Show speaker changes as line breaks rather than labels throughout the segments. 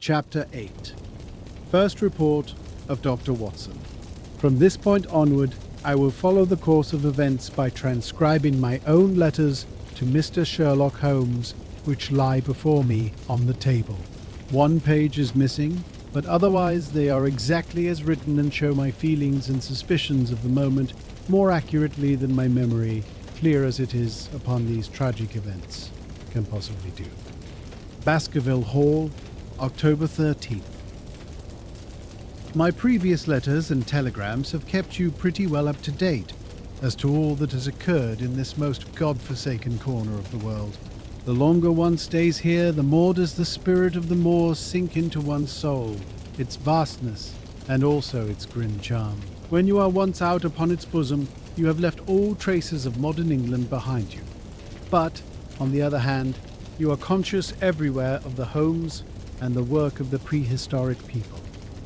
Chapter 8. First Report of Dr. Watson. From this point onward, I will follow the course of events by transcribing my own letters to Mr. Sherlock Holmes, which lie before me on the table. One page is missing, but otherwise they are exactly as written and show my feelings and suspicions of the moment more accurately than my memory, clear as it is upon these tragic events, can possibly do. Baskerville Hall, October 13th. My previous letters and telegrams have kept you pretty well up to date as to all that has occurred in this most God-forsaken corner of the world. The longer one stays here, the more does the spirit of the moors sink into one's soul, its vastness, and also its grim charm. When you are once out upon its bosom, you have left all traces of modern England behind you. But, on the other hand, you are conscious everywhere of the homes and the work of the prehistoric people.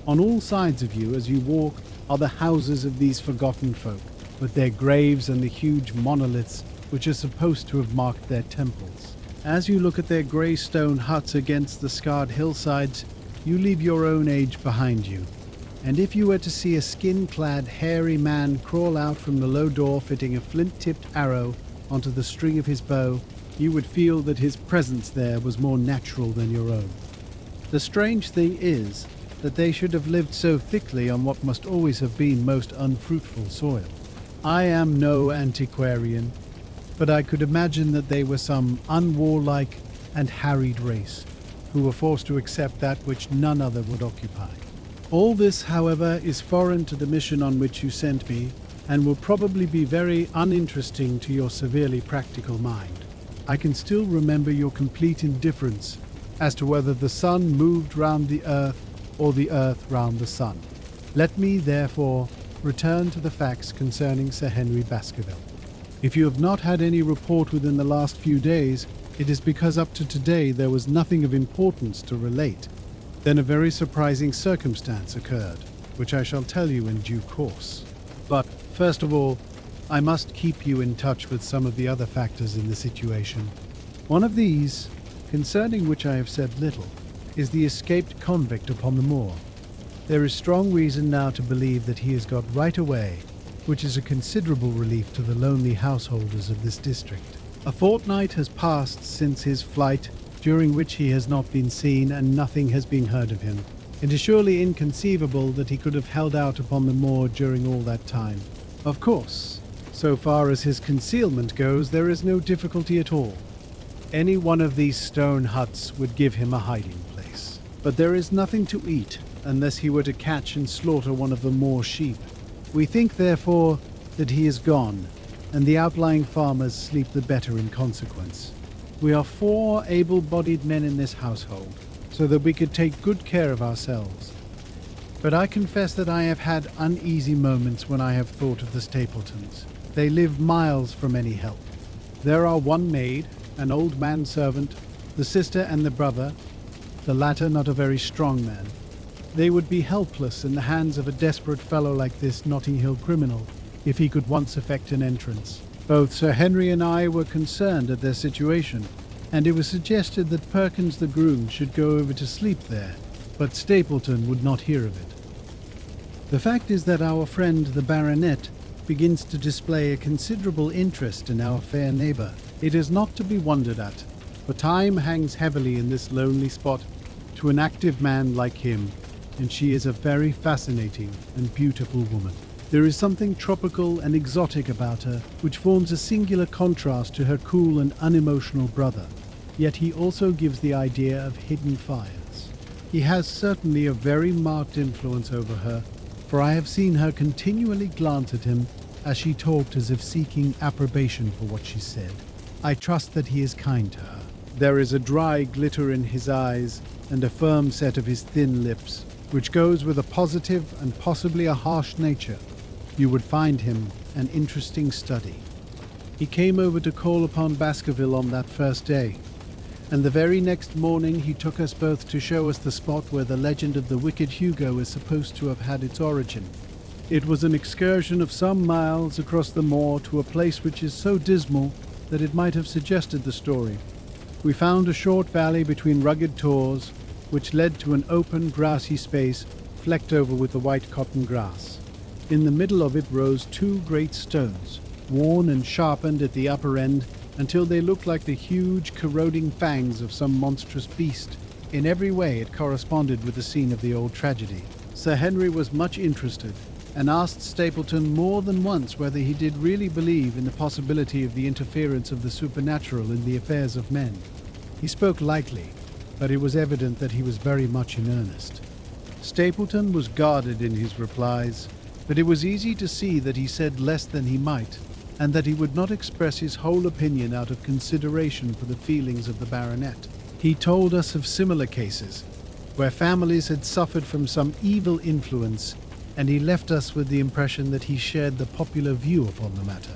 On all sides of you as you walk are the houses of these forgotten folk, with their graves and the huge monoliths which are supposed to have marked their temples. As you look at their grey stone huts against the scarred hillsides, you leave your own age behind you. And if you were to see a skin-clad, hairy man crawl out from the low door fitting a flint-tipped arrow onto the string of his bow, you would feel that his presence there was more natural than your own. The strange thing is that they should have lived so thickly on what must always have been most unfruitful soil. I am no antiquarian, but I could imagine that they were some unwarlike and harried race, who were forced to accept that which none other would occupy. All this, however, is foreign to the mission on which you sent me, and will probably be very uninteresting to your severely practical mind. I can still remember your complete indifference as to whether the sun moved round the earth or the earth round the sun. Let me, therefore, return to the facts concerning Sir Henry Baskerville. If you have not had any report within the last few days, it is because up to today there was nothing of importance to relate. Then a very surprising circumstance occurred, which I shall tell you in due course. But, first of all, I must keep you in touch with some of the other factors in the situation. One of these, concerning which I have said little, is the escaped convict upon the moor. There is strong reason now to believe that he has got right away, which is a considerable relief to the lonely householders of this district. A fortnight has passed since his flight, during which he has not been seen and nothing has been heard of him. It is surely inconceivable that he could have held out upon the moor during all that time. Of course, so far as his concealment goes, there is no difficulty at all. Any one of these stone huts would give him a hiding place. But there is nothing to eat unless he were to catch and slaughter one of the moor sheep. We think, therefore, that he is gone, and the outlying farmers sleep the better in consequence. We are 4 able-bodied men in this household, so that we could take good care of ourselves. But I confess that I have had uneasy moments when I have thought of the Stapletons. They live miles from any help. There are one maid, an old man-servant, the sister and the brother, the latter not a very strong man. They would be helpless in the hands of a desperate fellow like this Notting Hill criminal, if he could once effect an entrance. Both Sir Henry and I were concerned at their situation, and it was suggested that Perkins the groom should go over to sleep there, but Stapleton would not hear of it. The fact is that our friend the baronet begins to display a considerable interest in our fair neighbour. It is not to be wondered at, for time hangs heavily in this lonely spot to an active man like him, and she is a very fascinating and beautiful woman. There is something tropical and exotic about her, which forms a singular contrast to her cool and unemotional brother, yet he also gives the idea of hidden fires. He has certainly a very marked influence over her, for I have seen her continually glance at him as she talked as if seeking approbation for what she said. I trust that he is kind to her. There is a dry glitter in his eyes and a firm set of his thin lips, which goes with a positive and possibly a harsh nature. You would find him an interesting study. He came over to call upon Baskerville on that first day, and the very next morning he took us both to show us the spot where the legend of the wicked Hugo is supposed to have had its origin. It was an excursion of some miles across the moor to a place which is so dismal that it might have suggested the story. We found a short valley between rugged tors, which led to an open, grassy space flecked over with the white cotton grass. In the middle of it rose two great stones, worn and sharpened at the upper end until they looked like the huge, corroding fangs of some monstrous beast. In every way it corresponded with the scene of the old tragedy. Sir Henry was much interested, and asked Stapleton more than once whether he did really believe in the possibility of the interference of the supernatural in the affairs of men. He spoke lightly, but it was evident that he was very much in earnest. Stapleton was guarded in his replies, but it was easy to see that he said less than he might, and that he would not express his whole opinion out of consideration for the feelings of the baronet. He told us of similar cases, where families had suffered from some evil influence, and he left us with the impression that he shared the popular view upon the matter.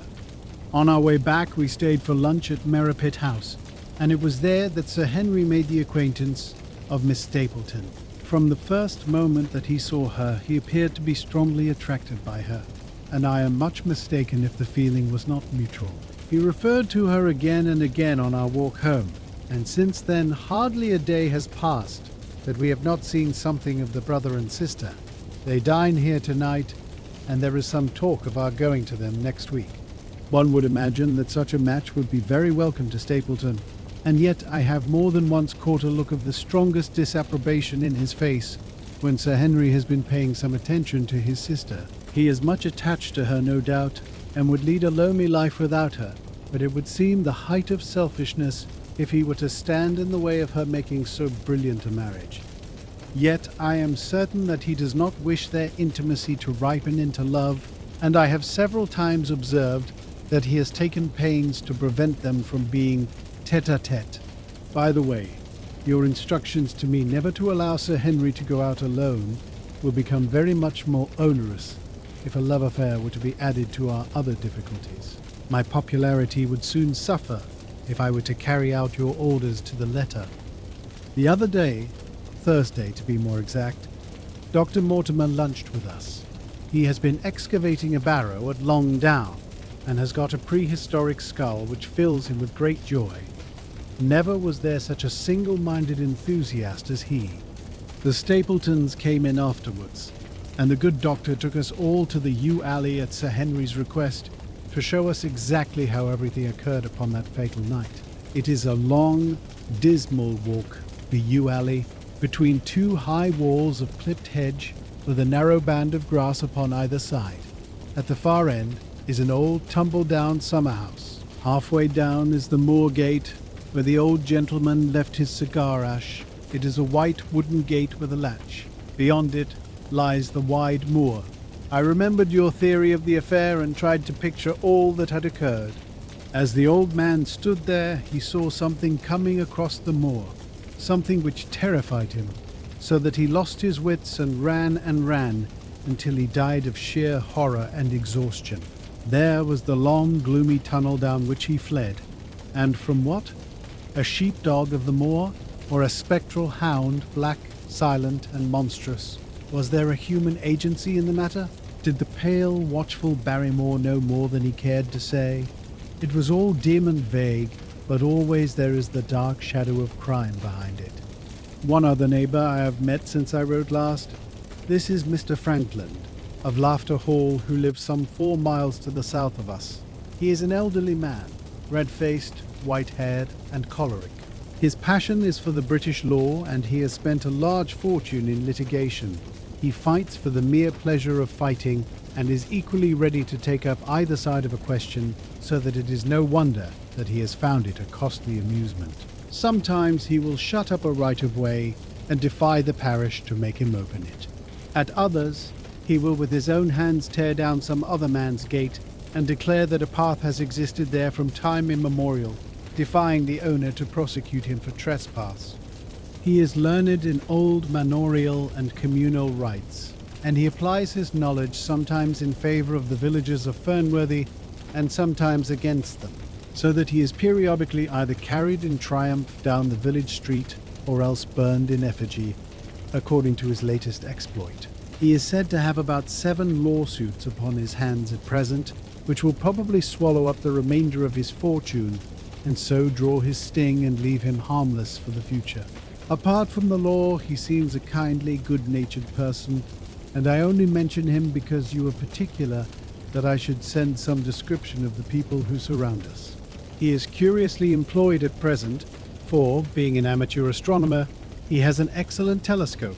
On our way back, we stayed for lunch at Merripit House, and it was there that Sir Henry made the acquaintance of Miss Stapleton. From the first moment that he saw her, he appeared to be strongly attracted by her, and I am much mistaken if the feeling was not mutual. He referred to her again and again on our walk home, and since then hardly a day has passed that we have not seen something of the brother and sister. They dine here tonight, and there is some talk of our going to them next week. One would imagine that such a match would be very welcome to Stapleton, and yet I have more than once caught a look of the strongest disapprobation in his face when Sir Henry has been paying some attention to his sister. He is much attached to her, no doubt, and would lead a lonely life without her, but it would seem the height of selfishness if he were to stand in the way of her making so brilliant a marriage. Yet I am certain that he does not wish their intimacy to ripen into love, and I have several times observed that he has taken pains to prevent them from being tête-à-tête. By the way, your instructions to me never to allow Sir Henry to go out alone will become very much more onerous if a love affair were to be added to our other difficulties. My popularity would soon suffer if I were to carry out your orders to the letter. The other day, Thursday to be more exact, Dr. Mortimer lunched with us. He has been excavating a barrow at Long Down, and has got a prehistoric skull which fills him with great joy. Never was there such a single-minded enthusiast as he. The Stapletons came in afterwards, and the good doctor took us all to the yew alley at Sir Henry's request to show us exactly how everything occurred upon that fatal night. It is a long, dismal walk, the yew alley, between two high walls of clipped hedge with a narrow band of grass upon either side. At the far end is an old tumble-down summer-house. Halfway down is the moor gate, where the old gentleman left his cigar ash. It is a white wooden gate with a latch. Beyond it lies the wide moor. I remembered your theory of the affair and tried to picture all that had occurred. As the old man stood there, he saw something coming across the moor, something which terrified him, so that he lost his wits and ran until he died of sheer horror and exhaustion. There was the long, gloomy tunnel down which he fled, and from what? A sheepdog of the moor, or a spectral hound, black, silent, and monstrous? Was there a human agency in the matter? Did the pale, watchful Barrymore know more than he cared to say? It was all dim and vague, but always there is the dark shadow of crime behind it. One other neighbour I have met since I wrote last. This is Mr. Frankland, of Laughter Hall, who lives some 4 miles to the south of us. He is an elderly man, red-faced, white-haired, and choleric. His passion is for the British law, and he has spent a large fortune in litigation. He fights for the mere pleasure of fighting, and is equally ready to take up either side of a question, so that it is no wonder that he has found it a costly amusement. Sometimes he will shut up a right-of-way and defy the parish to make him open it. At others, he will with his own hands tear down some other man's gate and declare that a path has existed there from time immemorial, defying the owner to prosecute him for trespass. He is learned in old manorial and communal rights, and he applies his knowledge sometimes in favour of the villagers of Fernworthy and sometimes against them, so that he is periodically either carried in triumph down the village street or else burned in effigy, according to his latest exploit. He is said to have about 7 lawsuits upon his hands at present, which will probably swallow up the remainder of his fortune, and so draw his sting and leave him harmless for the future. Apart from the law, he seems a kindly, good-natured person, and I only mention him because you were particular that I should send some description of the people who surround us. He is curiously employed at present, for, being an amateur astronomer, he has an excellent telescope,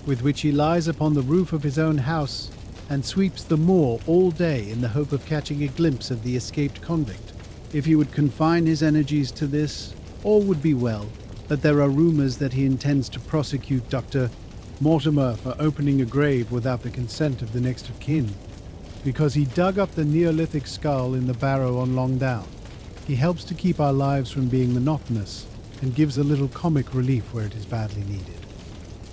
with which he lies upon the roof of his own house and sweeps the moor all day in the hope of catching a glimpse of the escaped convict. If he would confine his energies to this, all would be well, but there are rumors that he intends to prosecute Dr. Mortimer for opening a grave without the consent of the next of kin, because he dug up the Neolithic skull in the barrow on Long Down. He helps to keep our lives from being monotonous and gives a little comic relief where it is badly needed.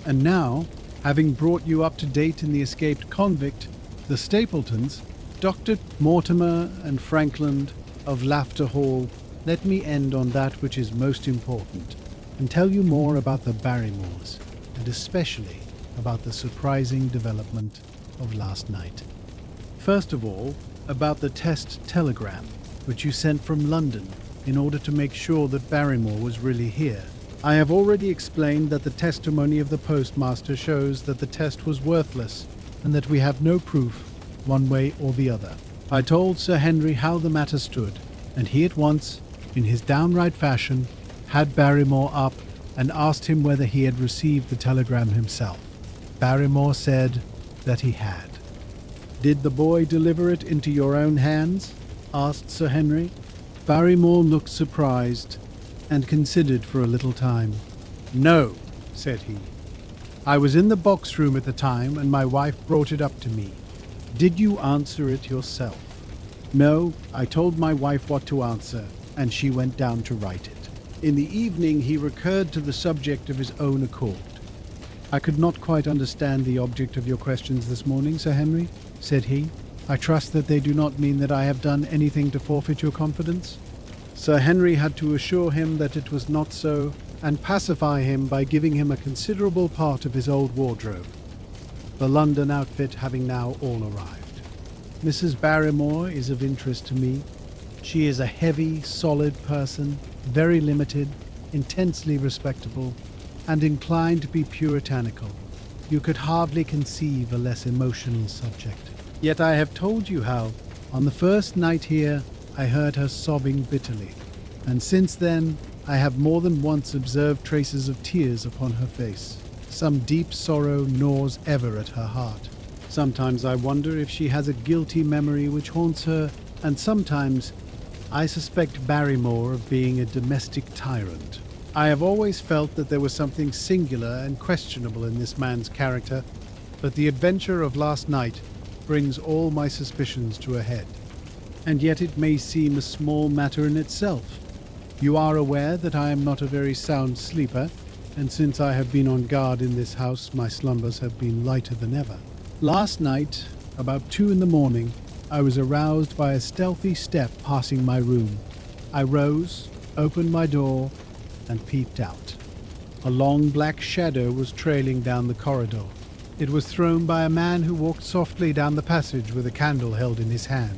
And now, having brought you up to date in the escaped convict, the Stapletons, Dr. Mortimer and Frankland of Laughter Hall, let me end on that which is most important, and tell you more about the Barrymores, and especially about the surprising development of last night. First of all, about the test telegram, which you sent from London in order to make sure that Barrymore was really here. I have already explained that the testimony of the postmaster shows that the test was worthless and that we have no proof, one way or the other. I told Sir Henry how the matter stood, and he at once, in his downright fashion, had Barrymore up and asked him whether he had received the telegram himself. Barrymore said that he had. "Did the boy deliver it into your own hands?" asked Sir Henry. Barrymore looked surprised and considered for a little time. "No," said he. "I was in the box room at the time and my wife brought it up to me." "Did you answer it yourself?" "No, I told my wife what to answer and she went down to write it." In the evening he recurred to the subject of his own accord. "I could not quite understand the object of your questions this morning, Sir Henry," said he. "I trust that they do not mean that I have done anything to forfeit your confidence?" Sir Henry had to assure him that it was not so, and pacify him by giving him a considerable part of his old wardrobe, the London outfit having now all arrived. "Mrs. Barrymore is of interest to me. She is a heavy, solid person, very limited, intensely respectable, and inclined to be puritanical. You could hardly conceive a less emotional subject. Yet I have told you how, on the first night here, I heard her sobbing bitterly, and since then I have more than once observed traces of tears upon her face. Some deep sorrow gnaws ever at her heart. Sometimes I wonder if she has a guilty memory which haunts her, and sometimes I suspect Barrymore of being a domestic tyrant. I have always felt that there was something singular and questionable in this man's character, but the adventure of last night brings all my suspicions to a head. And yet it may seem a small matter in itself. You are aware that I am not a very sound sleeper, and since I have been on guard in this house, my slumbers have been lighter than ever. Last night, about 2 a.m, I was aroused by a stealthy step passing my room. I rose, opened my door, and peeped out. A long black shadow was trailing down the corridor. It was thrown by a man who walked softly down the passage with a candle held in his hand.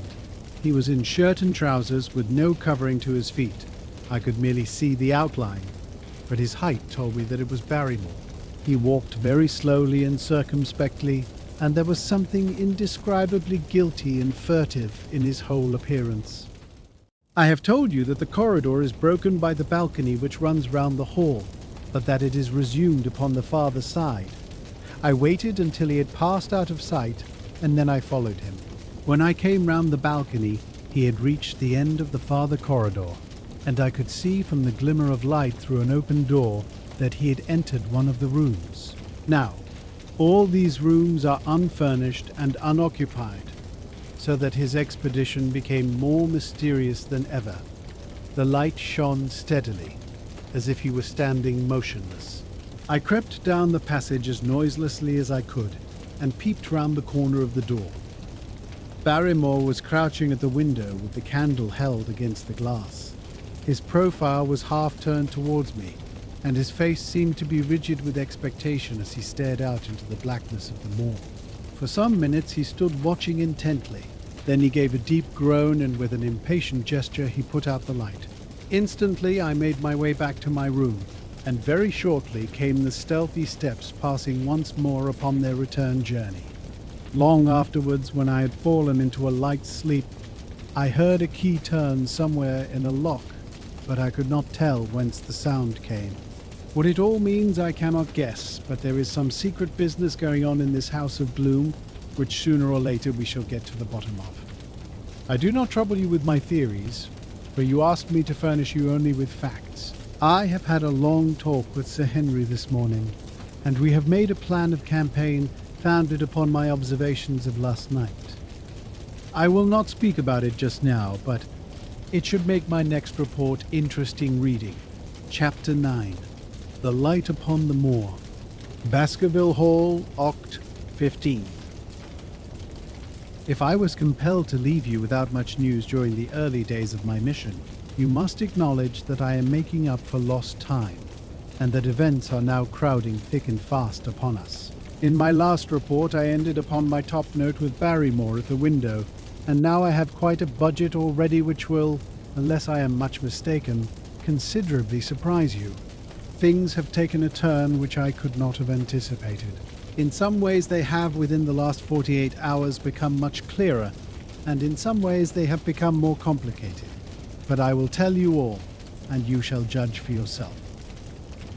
He was in shirt and trousers with no covering to his feet. I could merely see the outline, but his height told me that it was Barrymore. He walked very slowly and circumspectly, and there was something indescribably guilty and furtive in his whole appearance. I have told you that the corridor is broken by the balcony which runs round the hall, but that it is resumed upon the farther side. I waited until he had passed out of sight, and then I followed him. When I came round the balcony, he had reached the end of the farther corridor, and I could see from the glimmer of light through an open door that he had entered one of the rooms. Now, all these rooms are unfurnished and unoccupied, so that his expedition became more mysterious than ever. The light shone steadily, as if he were standing motionless. I crept down the passage as noiselessly as I could, and peeped round the corner of the door. Barrymore was crouching at the window with the candle held against the glass. His profile was half turned towards me, and his face seemed to be rigid with expectation as he stared out into the blackness of the moor. For some minutes he stood watching intently. Then he gave a deep groan, and with an impatient gesture he put out the light. Instantly I made my way back to my room, and very shortly came the stealthy steps passing once more upon their return journey. Long afterwards, when I had fallen into a light sleep, I heard a key turn somewhere in a lock, but I could not tell whence the sound came. What it all means I cannot guess, but there is some secret business going on in this house of gloom, which sooner or later we shall get to the bottom of. I do not trouble you with my theories, for you asked me to furnish you only with facts. I have had a long talk with Sir Henry this morning, and we have made a plan of campaign founded upon my observations of last night. I will not speak about it just now, but it should make my next report interesting reading. Chapter 9. The Light Upon the Moor. Baskerville Hall, Oct. 15th. If I was compelled to leave you without much news during the early days of my mission, you must acknowledge that I am making up for lost time, and that events are now crowding thick and fast upon us. In my last report I ended upon my top note with Barrymore at the window, and now I have quite a budget already which will, unless I am much mistaken, considerably surprise you. Things have taken a turn which I could not have anticipated. In some ways they have, within the last 48 hours, become much clearer, and in some ways they have become more complicated. But I will tell you all, and you shall judge for yourself.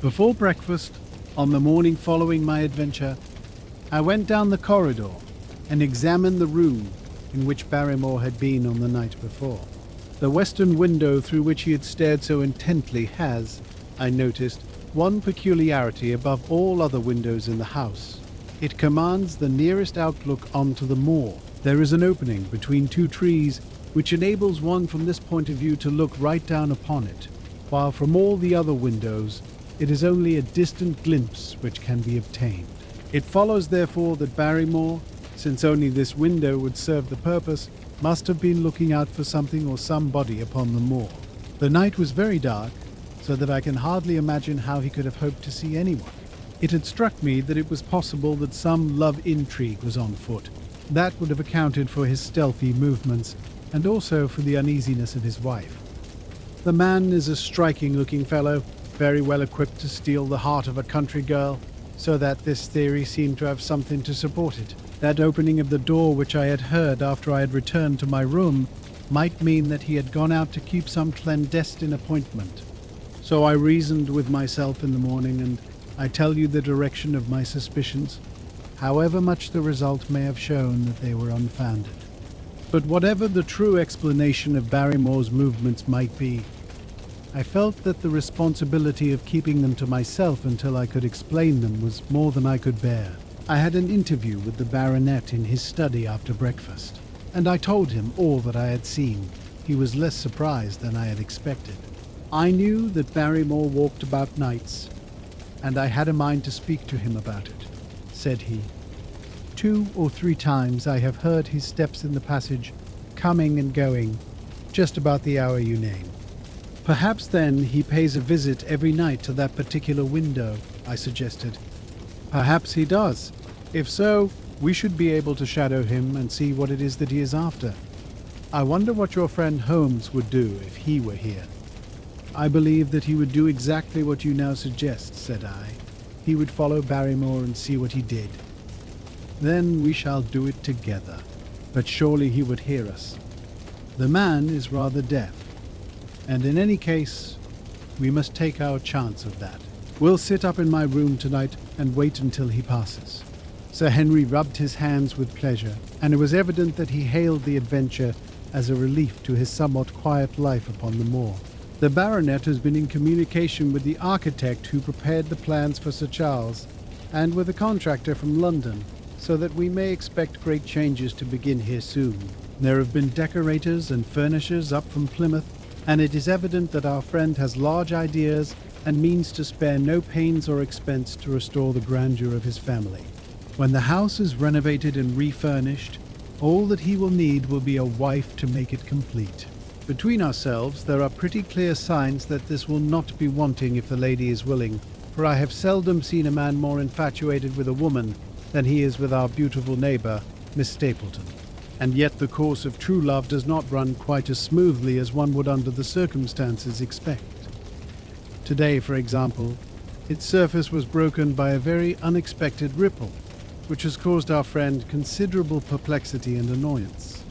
Before breakfast, on the morning following my adventure, I went down the corridor and examined the room in which Barrymore had been on the night before. The western window through which he had stared so intently has, I noticed, one peculiarity above all other windows in the house. It commands the nearest outlook onto the moor. There is an opening between two trees which enables one from this point of view to look right down upon it, while from all the other windows it is only a distant glimpse which can be obtained. It follows therefore that Barrymore, since only this window would serve the purpose, must have been looking out for something or somebody upon the moor. The night was very dark, so that I can hardly imagine how he could have hoped to see anyone. It had struck me that it was possible that some love intrigue was on foot. That would have accounted for his stealthy movements, and also for the uneasiness of his wife. The man is a striking-looking fellow, very well equipped to steal the heart of a country girl, so that this theory seemed to have something to support it. That opening of the door which I had heard after I had returned to my room might mean that he had gone out to keep some clandestine appointment. So I reasoned with myself in the morning, and I tell you the direction of my suspicions, however much the result may have shown that they were unfounded. But whatever the true explanation of Barrymore's movements might be, I felt that the responsibility of keeping them to myself until I could explain them was more than I could bear. I had an interview with the baronet in his study after breakfast, and I told him all that I had seen. He was less surprised than I had expected. I knew that Barrymore walked about nights, and I had a mind to speak to him about it, said he. 2 or 3 times I have heard his steps in the passage, coming and going, just about the hour you name. Perhaps then he pays a visit every night to that particular window, I suggested. Perhaps he does. If so, we should be able to shadow him and see what it is that he is after. I wonder what your friend Holmes would do if he were here. I believe that he would do exactly what you now suggest, said I. He would follow Barrymore and see what he did. Then we shall do it together. But surely he would hear us. The man is rather deaf, and in any case, we must take our chance of that. We'll sit up in my room tonight and wait until he passes. Sir Henry rubbed his hands with pleasure, and it was evident that he hailed the adventure as a relief to his somewhat quiet life upon the moor. The baronet has been in communication with the architect who prepared the plans for Sir Charles, and with a contractor from London, so that we may expect great changes to begin here soon. There have been decorators and furnishers up from Plymouth, and it is evident that our friend has large ideas and means to spare no pains or expense to restore the grandeur of his family. When the house is renovated and refurnished, all that he will need will be a wife to make it complete. Between ourselves, there are pretty clear signs that this will not be wanting if the lady is willing, for I have seldom seen a man more infatuated with a woman than he is with our beautiful neighbour, Miss Stapleton. And yet the course of true love does not run quite as smoothly as one would under the circumstances expect. Today, for example, Its surface was broken by a very unexpected ripple, which has caused our friend considerable perplexity and annoyance.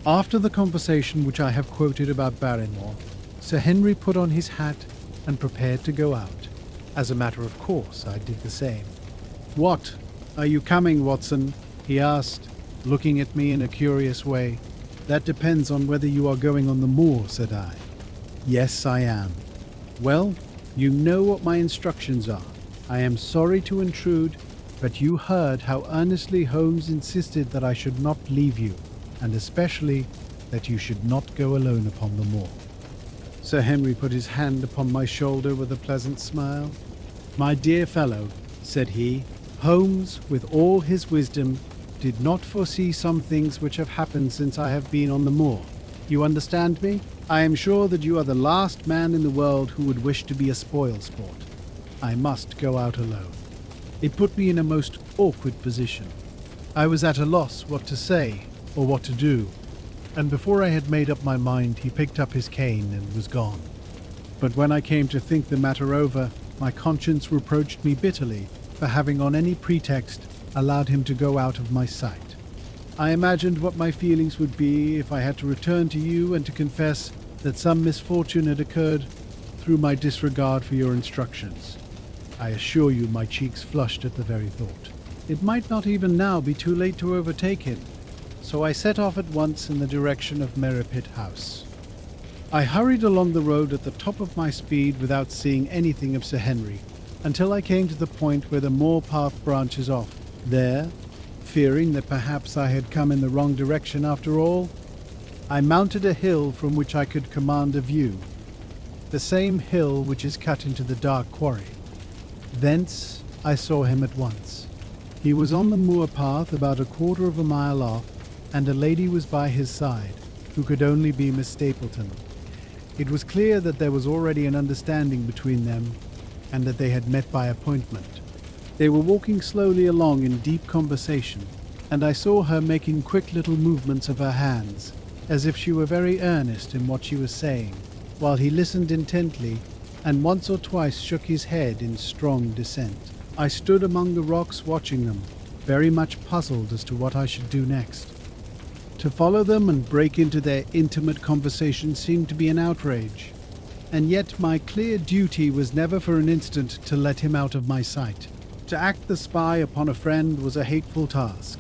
After the conversation which I have quoted about Barrymore, Sir Henry put on his hat and prepared to go out. As a matter of course, I did the same. "What? Are you coming, Watson?" he asked, looking at me in a curious way. "That depends on whether you are going on the moor," said I. "Yes, I am." "Well, you know what my instructions are. I am sorry to intrude, but you heard how earnestly Holmes insisted that I should not leave you, and especially that you should not go alone upon the moor." Sir Henry put his hand upon my shoulder with a pleasant smile. "My dear fellow," said he, "Holmes, with all his wisdom, did not foresee some things which have happened since I have been on the moor. You understand me? I am sure that you are the last man in the world who would wish to be a spoil-sport. I must go out alone." It put me in a most awkward position. I was at a loss what to say or what to do, and before I had made up my mind, he picked up his cane and was gone. But when I came to think the matter over, my conscience reproached me bitterly for having on any pretext allowed him to go out of my sight. I imagined what my feelings would be if I had to return to you and to confess that some misfortune had occurred through my disregard for your instructions. I assure you my cheeks flushed at the very thought. It might not even now be too late to overtake him, so I set off at once in the direction of Merripit House. I hurried along the road at the top of my speed without seeing anything of Sir Henry, until I came to the point where the moor path branches off. There, fearing that perhaps I had come in the wrong direction after all, I mounted a hill from which I could command a view, the same hill which is cut into the dark quarry. Thence I saw him at once. He was on the moor path about a quarter of a mile off, and a lady was by his side, who could only be Miss Stapleton. It was clear that there was already an understanding between them, and that they had met by appointment. They were walking slowly along in deep conversation, and I saw her making quick little movements of her hands, as if she were very earnest in what she was saying, while he listened intently, and once or twice shook his head in strong dissent. I stood among the rocks watching them, very much puzzled as to what I should do next. To follow them and break into their intimate conversation seemed to be an outrage, and yet my clear duty was never for an instant to let him out of my sight. To act the spy upon a friend was a hateful task.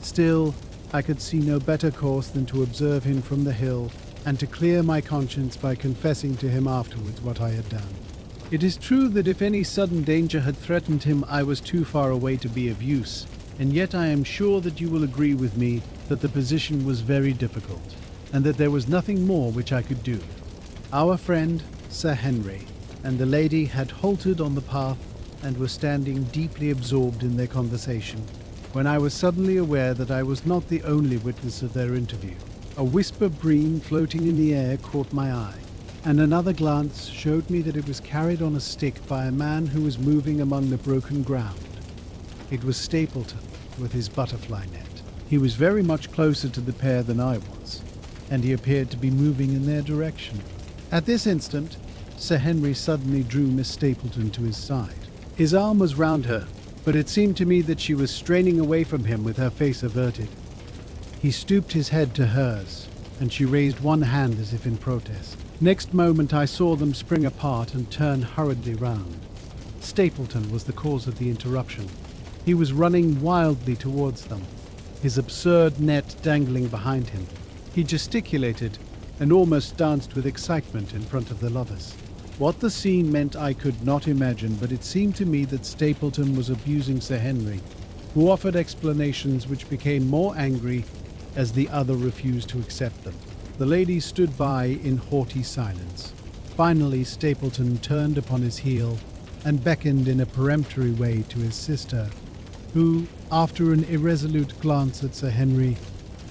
Still, I could see no better course than to observe him from the hill, and to clear my conscience by confessing to him afterwards what I had done. It is true that if any sudden danger had threatened him, I was too far away to be of use, and yet I am sure that you will agree with me that the position was very difficult, and that there was nothing more which I could do. Our friend, Sir Henry, and the lady had halted on the path and were standing deeply absorbed in their conversation, when I was suddenly aware that I was not the only witness of their interview. A wisp of green floating in the air caught my eye, and another glance showed me that it was carried on a stick by a man who was moving among the broken ground. It was Stapleton with his butterfly net. He was very much closer to the pair than I was, and he appeared to be moving in their direction. At this instant, Sir Henry suddenly drew Miss Stapleton to his side. His arm was round her, but it seemed to me that she was straining away from him with her face averted. He stooped his head to hers, and she raised one hand as if in protest. Next moment I saw them spring apart and turn hurriedly round. Stapleton was the cause of the interruption. He was running wildly towards them, his absurd net dangling behind him. He gesticulated and almost danced with excitement in front of the lovers. What the scene meant I could not imagine, but it seemed to me that Stapleton was abusing Sir Henry, who offered explanations which became more angry as the other refused to accept them. The ladies stood by in haughty silence. Finally, Stapleton turned upon his heel and beckoned in a peremptory way to his sister, who, after an irresolute glance at Sir Henry,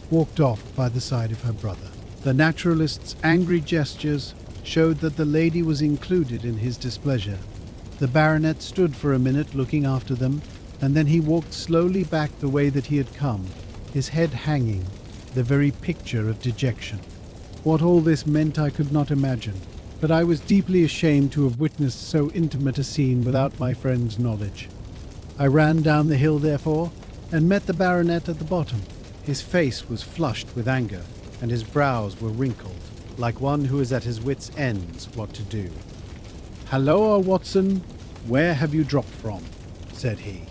walked off by the side of her brother. The naturalist's angry gestures showed that the lady was included in his displeasure. The baronet stood for a minute looking after them, and then he walked slowly back the way that he had come, his head hanging, the very picture of dejection. What all this meant I could not imagine, but I was deeply ashamed to have witnessed so intimate a scene without my friend's knowledge. I ran down the hill, therefore, and met the baronet at the bottom. His face was flushed with anger, and his brows were wrinkled, like one who is at his wits' ends what to do. "Halloa, Watson, where have you dropped from?" said he.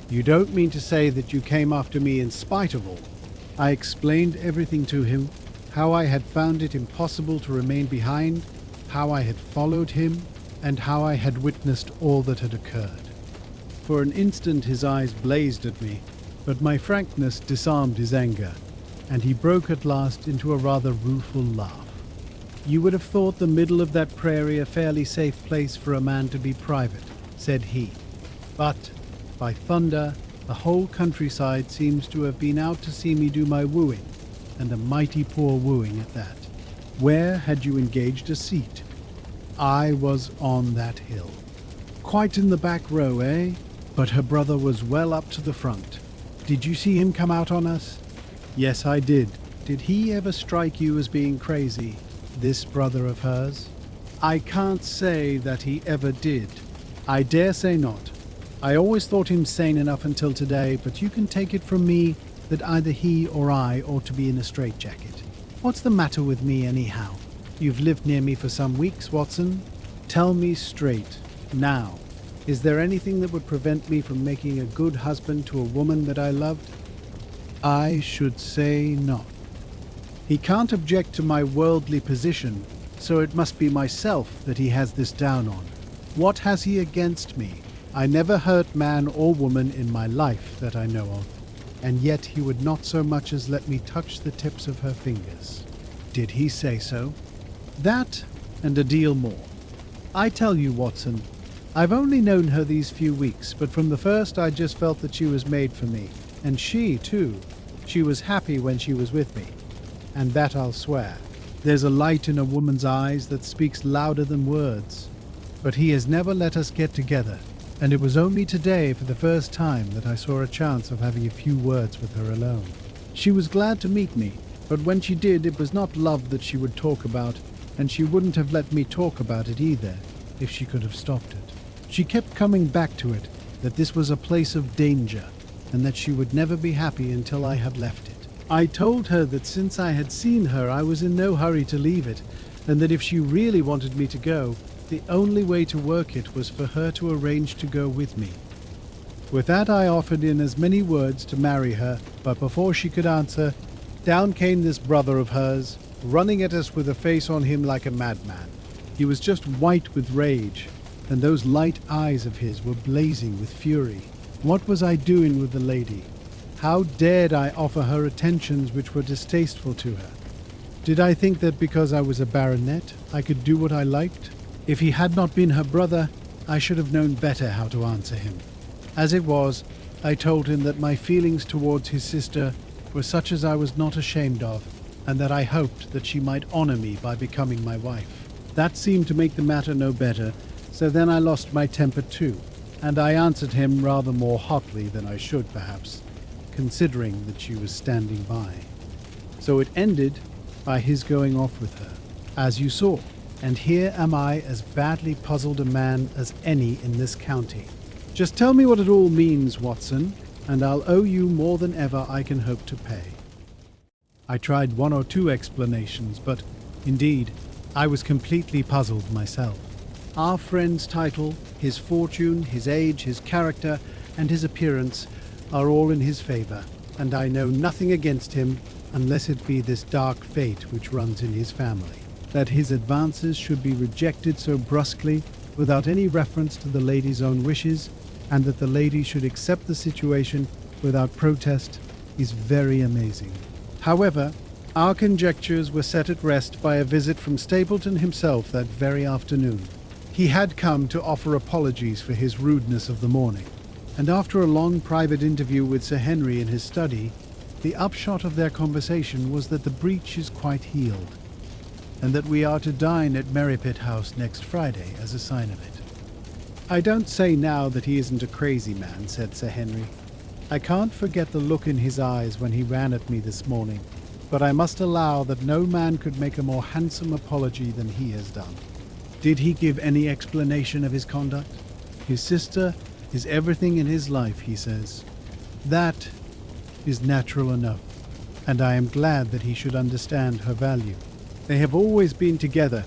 "You don't mean to say that you came after me in spite of all?" I explained everything to him, how I had found it impossible to remain behind, how I had followed him, and how I had witnessed all that had occurred. For an instant his eyes blazed at me, but my frankness disarmed his anger, and he broke at last into a rather rueful laugh. "You would have thought the middle of that prairie a fairly safe place for a man to be private," said he. "But, by thunder, the whole countryside seems to have been out to see me do my wooing, and a mighty poor wooing at that. Where had you engaged a seat?" "I was on that hill." "Quite in the back row, eh? But her brother was well up to the front. Did you see him come out on us?" "Yes, I did." "Did he ever strike you as being crazy, this brother of hers?" "I can't say that he ever did." "I dare say not. I always thought him sane enough until today, but you can take it from me that either he or I ought to be in a straitjacket. What's the matter with me, anyhow? You've lived near me for some weeks, Watson. Tell me straight, now. Is there anything that would prevent me from making a good husband to a woman that I loved?" "I should say not." "He can't object to my worldly position, so it must be myself that he has this down on. What has he against me? I never hurt man or woman in my life that I know of, and yet he would not so much as let me touch the tips of her fingers." "Did he say so?" "That, and a deal more. I tell you, Watson, I've only known her these few weeks, but from the first I just felt that she was made for me, and she, too. She was happy when she was with me, and that I'll swear. There's a light in a woman's eyes that speaks louder than words. But he has never let us get together, and it was only today for the first time that I saw a chance of having a few words with her alone. She was glad to meet me, but when she did, it was not love that she would talk about, and she wouldn't have let me talk about it either, if she could have stopped it. She kept coming back to it, that this was a place of danger, and that she would never be happy until I had left it. I told her that since I had seen her, I was in no hurry to leave it, and that if she really wanted me to go, the only way to work it was for her to arrange to go with me. With that I offered in as many words to marry her, but before she could answer, down came this brother of hers, running at us with a face on him like a madman. He was just white with rage, and those light eyes of his were blazing with fury. What was I doing with the lady? How dared I offer her attentions which were distasteful to her? Did I think that because I was a baronet, I could do what I liked? If he had not been her brother, I should have known better how to answer him. As it was, I told him that my feelings towards his sister were such as I was not ashamed of, and that I hoped that she might honor me by becoming my wife. That seemed to make the matter no better, so then I lost my temper too, and I answered him rather more hotly than I should perhaps, considering that she was standing by. So it ended by his going off with her, as you saw, and here am I as badly puzzled a man as any in this county. Just tell me what it all means, Watson, and I'll owe you more than ever I can hope to pay. I tried one or two explanations, but, indeed, I was completely puzzled myself. Our friend's title, his fortune, his age, his character, and his appearance are all in his favor, and I know nothing against him unless it be this dark fate which runs in his family. That his advances should be rejected so brusquely, without any reference to the lady's own wishes, and that the lady should accept the situation without protest, is very amazing. However, our conjectures were set at rest by a visit from Stapleton himself that very afternoon. He had come to offer apologies for his rudeness of the morning, and after a long private interview with Sir Henry in his study, the upshot of their conversation was that the breach is quite healed, and that we are to dine at Merripit House next Friday as a sign of it. "I don't say now that he isn't a crazy man," said Sir Henry. "I can't forget the look in his eyes when he ran at me this morning, but I must allow that no man could make a more handsome apology than he has done. Did he give any explanation of his conduct? His sister is everything in his life, he says. That is natural enough, and I am glad that he should understand her value. They have always been together,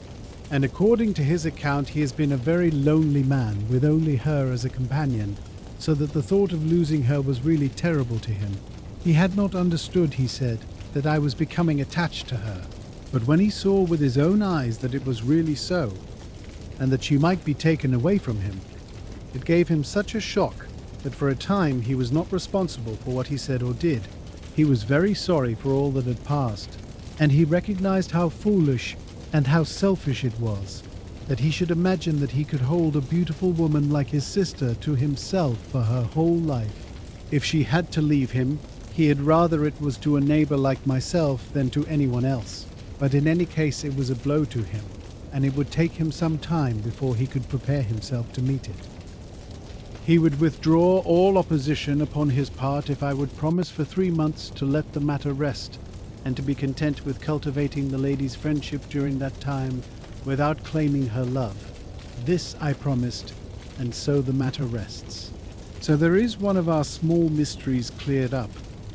and according to his account he has been a very lonely man with only her as a companion, so that the thought of losing her was really terrible to him. He had not understood, he said, that I was becoming attached to her, but when he saw with his own eyes that it was really so, and that she might be taken away from him, it gave him such a shock that for a time he was not responsible for what he said or did. He was very sorry for all that had passed, and he recognized how foolish and how selfish it was that he should imagine that he could hold a beautiful woman like his sister to himself for her whole life. If she had to leave him, he had rather it was to a neighbor like myself than to anyone else. But in any case it was a blow to him, and it would take him some time before he could prepare himself to meet it. He would withdraw all opposition upon his part if I would promise for 3 months to let the matter rest, and to be content with cultivating the lady's friendship during that time without claiming her love. This I promised, and so the matter rests. So there is one of our small mysteries cleared up.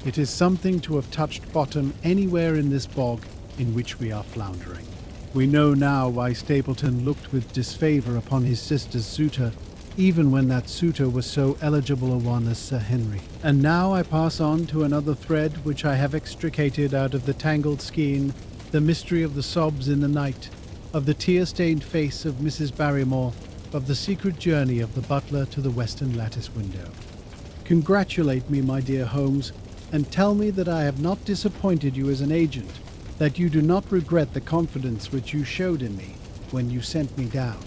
It is something to have touched bottom anywhere in this bog in which we are floundering. We know now why Stapleton looked with disfavour upon his sister's suitor, even when that suitor was so eligible a one as Sir Henry. And now I pass on to another thread which I have extricated out of the tangled skein, the mystery of the sobs in the night, of the tear-stained face of Mrs. Barrymore, of the secret journey of the butler to the western lattice window. Congratulate me, my dear Holmes, and tell me that I have not disappointed you as an agent, that you do not regret the confidence which you showed in me when you sent me down.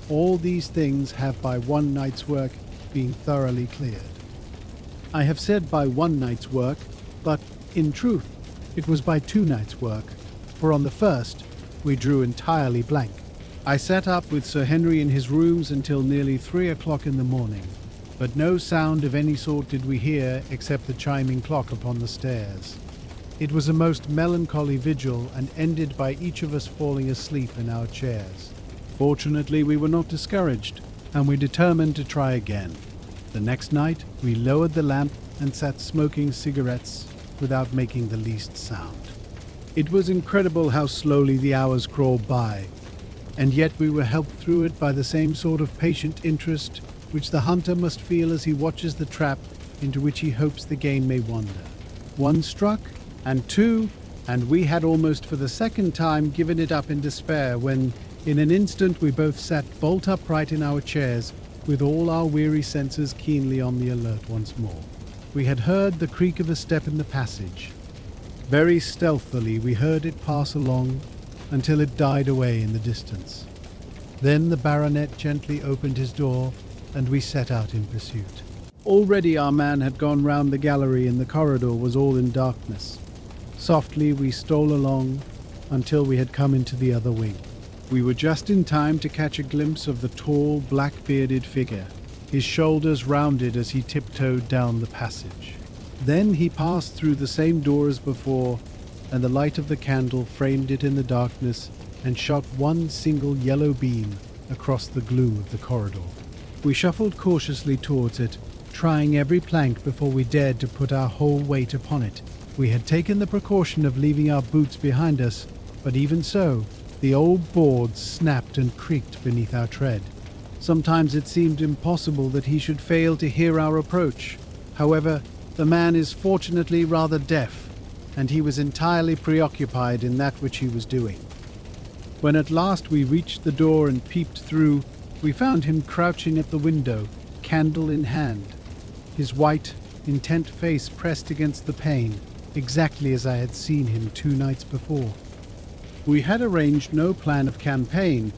All these things have by one night's work been thoroughly cleared. I have said by one night's work, but in truth it was by 2 nights' work, for on the first we drew entirely blank. I sat up with Sir Henry in his rooms until nearly 3 o'clock in the morning, but no sound of any sort did we hear except the chiming clock upon the stairs. It was a most melancholy vigil and ended by each of us falling asleep in our chairs. Fortunately, we were not discouraged, and we determined to try again. The next night, we lowered the lamp and sat smoking cigarettes without making the least sound. It was incredible how slowly the hours crawled by, and yet we were helped through it by the same sort of patient interest which the hunter must feel as he watches the trap into which he hopes the game may wander. 1 struck, and 2, and we had almost for the second time given it up in despair when, in an instant, we both sat bolt upright in our chairs, with all our weary senses keenly on the alert once more. We had heard the creak of a step in the passage. Very stealthily we heard it pass along until it died away in the distance. Then the baronet gently opened his door, and we set out in pursuit. Already our man had gone round the gallery, and the corridor was all in darkness. Softly we stole along until we had come into the other wing. We were just in time to catch a glimpse of the tall, black-bearded figure, his shoulders rounded as he tiptoed down the passage. Then he passed through the same door as before, and the light of the candle framed it in the darkness and shot one single yellow beam across the gloom of the corridor. We shuffled cautiously towards it, trying every plank before we dared to put our whole weight upon it. We had taken the precaution of leaving our boots behind us, but even so, the old boards snapped and creaked beneath our tread. Sometimes it seemed impossible that he should fail to hear our approach. However, the man is fortunately rather deaf, and he was entirely preoccupied in that which he was doing. When at last we reached the door and peeped through, we found him crouching at the window, candle in hand, his white, intent face pressed against the pane, exactly as I had seen him 2 nights before. We had arranged no plan of campaign,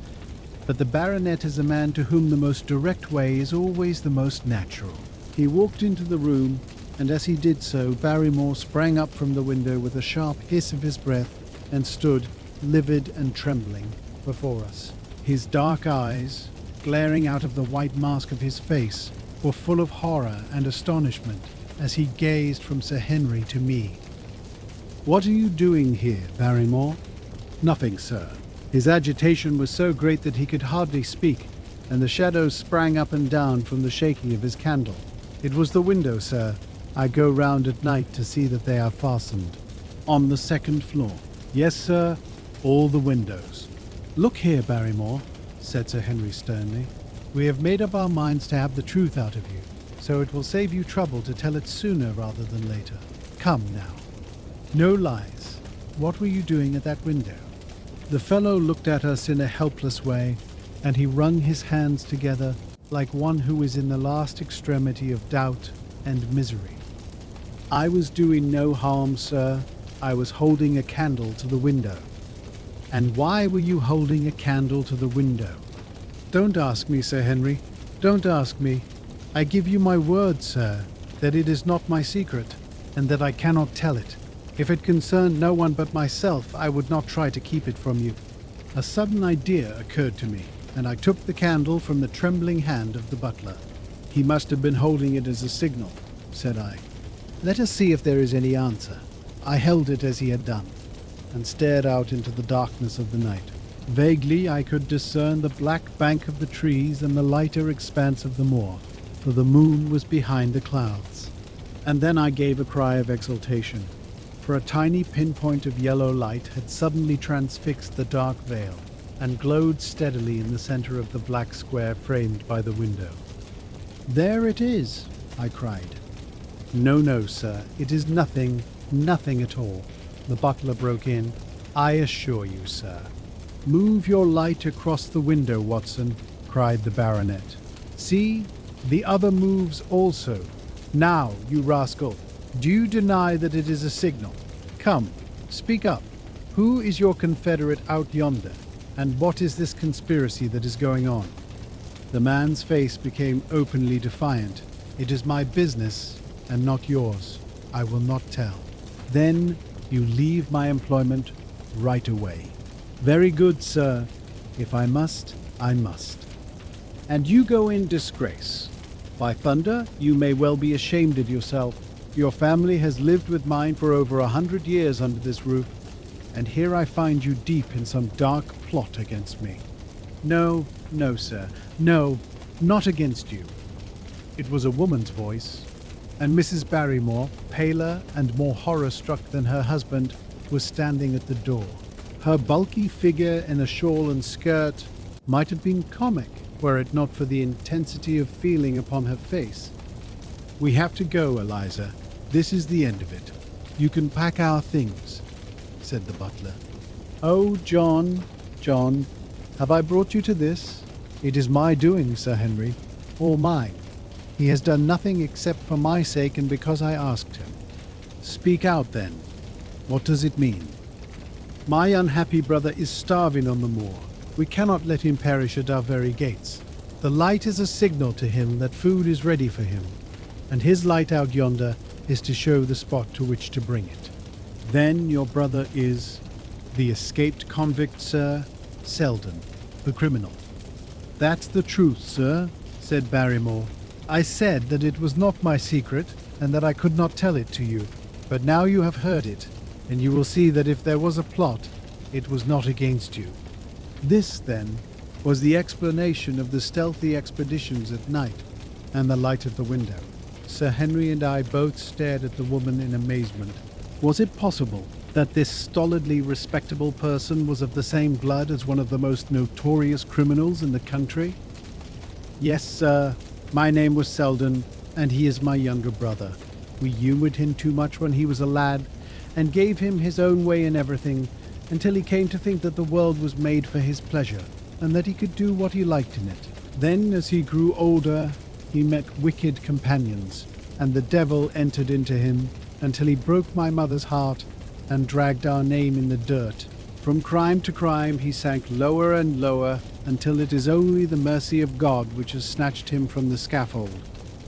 but the baronet is a man to whom the most direct way is always the most natural. He walked into the room, and as he did so, Barrymore sprang up from the window with a sharp hiss of his breath and stood, livid and trembling, before us. His dark eyes, glaring out of the white mask of his face, were full of horror and astonishment as he gazed from Sir Henry to me. What are you doing here, Barrymore? Nothing, sir. His agitation was so great that he could hardly speak, and the shadows sprang up and down from the shaking of his candle. It was the window, sir. I go round at night to see that they are fastened. On the second floor. Yes, sir, all the windows. Look here, Barrymore, said Sir Henry sternly. We have made up our minds to have the truth out of you, so it will save you trouble to tell it sooner rather than later. Come now. No lies. What were you doing at that window? The fellow looked at us in a helpless way, and he wrung his hands together like one who is in the last extremity of doubt and misery. I was doing no harm, sir. I was holding a candle to the window. And why were you holding a candle to the window? Don't ask me, Sir Henry. Don't ask me. I give you my word, sir, that it is not my secret, and that I cannot tell it. If it concerned no one but myself, I would not try to keep it from you. A sudden idea occurred to me, and I took the candle from the trembling hand of the butler. He must have been holding it as a signal, said I. Let us see if there is any answer. I held it as he had done, and stared out into the darkness of the night. Vaguely I could discern the black bank of the trees and the lighter expanse of the moor, for the moon was behind the clouds. And then I gave a cry of exultation, for a tiny pinpoint of yellow light had suddenly transfixed the dark veil, and glowed steadily in the center of the black square framed by the window. There it is, I cried. No, no, sir, it is nothing at all, the butler broke in. I assure you, sir. Move your light across the window, Watson, cried the baronet. See, the other moves also. Now, you rascal, do you deny that it is a signal? Come, speak up. Who is your confederate out yonder, and what is this conspiracy that is going on? The man's face became openly defiant. It is my business, and not yours. I will not tell. Then you leave my employment right away. Very good, sir. If I must, I must. And you go in disgrace. By thunder, you may well be ashamed of yourself. Your family has lived with mine for over 100 years under this roof, and here I find you deep in some dark plot against me. No, no, sir. No, not against you. It was a woman's voice, and Mrs. Barrymore, paler and more horror-struck than her husband, was standing at the door. Her bulky figure in a shawl and skirt might have been comic, were it not for the intensity of feeling upon her face. We have to go, Eliza. This is the end of it. You can pack our things, said the butler. Oh, John, have I brought you to this? It is my doing, Sir Henry, all mine. He has done nothing except for my sake and because I asked him. Speak out, then. What does it mean? My unhappy brother is starving on the moor. We cannot let him perish at our very gates. The light is a signal to him that food is ready for him, and his light out yonder is to show the spot to which to bring it. Then your brother is the escaped convict, sir, Selden, the criminal. That's the truth, sir, said Barrymore. I said that it was not my secret, and that I could not tell it to you. But now you have heard it, and you will see that if there was a plot, it was not against you. This, then, was the explanation of the stealthy expeditions at night, and the light at the window. Sir Henry and I both stared at the woman in amazement. Was it possible that this stolidly respectable person was of the same blood as one of the most notorious criminals in the country? Yes, sir. My name was Selden, and he is my younger brother. We humoured him too much when he was a lad, and gave him his own way in everything, until he came to think that the world was made for his pleasure, and that he could do what he liked in it. Then, as he grew older, he met wicked companions, and the devil entered into him, until he broke my mother's heart, and dragged our name in the dirt. From crime to crime he sank lower and lower, until it is only the mercy of God which has snatched him from the scaffold.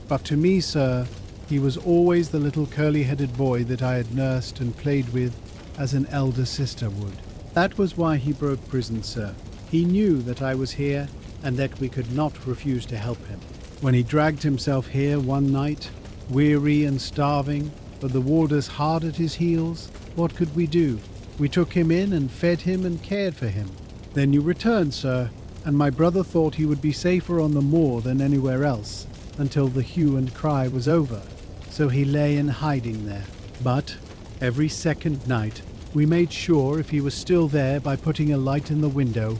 But to me, sir, he was always the little curly-headed boy that I had nursed and played with as an elder sister would. That was why he broke prison, sir. He knew that I was here, and that we could not refuse to help him. When he dragged himself here one night, weary and starving, but the warders hard at his heels. What could we do? We took him in and fed him and cared for him. Then you returned, sir, and my brother thought he would be safer on the moor than anywhere else, until the hue and cry was over, so he lay in hiding there. But every second night we made sure if he was still there by putting a light in the window,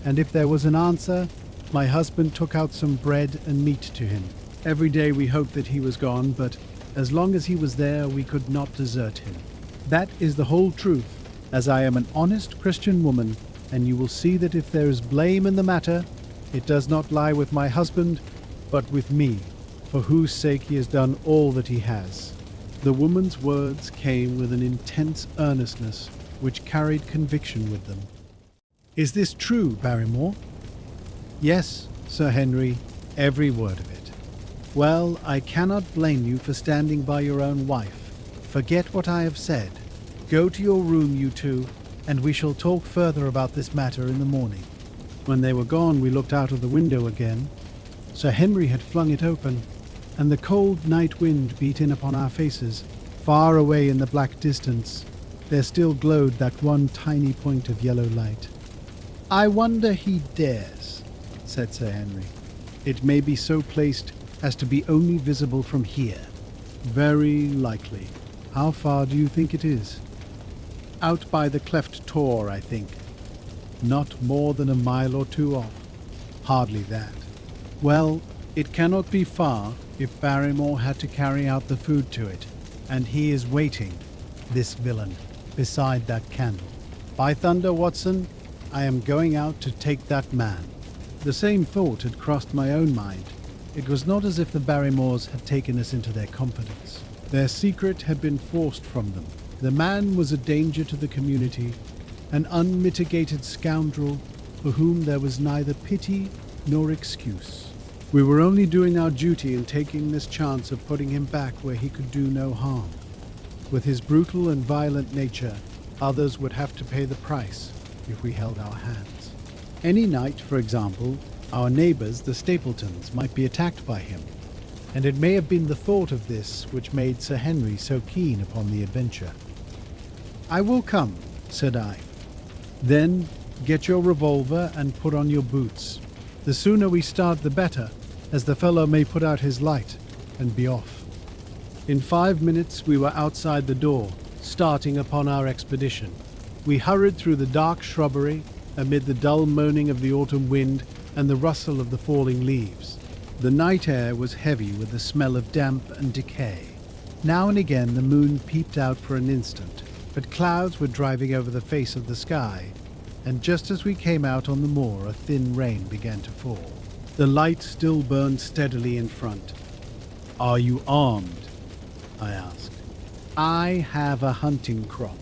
and if there was an answer, my husband took out some bread and meat to him. Every day we hoped that he was gone, but as long as he was there we could not desert him. That is the whole truth, as I am an honest Christian woman, and you will see that if there is blame in the matter, it does not lie with my husband, but with me, for whose sake he has done all that he has. The woman's words came with an intense earnestness which carried conviction with them. Is this true, Barrymore? Yes, Sir Henry, every word of it. Well, I cannot blame you for standing by your own wife. Forget what I have said. Go to your room, you two, and we shall talk further about this matter in the morning. When they were gone, we looked out of the window again. Sir Henry had flung it open, and the cold night wind beat in upon our faces. Far away in the black distance, there still glowed that one tiny point of yellow light. I wonder he dares, said Sir Henry. It may be so placed as to be only visible from here. Very likely. How far do you think it is? Out by the cleft tor, I think. Not more than a mile or two off. Hardly that. Well, it cannot be far if Barrymore had to carry out the food to it, and he is waiting, this villain, beside that candle. By thunder, Watson, I am going out to take that man. The same thought had crossed my own mind. It was not as if the Barrymores had taken us into their confidence. Their secret had been forced from them. The man was a danger to the community, an unmitigated scoundrel for whom there was neither pity nor excuse. We were only doing our duty in taking this chance of putting him back where he could do no harm. With his brutal and violent nature, others would have to pay the price if we held our hands. Any night, for example, our neighbors, the Stapletons, might be attacked by him, and it may have been the thought of this which made Sir Henry so keen upon the adventure. I will come, said I. Then get your revolver and put on your boots. The sooner we start the better, as the fellow may put out his light and be off. In 5 minutes we were outside the door, starting upon our expedition. We hurried through the dark shrubbery, amid the dull moaning of the autumn wind and the rustle of the falling leaves. The night air was heavy with the smell of damp and decay. Now and again the moon peeped out for an instant, but clouds were driving over the face of the sky, and just as we came out on the moor, a thin rain began to fall. The light still burned steadily in front. Are you armed? I asked. I have a hunting crop.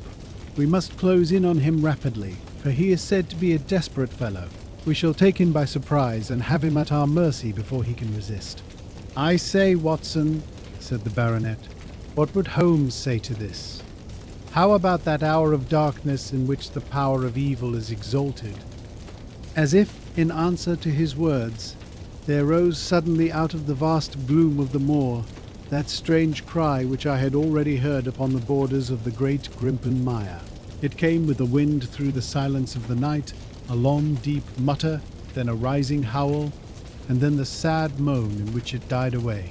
We must close in on him rapidly, for he is said to be a desperate fellow. We shall take him by surprise and have him at our mercy before he can resist. I say, Watson, said the baronet, what would Holmes say to this? How about that hour of darkness in which the power of evil is exalted? As if in answer to his words, there rose suddenly out of the vast gloom of the moor that strange cry which I had already heard upon the borders of the great Grimpen Mire. It came with the wind through the silence of the night, a long deep mutter, then a rising howl, and then the sad moan in which it died away.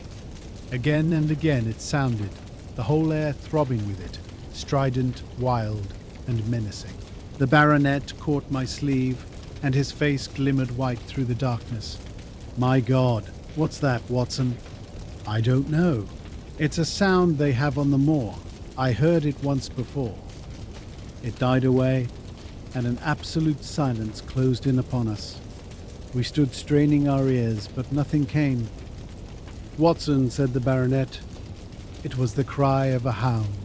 Again and again it sounded, the whole air throbbing with it, strident, wild, and menacing. The baronet caught my sleeve, and his face glimmered white through the darkness. My God, what's that, Watson? I don't know. It's a sound they have on the moor. I heard it once before. It died away, and an absolute silence closed in upon us. We stood straining our ears, but nothing came. Watson, said the baronet, it was the cry of a hound.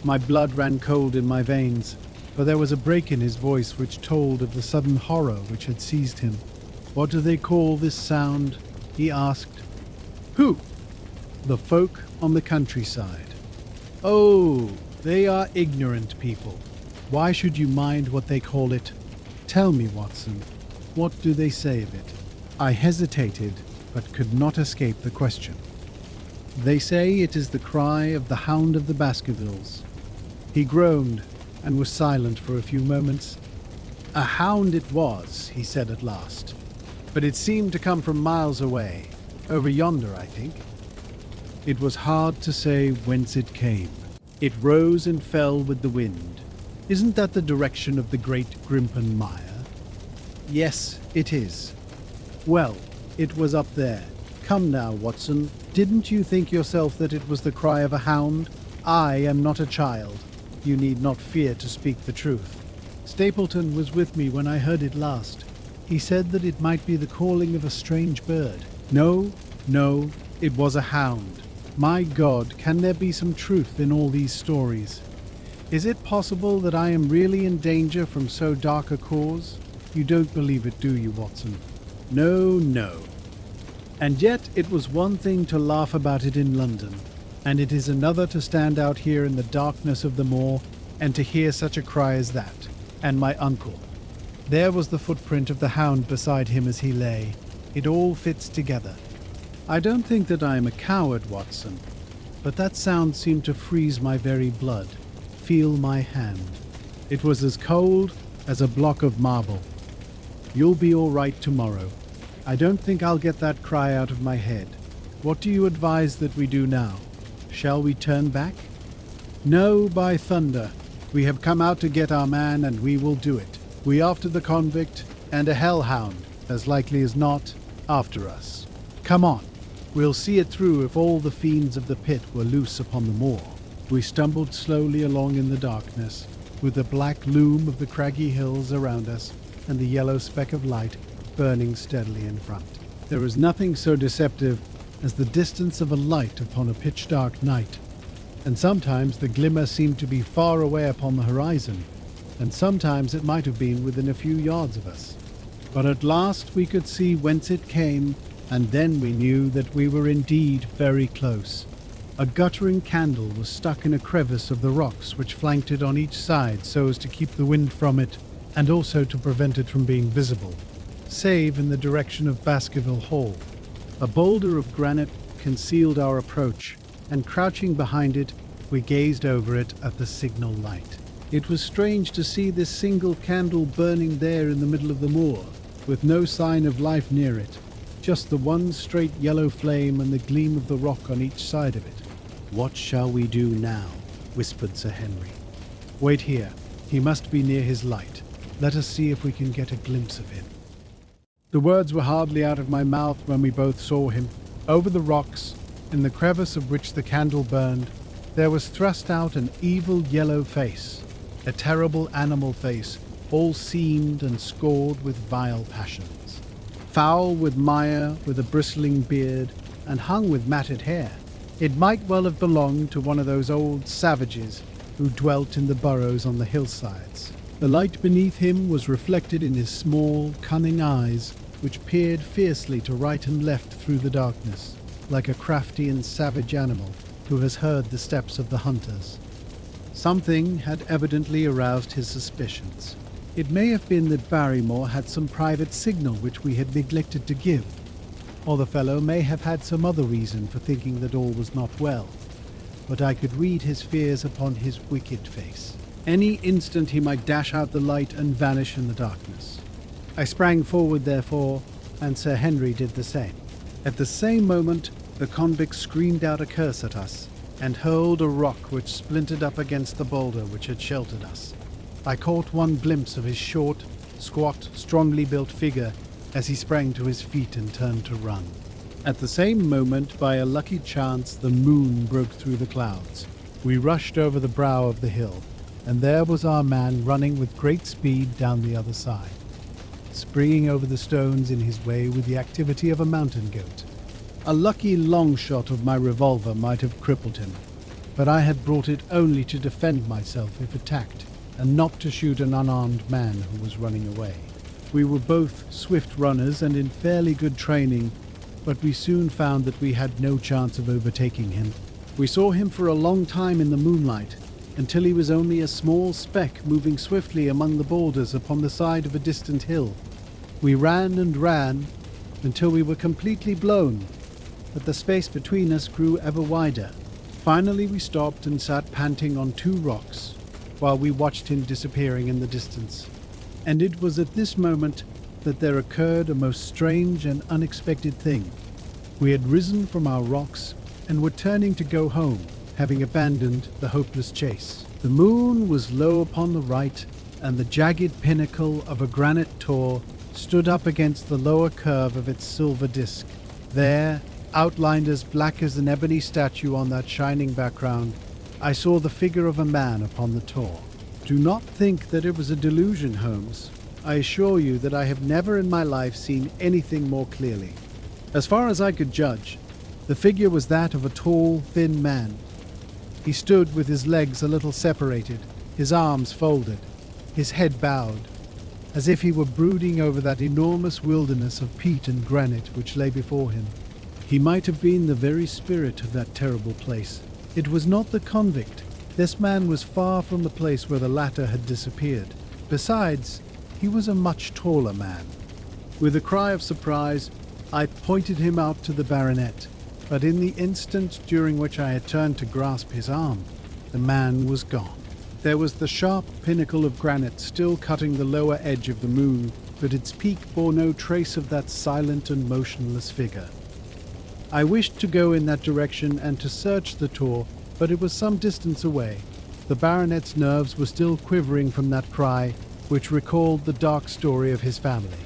My blood ran cold in my veins, for there was a break in his voice which told of the sudden horror which had seized him. What do they call this sound? He asked. Who? The folk on the countryside. Oh, they are ignorant people. Why should you mind what they call it? Tell me, Watson, what do they say of it? I hesitated, but could not escape the question. They say it is the cry of the Hound of the Baskervilles. He groaned and was silent for a few moments. A hound it was, he said at last, but it seemed to come from miles away, over yonder, I think. It was hard to say whence it came. It rose and fell with the wind. Isn't that the direction of the great Grimpen Mire? Yes, it is. Well, it was up there. Come now, Watson, didn't you think yourself that it was the cry of a hound? I am not a child. You need not fear to speak the truth. Stapleton was with me when I heard it last. He said that it might be the calling of a strange bird. No, it was a hound. My God, can there be some truth in all these stories? Is it possible that I am really in danger from so dark a cause? You don't believe it, do you, Watson? No. And yet it was one thing to laugh about it in London, and it is another to stand out here in the darkness of the moor and to hear such a cry as that. And my uncle. There was the footprint of the hound beside him as he lay. It all fits together. I don't think that I am a coward, Watson, but that sound seemed to freeze my very blood. Feel my hand. It was as cold as a block of marble. You'll be all right tomorrow. I don't think I'll get that cry out of my head. What do you advise that we do now? Shall we turn back? No, by thunder. We have come out to get our man, and we will do it. We after the convict, and a hellhound, as likely as not, after us. Come on. We'll see it through if all the fiends of the pit were loose upon the moor. We stumbled slowly along in the darkness, with the black loom of the craggy hills around us, and the yellow speck of light burning steadily in front. There is nothing so deceptive as the distance of a light upon a pitch-dark night. And sometimes the glimmer seemed to be far away upon the horizon, and sometimes it might have been within a few yards of us. But at last we could see whence it came, and then we knew that we were indeed very close. A guttering candle was stuck in a crevice of the rocks which flanked it on each side so as to keep the wind from it, and also to prevent it from being visible, save in the direction of Baskerville Hall. A boulder of granite concealed our approach, and crouching behind it, we gazed over it at the signal light. It was strange to see this single candle burning there in the middle of the moor, with no sign of life near it, just the one straight yellow flame and the gleam of the rock on each side of it. "What shall we do now?" whispered Sir Henry. "Wait here. He must be near his light. Let us see if we can get a glimpse of him." The words were hardly out of my mouth when we both saw him. Over the rocks, in the crevice of which the candle burned, there was thrust out an evil yellow face, a terrible animal face, all seamed and scored with vile passions. Foul with mire, with a bristling beard, and hung with matted hair. It might well have belonged to one of those old savages who dwelt in the burrows on the hillsides. The light beneath him was reflected in his small, cunning eyes, which peered fiercely to right and left through the darkness, like a crafty and savage animal who has heard the steps of the hunters. Something had evidently aroused his suspicions. It may have been that Barrymore had some private signal which we had neglected to give, or the fellow may have had some other reason for thinking that all was not well, but I could read his fears upon his wicked face. Any instant he might dash out the light and vanish in the darkness. I sprang forward, therefore, and Sir Henry did the same. At the same moment, the convict screamed out a curse at us, and hurled a rock which splintered up against the boulder which had sheltered us. I caught one glimpse of his short, squat, strongly built figure as he sprang to his feet and turned to run. At the same moment, by a lucky chance, the moon broke through the clouds. We rushed over the brow of the hill, and there was our man running with great speed down the other side, springing over the stones in his way with the activity of a mountain goat. A lucky long shot of my revolver might have crippled him, but I had brought it only to defend myself if attacked, and not to shoot an unarmed man who was running away. We were both swift runners and in fairly good training, but we soon found that we had no chance of overtaking him. We saw him for a long time in the moonlight, until he was only a small speck moving swiftly among the boulders upon the side of a distant hill. We ran and ran until we were completely blown, but the space between us grew ever wider. Finally we stopped and sat panting on 2 rocks, while we watched him disappearing in the distance. And it was at this moment that there occurred a most strange and unexpected thing. We had risen from our rocks and were turning to go home, having abandoned the hopeless chase. The moon was low upon the right, and the jagged pinnacle of a granite tor stood up against the lower curve of its silver disk. There, outlined as black as an ebony statue on that shining background, I saw the figure of a man upon the tor. Do not think that it was a delusion, Holmes. I assure you that I have never in my life seen anything more clearly. As far as I could judge, the figure was that of a tall, thin man. He stood with his legs a little separated, his arms folded, his head bowed, as if he were brooding over that enormous wilderness of peat and granite which lay before him. He might have been the very spirit of that terrible place. It was not the convict. This man was far from the place where the latter had disappeared. Besides, he was a much taller man. With a cry of surprise, I pointed him out to the baronet, but in the instant during which I had turned to grasp his arm, the man was gone. There was the sharp pinnacle of granite still cutting the lower edge of the moon, but its peak bore no trace of that silent and motionless figure. I wished to go in that direction and to search the tor, but it was some distance away. The baronet's nerves were still quivering from that cry, which recalled the dark story of his family,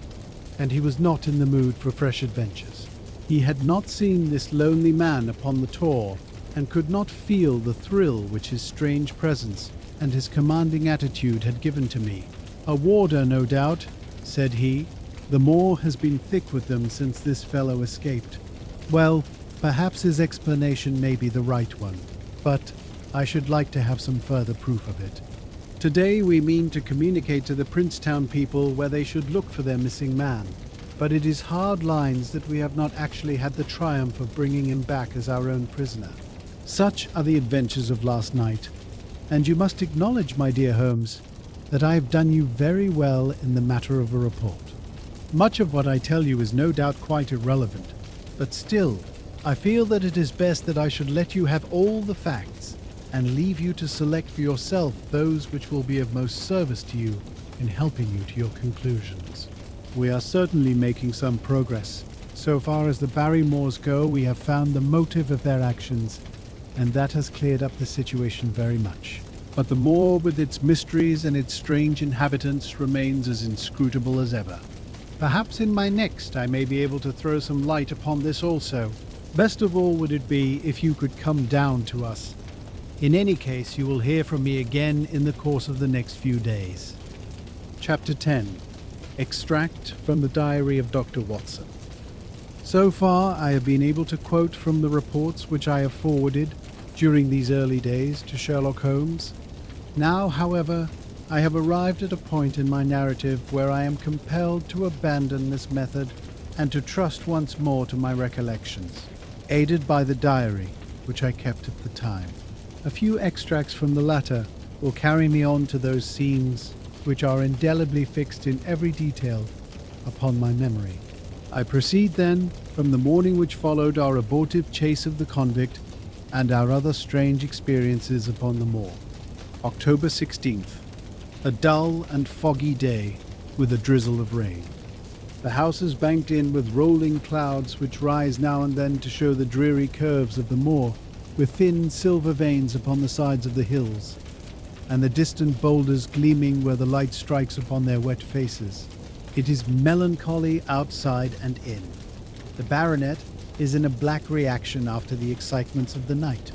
and he was not in the mood for fresh adventures. He had not seen this lonely man upon the tor, and could not feel the thrill which his strange presence and his commanding attitude had given to me. "A warder, no doubt," said he. "The moor has been thick with them since this fellow escaped." Well, perhaps his explanation may be the right one, but I should like to have some further proof of it. Today we mean to communicate to the Princetown people where they should look for their missing man, but it is hard lines that we have not actually had the triumph of bringing him back as our own prisoner. Such are the adventures of last night, and you must acknowledge, my dear Holmes, that I have done you very well in the matter of a report. Much of what I tell you is no doubt quite irrelevant, but still, I feel that it is best that I should let you have all the facts and leave you to select for yourself those which will be of most service to you in helping you to your conclusions. We are certainly making some progress. So far as the Barrymores go, we have found the motive of their actions, and that has cleared up the situation very much. But the moor with its mysteries and its strange inhabitants remains as inscrutable as ever. Perhaps in my next I may be able to throw some light upon this also. Best of all would it be if you could come down to us. In any case, you will hear from me again in the course of the next few days. Chapter 10. Extract from the Diary of Dr. Watson. So far, I have been able to quote from the reports which I have forwarded during these early days to Sherlock Holmes. Now, however, I have arrived at a point in my narrative where I am compelled to abandon this method and to trust once more to my recollections, aided by the diary which I kept at the time. A few extracts from the latter will carry me on to those scenes which are indelibly fixed in every detail upon my memory. I proceed then from the morning which followed our abortive chase of the convict and our other strange experiences upon the moor. October 16th. A dull and foggy day with a drizzle of rain. The house is banked in with rolling clouds which rise now and then to show the dreary curves of the moor, with thin silver veins upon the sides of the hills, and the distant boulders gleaming where the light strikes upon their wet faces. It is melancholy outside and in. The baronet is in a black reaction after the excitements of the night.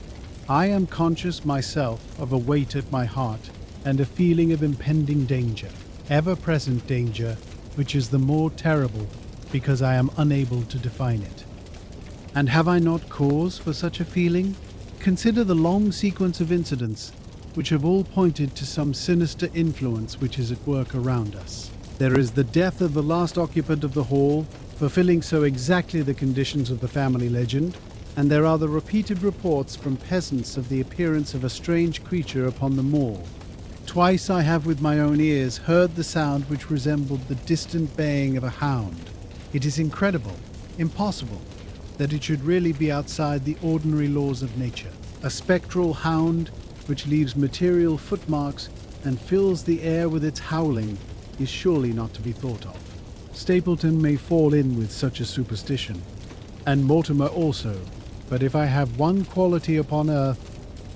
I am conscious myself of a weight at my heart and a feeling of impending danger, ever-present danger, which is the more terrible because I am unable to define it. And have I not cause for such a feeling? Consider the long sequence of incidents which have all pointed to some sinister influence which is at work around us. There is the death of the last occupant of the hall, fulfilling so exactly the conditions of the family legend, and there are the repeated reports from peasants of the appearance of a strange creature upon the moor. Twice I have with my own ears heard the sound which resembled the distant baying of a hound. It is incredible, impossible, that it should really be outside the ordinary laws of nature. A spectral hound which leaves material footmarks and fills the air with its howling is surely not to be thought of. Stapleton may fall in with such a superstition, and Mortimer also, but if I have one quality upon earth,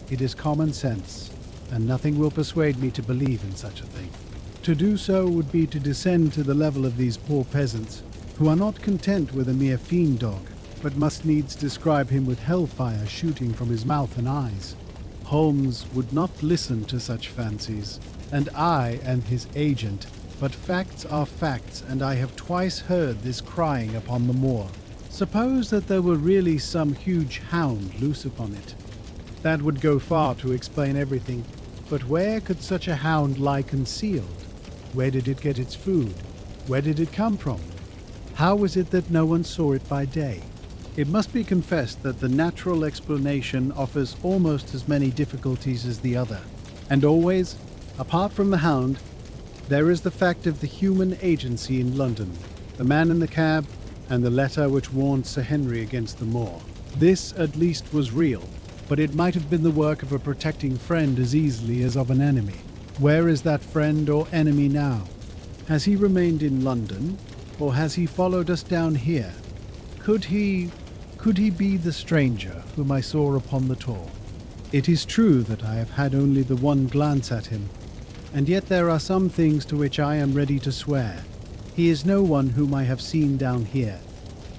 it is common sense, and nothing will persuade me to believe in such a thing. To do so would be to descend to the level of these poor peasants, who are not content with a mere fiend dog, but must needs describe him with hellfire shooting from his mouth and eyes. Holmes would not listen to such fancies, and I am his agent, but facts are facts, and I have twice heard this crying upon the moor. Suppose that there were really some huge hound loose upon it. That would go far to explain everything, but where could such a hound lie concealed? Where did it get its food? Where did it come from? How was it that no one saw it by day? It must be confessed that the natural explanation offers almost as many difficulties as the other. And always, apart from the hound, there is the fact of the human agency in London, the man in the cab, and the letter which warned Sir Henry against the moor. This, at least, was real, but it might have been the work of a protecting friend as easily as of an enemy. Where is that friend or enemy now? Has he remained in London, or has he followed us down here? Could he be the stranger whom I saw upon the tor? It is true that I have had only the one glance at him, and yet there are some things to which I am ready to swear. He is no one whom I have seen down here,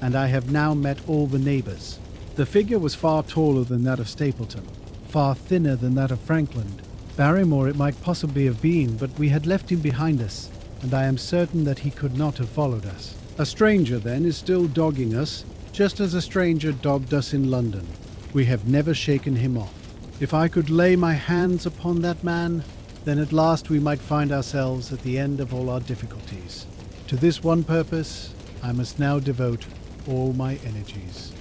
and I have now met all the neighbours. The figure was far taller than that of Stapleton, far thinner than that of Frankland. Barrymore it might possibly have been, but we had left him behind us, and I am certain that he could not have followed us. A stranger, then, is still dogging us, just as a stranger dogged us in London. We have never shaken him off. If I could lay my hands upon that man, then at last we might find ourselves at the end of all our difficulties. To this one purpose, I must now devote all my energies.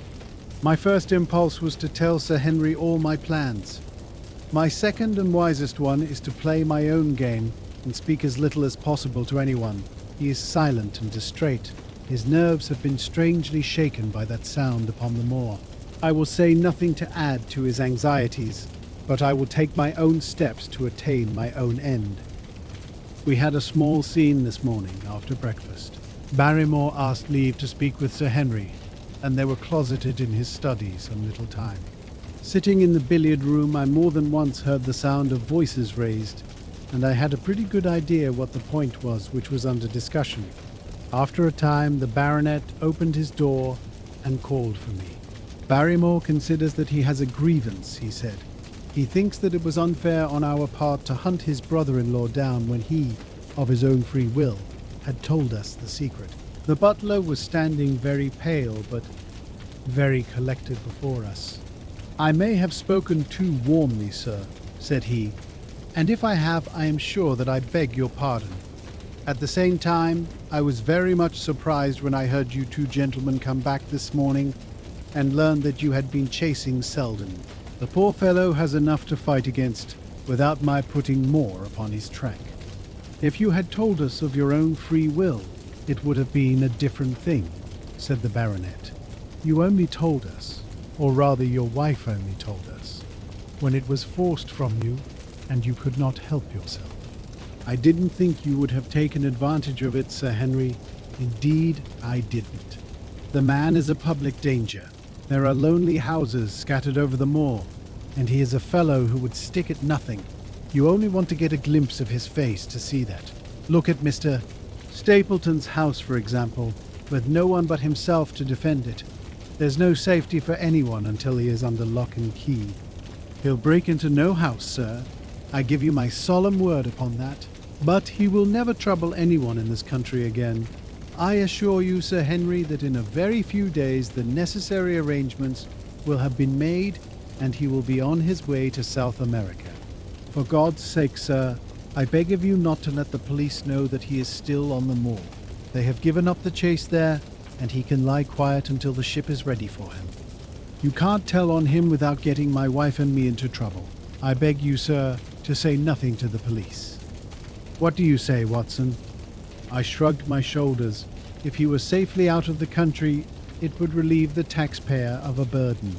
My first impulse was to tell Sir Henry all my plans. My second and wisest one is to play my own game and speak as little as possible to anyone. He is silent and distrait. His nerves have been strangely shaken by that sound upon the moor. I will say nothing to add to his anxieties, but I will take my own steps to attain my own end. We had a small scene this morning after breakfast. Barrymore asked leave to speak with Sir Henry, and they were closeted in his study some little time. Sitting in the billiard room, I more than once heard the sound of voices raised, and I had a pretty good idea what the point was which was under discussion. After a time, the baronet opened his door and called for me. Barrymore considers that he has a grievance, he said. He thinks that it was unfair on our part to hunt his brother-in-law down when he, of his own free will, had told us the secret. The butler was standing very pale, but very collected before us. "I may have spoken too warmly, sir," said he, "and if I have, I am sure that I beg your pardon. At the same time, I was very much surprised when I heard you two gentlemen come back this morning and learned that you had been chasing Selden. The poor fellow has enough to fight against without my putting more upon his track. If you had told us of your own free will, it would have been a different thing," said the baronet. "You only told us, or rather your wife only told us, when it was forced from you and you could not help yourself. I didn't think you would have taken advantage of it, Sir Henry. Indeed, I didn't. The man is a public danger. There are lonely houses scattered over the moor, and he is a fellow who would stick at nothing. You only want to get a glimpse of his face to see that. Look at Mr. Stapleton's house, for example, with no one but himself to defend it. There's no safety for anyone until he is under lock and key. He'll break into no house, sir. I give you my solemn word upon that. But he will never trouble anyone in this country again. I assure you, Sir Henry, that in a very few days the necessary arrangements will have been made, and he will be on his way to South America. For God's sake, sir, I beg of you not to let the police know that he is still on the moor. They have given up the chase there, and he can lie quiet until the ship is ready for him. You can't tell on him without getting my wife and me into trouble. I beg you, sir, to say nothing to the police. What do you say, Watson?" I shrugged my shoulders. If he was safely out of the country, it would relieve the taxpayer of a burden.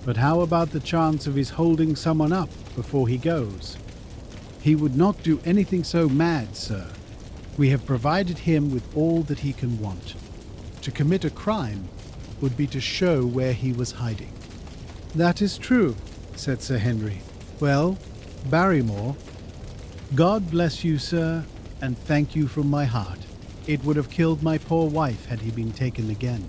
But how about the chance of his holding someone up before he goes? He would not do anything so mad, sir. We have provided him with all that he can want. To commit a crime would be to show where he was hiding. That is true, said Sir Henry. Well, Barrymore, God bless you, sir, and thank you from my heart. It would have killed my poor wife had he been taken again.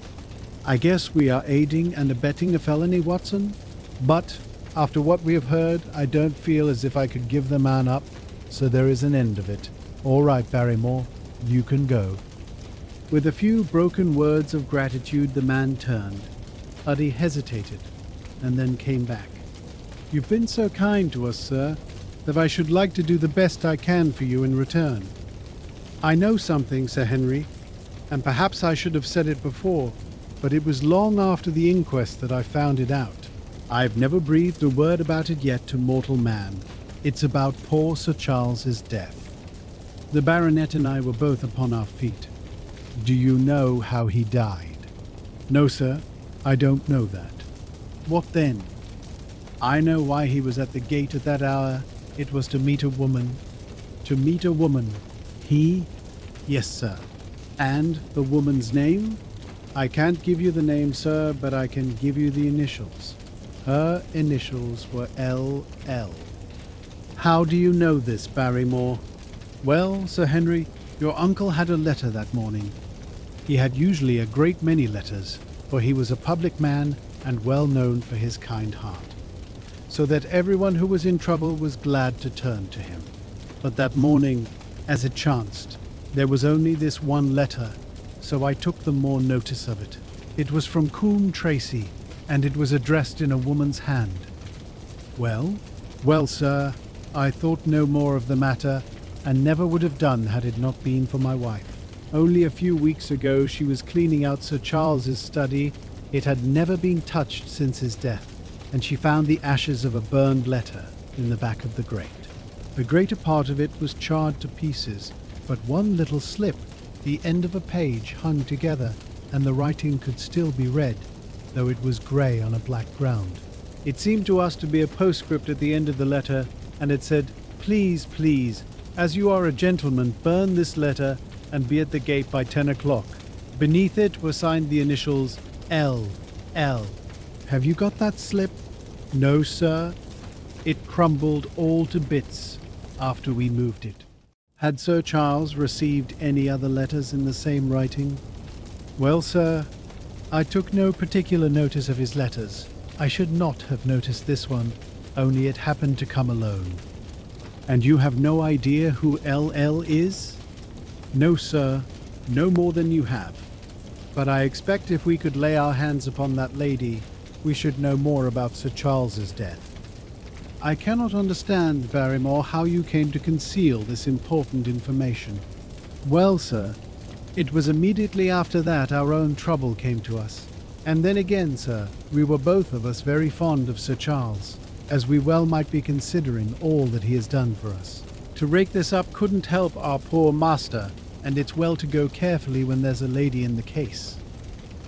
I guess we are aiding and abetting a felony, Watson? But, after what we have heard, I don't feel as if I could give the man up, so there is an end of it. All right, Barrymore, you can go. With a few broken words of gratitude, the man turned, but he hesitated, and then came back. You've been so kind to us, sir, that I should like to do the best I can for you in return. I know something, Sir Henry, and perhaps I should have said it before, but it was long after the inquest that I found it out. I've never breathed a word about it yet to mortal man. It's about poor Sir Charles's death. The baronet and I were both upon our feet. Do you know how he died? No, sir, I don't know that. What then? I know why he was at the gate at that hour. It was to meet a woman. To meet a woman. He? Yes, sir. And the woman's name? I can't give you the name, sir, but I can give you the initials. Her initials were L.L. How do you know this, Barrymore? Well, Sir Henry, your uncle had a letter that morning. He had usually a great many letters, for he was a public man and well known for his kind heart, so that everyone who was in trouble was glad to turn to him. But that morning, as it chanced, there was only this one letter, so I took the more notice of it. It was from Coombe Tracy, and it was addressed in a woman's hand. Well? Well, sir, I thought no more of the matter, and never would have done had it not been for my wife. Only a few weeks ago she was cleaning out Sir Charles's study. It had never been touched since his death, and she found the ashes of a burned letter in the back of the grate. The greater part of it was charred to pieces, but one little slip, the end of a page, hung together, and the writing could still be read, though it was grey on a black ground. It seemed to us to be a postscript at the end of the letter, and it said, "Please, please, as you are a gentleman, burn this letter and be at the gate by 10 o'clock. Beneath it were signed the initials L.L. Have you got that slip? No, sir. It crumbled all to bits after we moved it. Had Sir Charles received any other letters in the same writing? Well, sir, I took no particular notice of his letters. I should not have noticed this one, only it happened to come alone. And you have no idea who L.L. is? No, sir, no more than you have. But I expect if we could lay our hands upon that lady, we should know more about Sir Charles's death. I cannot understand, Barrymore, how you came to conceal this important information. Well, sir, it was immediately after that our own trouble came to us. And then again, sir, we were both of us very fond of Sir Charles, as we well might be considering all that he has done for us. To rake this up couldn't help our poor master, and it's well to go carefully when there's a lady in the case.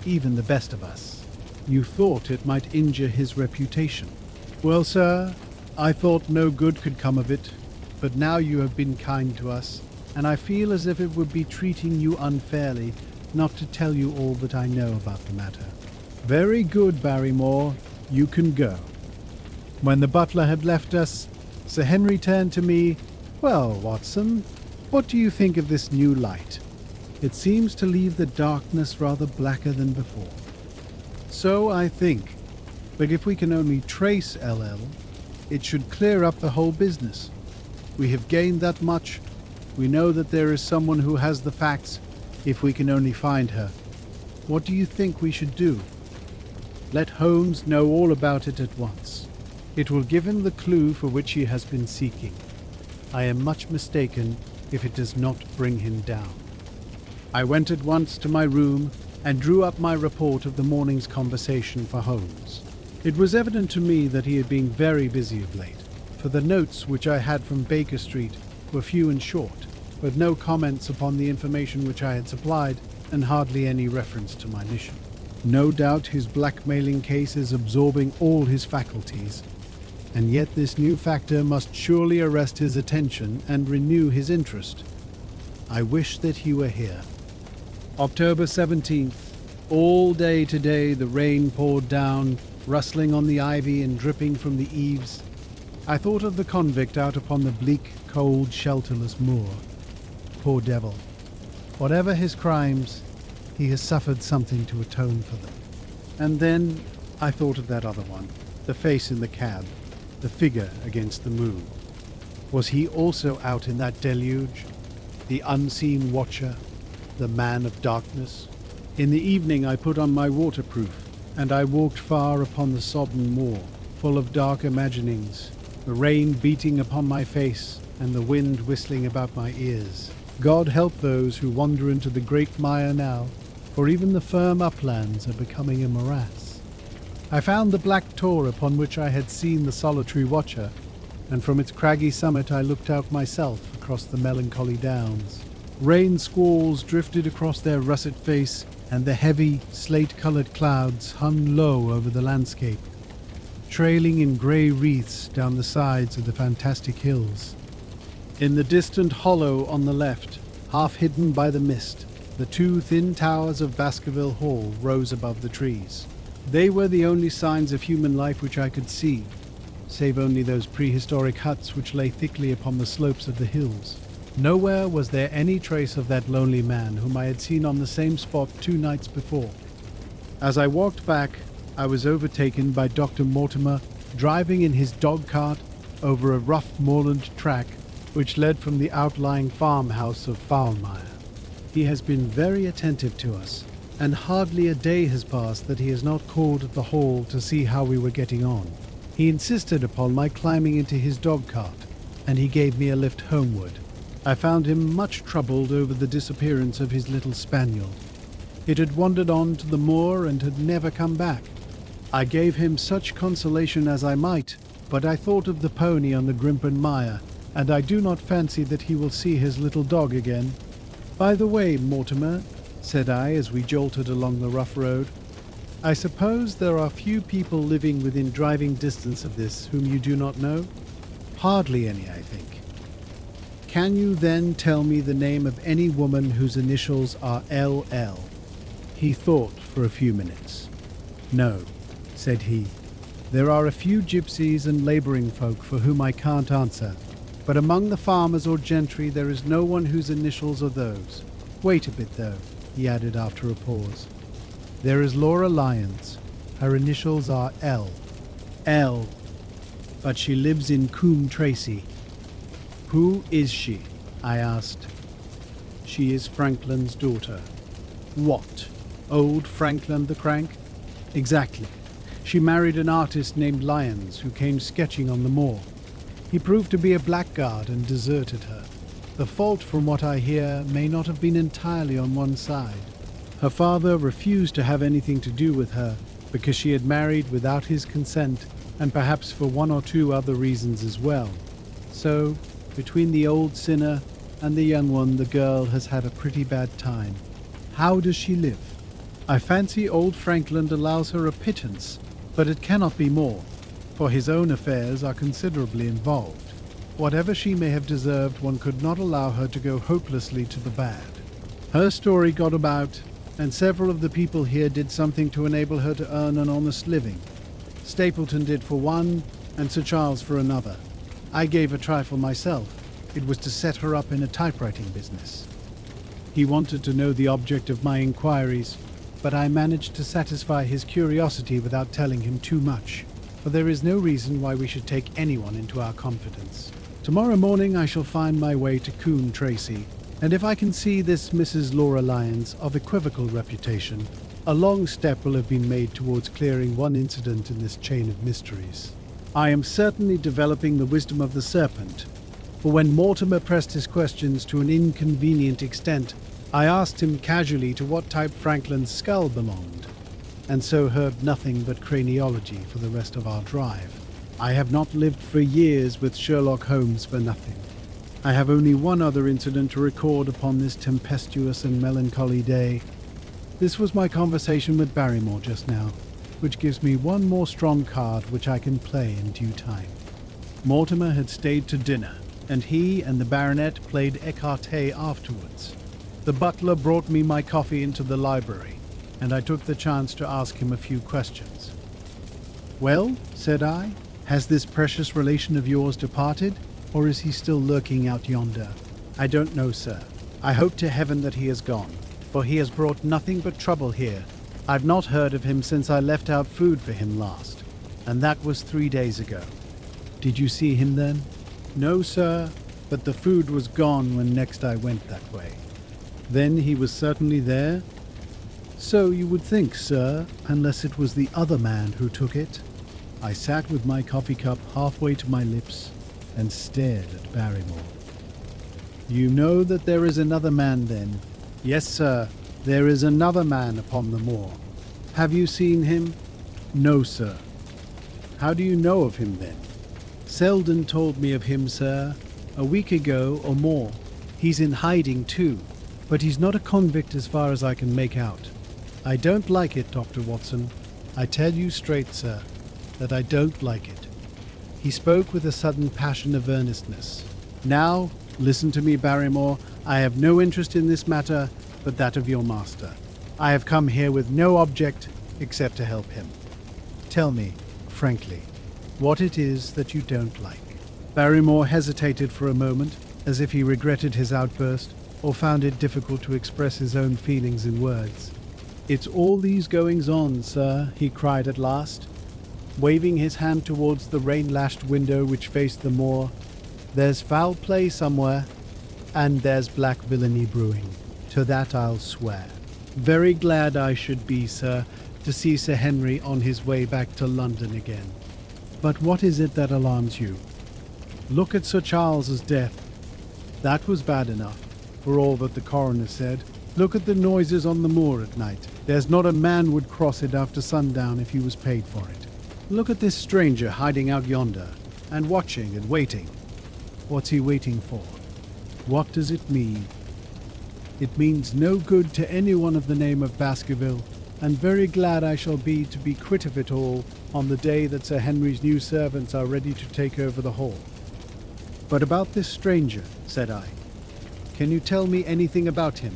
Even the best of us. You thought it might injure his reputation. Well, sir, I thought no good could come of it, but now you have been kind to us, and I feel as if it would be treating you unfairly not to tell you all that I know about the matter. Very good, Barrymore, you can go. When the butler had left us, Sir Henry turned to me. Well, Watson, what do you think of this new light? It seems to leave the darkness rather blacker than before. So I think, but if we can only trace L.L., it should clear up the whole business. We have gained that much. We know that there is someone who has the facts, if we can only find her. What do you think we should do? Let Holmes know all about it at once. It will give him the clue for which he has been seeking. I am much mistaken if it does not bring him down. I went at once to my room and drew up my report of the morning's conversation for Holmes. It was evident to me that he had been very busy of late, for the notes which I had from Baker Street were few and short, with no comments upon the information which I had supplied and hardly any reference to my mission. No doubt his blackmailing case is absorbing all his faculties, and yet this new factor must surely arrest his attention and renew his interest. I wish that he were here. October 17th. All day today the rain poured down, rustling on the ivy and dripping from the eaves. I thought of the convict out upon the bleak, cold, shelterless moor. Poor devil. Whatever his crimes, he has suffered something to atone for them. And then I thought of that other one, the face in the cab, the figure against the moon. Was he also out in that deluge? The unseen watcher, the man of darkness? In the evening I put on my waterproof, and I walked far upon the sodden moor, full of dark imaginings, the rain beating upon my face and the wind whistling about my ears. God help those who wander into the great mire now, for even the firm uplands are becoming a morass. I found the black tor upon which I had seen the solitary watcher, and from its craggy summit I looked out myself across the melancholy downs. Rain squalls drifted across their russet face, and the heavy, slate-coloured clouds hung low over the landscape, trailing in grey wreaths down the sides of the fantastic hills. In the distant hollow on the left, half hidden by the mist, the two thin towers of Baskerville Hall rose above the trees. They were the only signs of human life which I could see, save only those prehistoric huts which lay thickly upon the slopes of the hills. Nowhere was there any trace of that lonely man whom I had seen on the same spot 2 nights before. As I walked back, I was overtaken by Dr. Mortimer driving in his dog-cart over a rough moorland track which led from the outlying farmhouse of Foulmire. He has been very attentive to us, and hardly a day has passed that he has not called at the hall to see how we were getting on. He insisted upon my climbing into his dog-cart, and he gave me a lift homeward. I found him much troubled over the disappearance of his little spaniel. It had wandered on to the moor and had never come back. I gave him such consolation as I might, but I thought of the pony on the Grimpen Mire, and I do not fancy that he will see his little dog again. "By the way, Mortimer," said I as we jolted along the rough road, "I suppose there are few people living within driving distance of this whom you do not know?" "Hardly any, I think." "Can you then tell me the name of any woman whose initials are LL? He thought for a few minutes. "No," said he. "There are a few gypsies and labouring folk for whom I can't answer, but among the farmers or gentry there is no one whose initials are those. Wait a bit, though," he added after a pause. "There is Laura Lyons. Her initials are L. L. But she lives in Coombe Tracy." "Who is she?" I asked. "She is Franklin's daughter." "What? Old Franklin the Crank?" "Exactly. She married an artist named Lyons who came sketching on the moor. He proved to be a blackguard and deserted her. The fault, from what I hear, may not have been entirely on one side. Her father refused to have anything to do with her because she had married without his consent, and perhaps for 1 or 2 other reasons as well. So, between the old sinner and the young one, the girl has had a pretty bad time." "How does she live?" "I fancy old Franklin allows her a pittance, but it cannot be more, for his own affairs are considerably involved. Whatever she may have deserved, one could not allow her to go hopelessly to the bad. Her story got about, and several of the people here did something to enable her to earn an honest living. Stapleton did for one, and Sir Charles for another. I gave a trifle myself. It was to set her up in a typewriting business. He wanted to know the object of my inquiries, but I managed to satisfy his curiosity without telling him too much, for there is no reason why we should take anyone into our confidence. Tomorrow morning I shall find my way to Coombe Tracy, and if I can see this Mrs. Laura Lyons, of equivocal reputation, a long step will have been made towards clearing one incident in this chain of mysteries. I am certainly developing the wisdom of the serpent, for when Mortimer pressed his questions to an inconvenient extent, I asked him casually to what type Franklin's skull belonged, and so heard nothing but craniology for the rest of our drive. I have not lived for years with Sherlock Holmes for nothing. I have only one other incident to record upon this tempestuous and melancholy day. This was my conversation with Barrymore just now, which gives me one more strong card which I can play in due time. Mortimer had stayed to dinner, and he and the baronet played écarté afterwards. The butler brought me my coffee into the library, and I took the chance to ask him a few questions. "Well," said I, "has this precious relation of yours departed, or is he still lurking out yonder?" "I don't know, sir. I hope to heaven that he has gone, for he has brought nothing but trouble here. I've not heard of him since I left out food for him last, and that was 3 days ago." "Did you see him then?" "No, sir, but the food was gone when next I went that way." "Then he was certainly there?" "So you would think, sir, unless it was the other man who took it." I sat with my coffee cup halfway to my lips and stared at Barrymore. "You know that there is another man then?" "Yes, sir, there is another man upon the moor." "Have you seen him?" "No, sir." "How do you know of him then?" "Selden told me of him, sir, a week ago or more. He's in hiding too, but he's not a convict as far as I can make out. I don't like it, Dr. Watson. I tell you straight, sir, that I don't like it." He spoke with a sudden passion of earnestness. "Now, listen to me, Barrymore. I have no interest in this matter but that of your master. I have come here with no object except to help him. Tell me, frankly, what it is that you don't like." Barrymore hesitated for a moment, as if he regretted his outburst or found it difficult to express his own feelings in words. "It's all these goings-on, sir," he cried at last, waving his hand towards the rain-lashed window which faced the moor. "There's foul play somewhere, and there's black villainy brewing. To that I'll swear. Very glad I should be, sir, to see Sir Henry on his way back to London again. But what is it that alarms you? Look at Sir Charles's death. That was bad enough, for all that the coroner said. Look at the noises on the moor at night. There's not a man would cross it after sundown if he was paid for it. Look at this stranger hiding out yonder, and watching and waiting. What's he waiting for? What does it mean? It means no good to anyone of the name of Baskerville, and very glad I shall be to be quit of it all on the day that Sir Henry's new servants are ready to take over the hall." "But about this stranger," said I. "Can you tell me anything about him?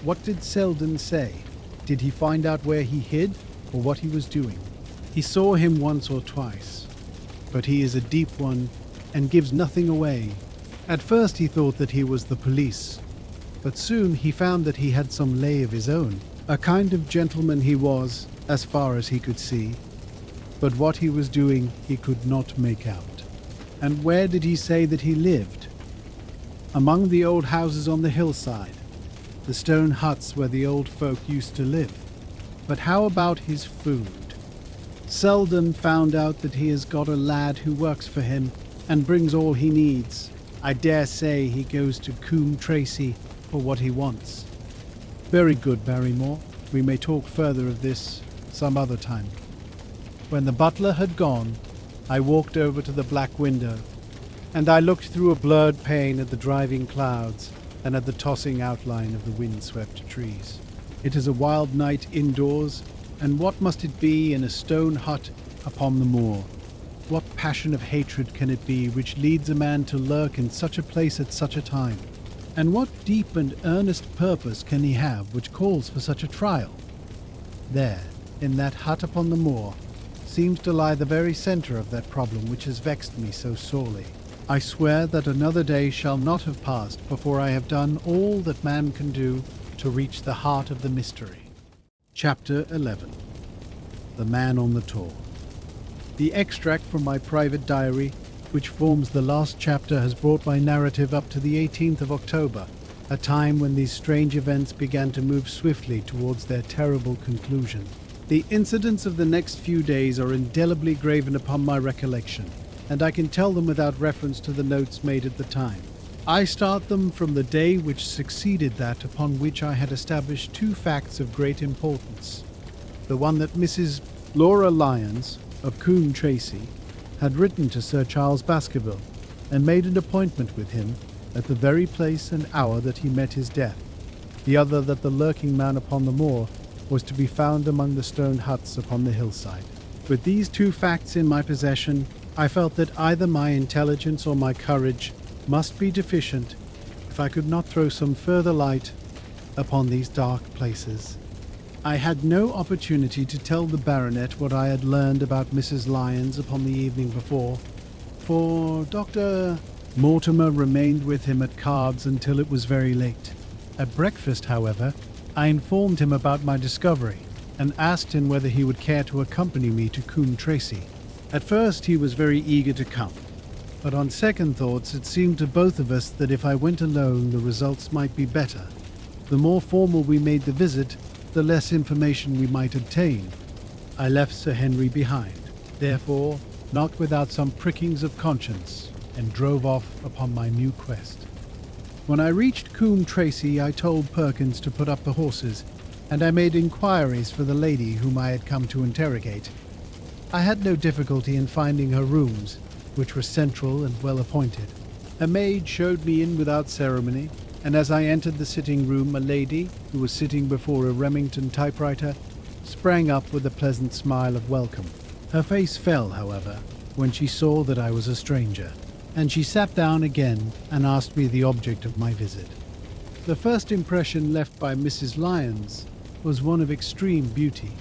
What did Selden say? Did he find out where he hid, or what he was doing?" "He saw him once or twice, but he is a deep one and gives nothing away. At first he thought that he was the police, but soon he found that he had some lay of his own. A kind of gentleman he was, as far as he could see, but what he was doing he could not make out." "And where did he say that he lived?" "Among the old houses on the hillside, the stone huts where the old folk used to live." "But how about his food?" "Selden found out that he has got a lad who works for him and brings all he needs. I dare say he goes to Coombe Tracy for what he wants." "Very good, Barrymore. We may talk further of this some other time." When the butler had gone, I walked over to the black window, and I looked through a blurred pane at the driving clouds and at the tossing outline of the wind-swept trees. It is a wild night indoors, and what must it be in a stone hut upon the moor? What passion of hatred can it be which leads a man to lurk in such a place at such a time? And what deep and earnest purpose can he have which calls for such a trial? There, in that hut upon the moor, seems to lie the very centre of that problem which has vexed me so sorely. I swear that another day shall not have passed before I have done all that man can do to reach the heart of the mystery. Chapter 11. The Man on the Tor. The extract from my private diary, which forms the last chapter, has brought my narrative up to the 18th of October, a time when these strange events began to move swiftly towards their terrible conclusion. The incidents of the next few days are indelibly graven upon my recollection, and I can tell them without reference to the notes made at the time. I start them from the day which succeeded that upon which I had established two facts of great importance. The one that Mrs. Laura Lyons, of Coombe Tracy, had written to Sir Charles Baskerville, and made an appointment with him at the very place and hour that he met his death. The other that the lurking man upon the moor was to be found among the stone huts upon the hillside. With these two facts in my possession, I felt that either my intelligence or my courage must be deficient if I could not throw some further light upon these dark places. I had no opportunity to tell the baronet what I had learned about Mrs. Lyons upon the evening before, for Dr. Mortimer remained with him at cards until it was very late. At breakfast, however, I informed him about my discovery and asked him whether he would care to accompany me to Coombe Tracey. At first he was very eager to come, but on second thoughts it seemed to both of us that if I went alone the results might be better. The more formal we made the visit, the less information we might obtain. I left Sir Henry behind, therefore not without some prickings of conscience, and drove off upon my new quest. When I reached Coombe Tracey, I told Perkins to put up the horses, and I made inquiries for the lady whom I had come to interrogate. I had no difficulty in finding her rooms, which were central and well appointed. A maid showed me in without ceremony, and as I entered the sitting room, a lady, who was sitting before a Remington typewriter, sprang up with a pleasant smile of welcome. Her face fell, however, when she saw that I was a stranger, and she sat down again and asked me the object of my visit. The first impression left by Mrs. Lyons was one of extreme beauty.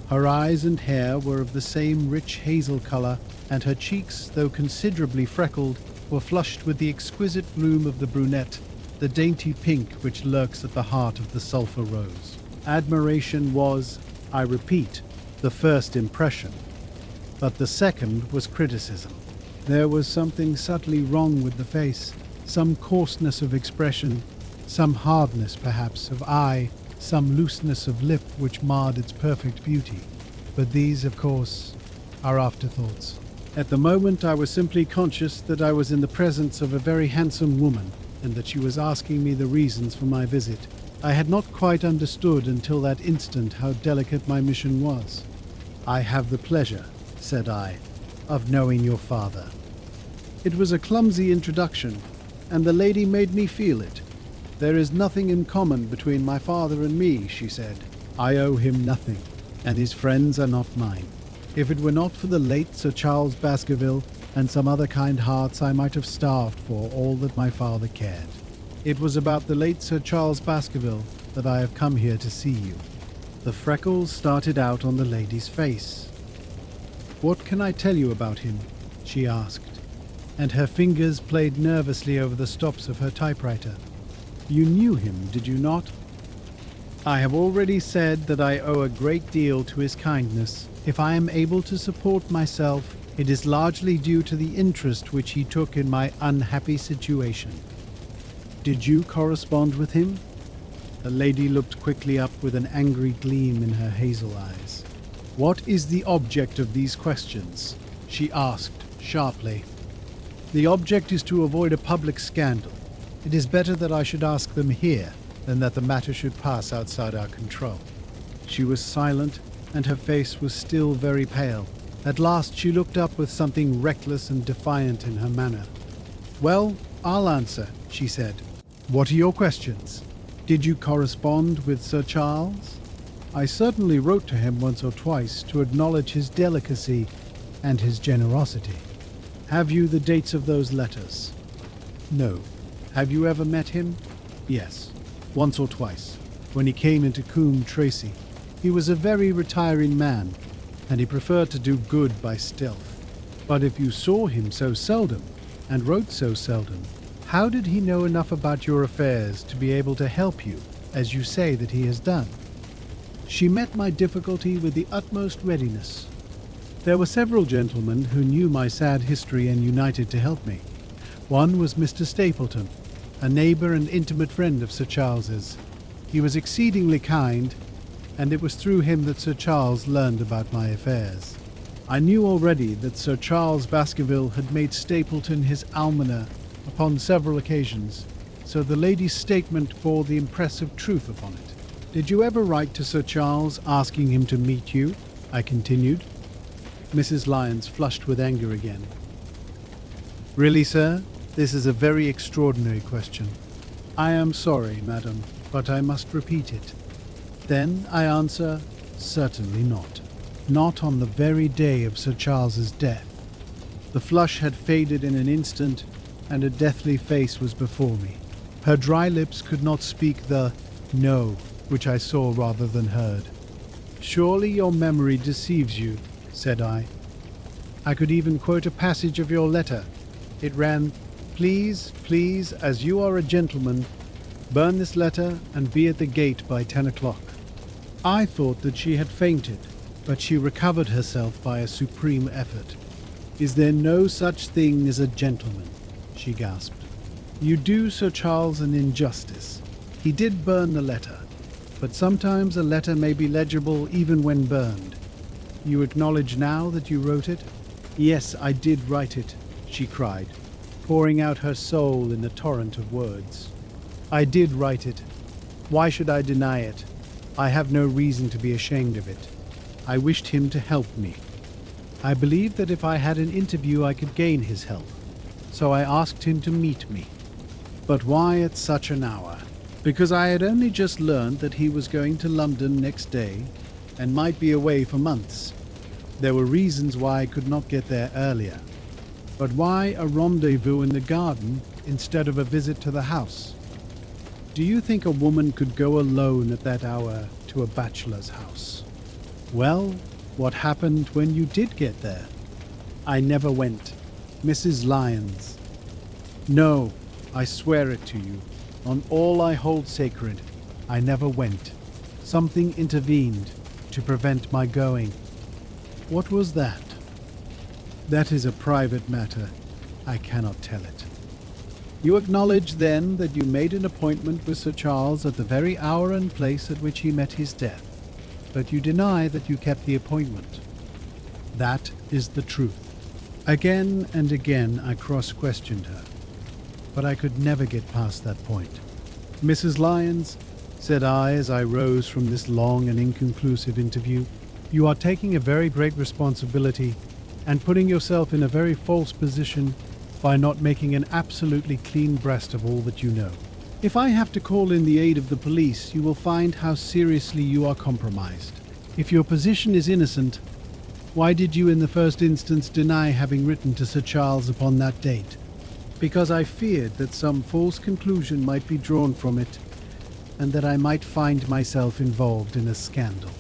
Her eyes and hair were of the same rich hazel colour, and her cheeks, though considerably freckled, were flushed with the exquisite bloom of the brunette, the dainty pink which lurks at the heart of the sulphur rose. Admiration was, I repeat, the first impression, but the second was criticism. There was something subtly wrong with the face, some coarseness of expression, some hardness, perhaps, of eye, some looseness of lip which marred its perfect beauty. But these, of course, are afterthoughts. At the moment I was simply conscious that I was in the presence of a very handsome woman, and that she was asking me the reasons for my visit. I had not quite understood until that instant how delicate my mission was. "I have the pleasure," said I, "of knowing your father." It was a clumsy introduction, and the lady made me feel it. "There is nothing in common between my father and me," she said. "I owe him nothing, and his friends are not mine. If it were not for the late Sir Charles Baskerville and some other kind hearts, I might have starved for all that my father cared. It was about the late Sir Charles Baskerville that I have come here to see you." The freckles started out on the lady's face. "What can I tell you about him?" she asked, and her fingers played nervously over the stops of her typewriter. "You knew him, did you not?" "I have already said that I owe a great deal to his kindness. If I am able to support myself, it is largely due to the interest which he took in my unhappy situation." "Did you correspond with him?" The lady looked quickly up with an angry gleam in her hazel eyes. "What is the object of these questions?" she asked sharply. "The object is to avoid a public scandal. It is better that I should ask them here than that the matter should pass outside our control." She was silent, and her face was still very pale. At last she looked up with something reckless and defiant in her manner. "Well, I'll answer," she said. "What are your questions? Did you correspond with Sir Charles?" "I certainly wrote to him once or twice to acknowledge his delicacy and his generosity." "Have you the dates of those letters?" "No." "Have you ever met him?" "Yes, once or twice, when he came into Coombe Tracey. He was a very retiring man, and he preferred to do good by stealth. But if you saw him so seldom, and wrote so seldom, how did he know enough about your affairs to be able to help you, as you say that he has done?" She met my difficulty with the utmost readiness. There were several gentlemen who knew my sad history and united to help me. One was Mr. Stapleton, a neighbour and intimate friend of Sir Charles's. He was exceedingly kind, and it was through him that Sir Charles learned about my affairs. I knew already that Sir Charles Baskerville had made Stapleton his almoner upon several occasions, so the lady's statement bore the impress of truth upon it. "Did you ever write to Sir Charles asking him to meet you?" I continued. Mrs. Lyons flushed with anger again. "Really, sir, this is a very extraordinary question. I am sorry, madam, but I must repeat it. Then I answer, certainly not. Not on the very day of Sir Charles's death. The flush had faded in an instant, and a deathly face was before me. Her dry lips could not speak the no, which I saw rather than heard. Surely your memory deceives you, said I. I could even quote a passage of your letter. It ran, Please, please, as you are a gentleman, burn this letter and be at the gate by 10 o'clock. I thought that she had fainted, but she recovered herself by a supreme effort. Is there no such thing as a gentleman? She gasped. You do Sir Charles an injustice. He did burn the letter, but sometimes a letter may be legible even when burned. You acknowledge now that you wrote it? Yes, I did write it, she cried, pouring out her soul in a torrent of words. I did write it. Why should I deny it? I have no reason to be ashamed of it. I wished him to help me. I believed that if I had an interview I could gain his help, so I asked him to meet me. But why at such an hour? Because I had only just learned that he was going to London next day and might be away for months. There were reasons why I could not get there earlier. But why a rendezvous in the garden instead of a visit to the house? Do you think a woman could go alone at that hour to a bachelor's house? Well, what happened when you did get there? I never went. Mrs. Lyons. No, I swear it to you. On all I hold sacred, I never went. Something intervened to prevent my going. What was that? That is a private matter. I cannot tell it. You acknowledge then that you made an appointment with Sir Charles at the very hour and place at which he met his death, but you deny that you kept the appointment. That is the truth. Again and again I cross-questioned her, but I could never get past that point. Mrs. Lyons, said I as I rose from this long and inconclusive interview, you are taking a very great responsibility and putting yourself in a very false position by not making an absolutely clean breast of all that you know. If I have to call in the aid of the police, you will find how seriously you are compromised. If your position is innocent, why did you in the first instance deny having written to Sir Charles upon that date? Because I feared that some false conclusion might be drawn from it, and that I might find myself involved in a scandal.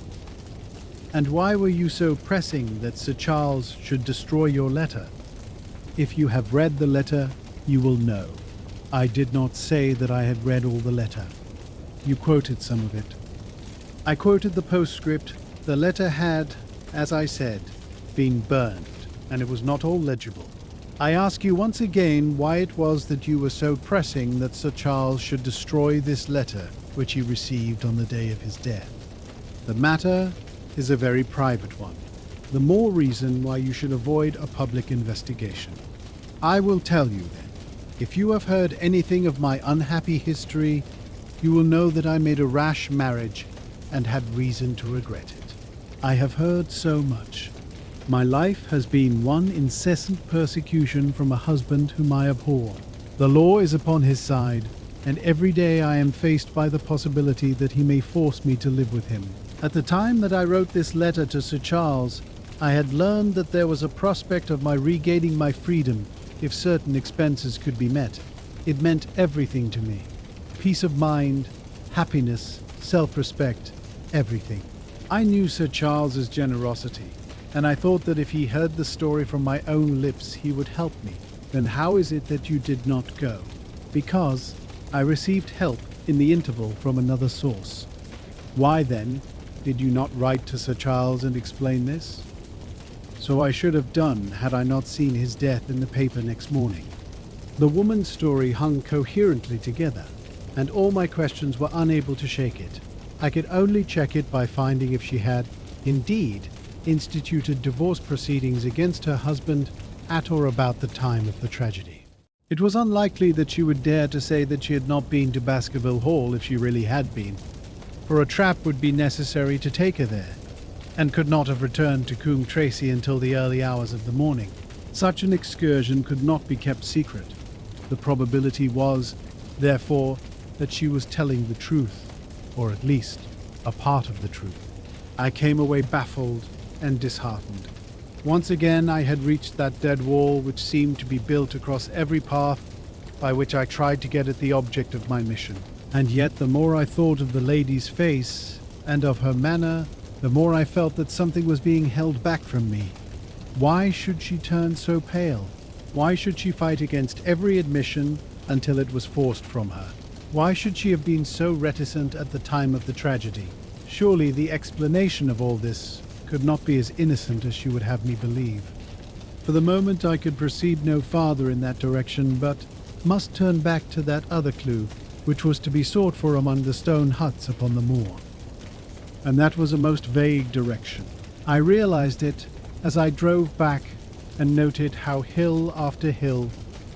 And why were you so pressing that Sir Charles should destroy your letter? If you have read the letter, you will know. I did not say that I had read all the letter. You quoted some of it. I quoted the postscript. The letter had, as I said, been burned, and it was not all legible. I ask you once again why it was that you were so pressing that Sir Charles should destroy this letter which he received on the day of his death. The matter is a very private one. The more reason why you should avoid a public investigation. I will tell you then. If you have heard anything of my unhappy history, you will know that I made a rash marriage and had reason to regret it. I have heard so much. My life has been one incessant persecution from a husband whom I abhor. The law is upon his side, and every day I am faced by the possibility that he may force me to live with him. At the time that I wrote this letter to Sir Charles, I had learned that there was a prospect of my regaining my freedom if certain expenses could be met. It meant everything to me. Peace of mind, happiness, self-respect, everything. I knew Sir Charles's generosity, and I thought that if he heard the story from my own lips, he would help me. Then how is it that you did not go? Because I received help in the interval from another source. Why then did you not write to Sir Charles and explain this? So I should have done had I not seen his death in the paper next morning. The woman's story hung coherently together, and all my questions were unable to shake it. I could only check it by finding if she had, indeed, instituted divorce proceedings against her husband at or about the time of the tragedy. It was unlikely that she would dare to say that she had not been to Baskerville Hall if she really had been, for a trap would be necessary to take her there, and could not have returned to Coombe Tracy until the early hours of the morning. Such an excursion could not be kept secret. The probability was, therefore, that she was telling the truth, or at least a part of the truth. I came away baffled and disheartened. Once again I had reached that dead wall which seemed to be built across every path by which I tried to get at the object of my mission. And yet the more I thought of the lady's face and of her manner, the more I felt that something was being held back from me. Why should she turn so pale? Why should she fight against every admission until it was forced from her? Why should she have been so reticent at the time of the tragedy? Surely the explanation of all this could not be as innocent as she would have me believe. For the moment I could proceed no farther in that direction, but must turn back to that other clue, which was to be sought for among the stone huts upon the moor. And that was a most vague direction. I realized it as I drove back and noted how hill after hill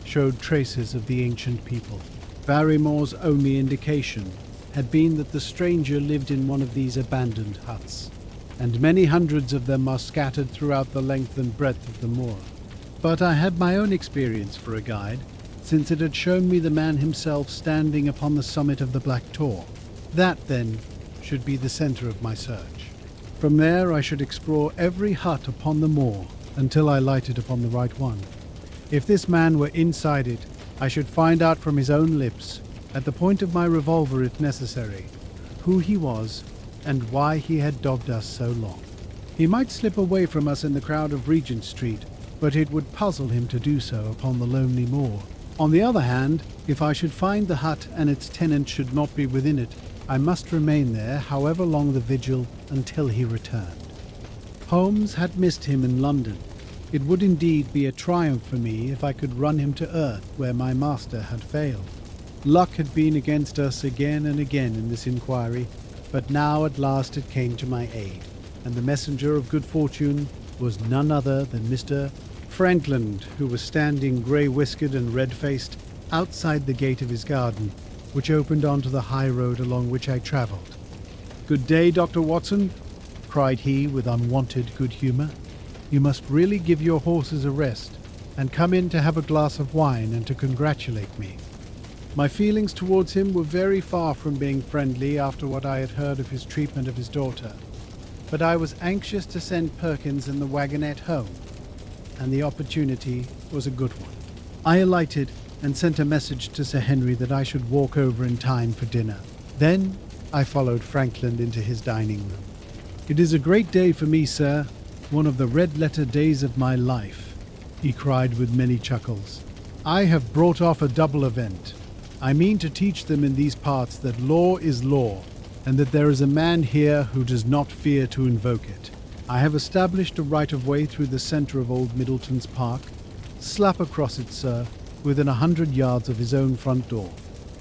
showed traces of the ancient people. Barrymore's only indication had been that the stranger lived in one of these abandoned huts, and many hundreds of them are scattered throughout the length and breadth of the moor. But I had my own experience for a guide, since it had shown me the man himself standing upon the summit of the Black Tor. That, then, should be the center of my search. From there I should explore every hut upon the moor until I lighted upon the right one. If this man were inside it, I should find out from his own lips, at the point of my revolver if necessary, who he was and why he had dogged us so long. He might slip away from us in the crowd of Regent Street, but it would puzzle him to do so upon the lonely moor. On the other hand, if I should find the hut and its tenant should not be within it, I must remain there, however long the vigil, until he returned. Holmes had missed him in London. It would indeed be a triumph for me if I could run him to earth where my master had failed. Luck had been against us again and again in this inquiry, but now at last it came to my aid, and the messenger of good fortune was none other than Mr. Frankland, who was standing grey-whiskered and red-faced outside the gate of his garden, which opened onto the high road along which I travelled. "Good day, Dr. Watson," cried he with unwonted good humour. "You must really give your horses a rest, and come in to have a glass of wine and to congratulate me." My feelings towards him were very far from being friendly after what I had heard of his treatment of his daughter, but I was anxious to send Perkins and the wagonette home, and the opportunity was a good one. I alighted and sent a message to Sir Henry that I should walk over in time for dinner. Then I followed Frankland into his dining room. "It is a great day for me, sir, one of the red-letter days of my life," he cried with many chuckles. "I have brought off a double event. I mean to teach them in these parts that law is law, and that there is a man here who does not fear to invoke it. I have established a right-of-way through the centre of Old Middleton's Park, slap across it, sir, within 100 yards of his own front door.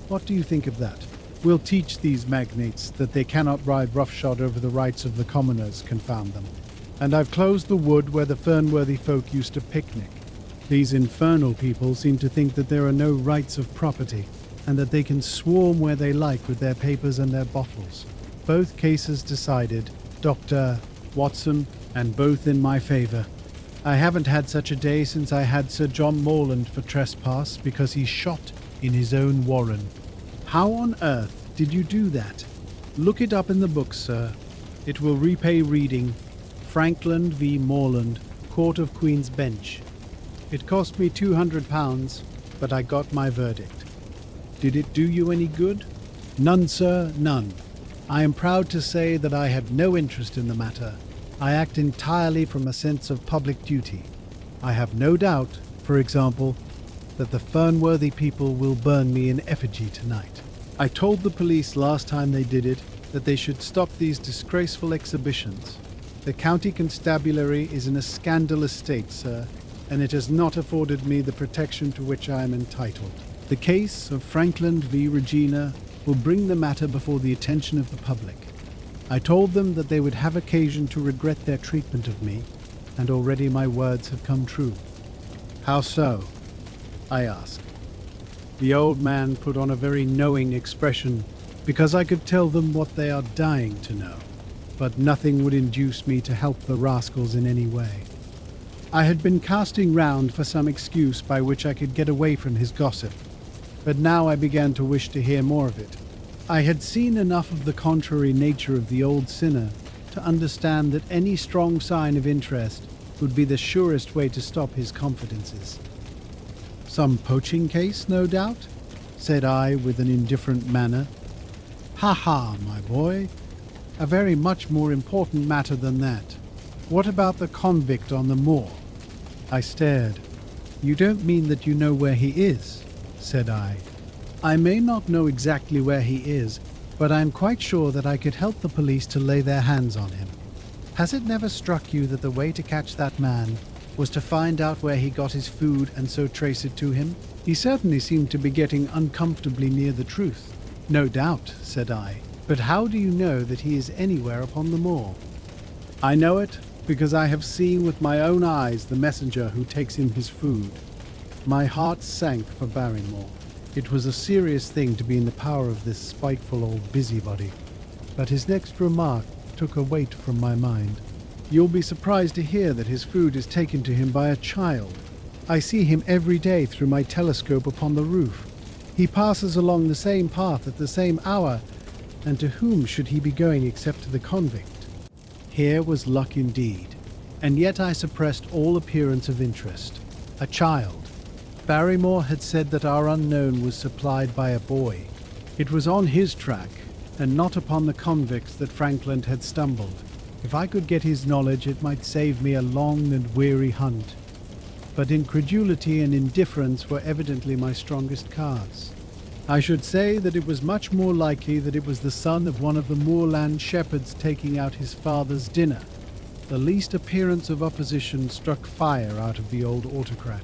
What do you think of that? We'll teach these magnates that they cannot ride roughshod over the rights of the commoners, confound them. And I've closed the wood where the Fernworthy folk used to picnic. These infernal people seem to think that there are no rights of property, and that they can swarm where they like with their papers and their bottles. Both cases decided, Dr. Watson, and both in my favour. I haven't had such a day since I had Sir John Morland for trespass because he shot in his own warren. How on earth did you do that? Look it up in the books, sir. It will repay reading. Frankland v. Morland, Court of Queen's Bench. It cost me £200, but I got my verdict. Did it do you any good? None, sir, none. I am proud to say that I had no interest in the matter. I act entirely from a sense of public duty. I have no doubt, for example, that the Fernworthy people will burn me in effigy tonight. I told the police last time they did it that they should stop these disgraceful exhibitions. The county constabulary is in a scandalous state, sir, and it has not afforded me the protection to which I am entitled. The case of Frankland v. Regina will bring the matter before the attention of the public. I told them that they would have occasion to regret their treatment of me, and already my words have come true. How so? I asked. The old man put on a very knowing expression, because I could tell them what they are dying to know, but nothing would induce me to help the rascals in any way. I had been casting round for some excuse by which I could get away from his gossip, but now I began to wish to hear more of it. I had seen enough of the contrary nature of the old sinner to understand that any strong sign of interest would be the surest way to stop his confidences. "Some poaching case, no doubt?" said I with an indifferent manner. "Ha ha, my boy. A very much more important matter than that. What about the convict on the moor?" I stared. "You don't mean that you know where he is?" said I. "I may not know exactly where he is, but I am quite sure that I could help the police to lay their hands on him. Has it never struck you that the way to catch that man was to find out where he got his food and so trace it to him? He certainly seemed to be getting uncomfortably near the truth." "No doubt," said I. "But how do you know that he is anywhere upon the moor?" "I know it because I have seen with my own eyes the messenger who takes him his food." My heart sank for Barrymore. It was a serious thing to be in the power of this spiteful old busybody. But his next remark took a weight from my mind. "You'll be surprised to hear that his food is taken to him by a child. I see him every day through my telescope upon the roof. He passes along the same path at the same hour, and to whom should he be going except to the convict?" Here was luck indeed, and yet I suppressed all appearance of interest. A child. Barrymore had said that our unknown was supplied by a boy. It was on his track, and not upon the convicts that Frankland had stumbled. If I could get his knowledge, it might save me a long and weary hunt. But incredulity and indifference were evidently my strongest cards. I should say that it was much more likely that it was the son of one of the moorland shepherds taking out his father's dinner. The least appearance of opposition struck fire out of the old autocrat.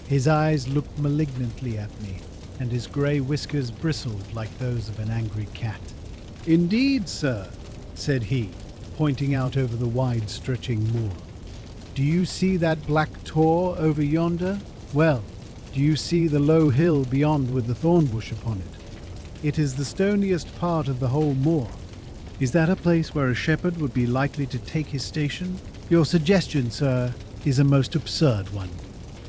His eyes looked malignantly at me, and his grey whiskers bristled like those of an angry cat. "Indeed, sir," said he, pointing out over the wide-stretching moor. "Do you see that black tor over yonder? Well, do you see the low hill beyond with the thorn bush upon it? It is the stoniest part of the whole moor. Is that a place where a shepherd would be likely to take his station? Your suggestion, sir, is a most absurd one."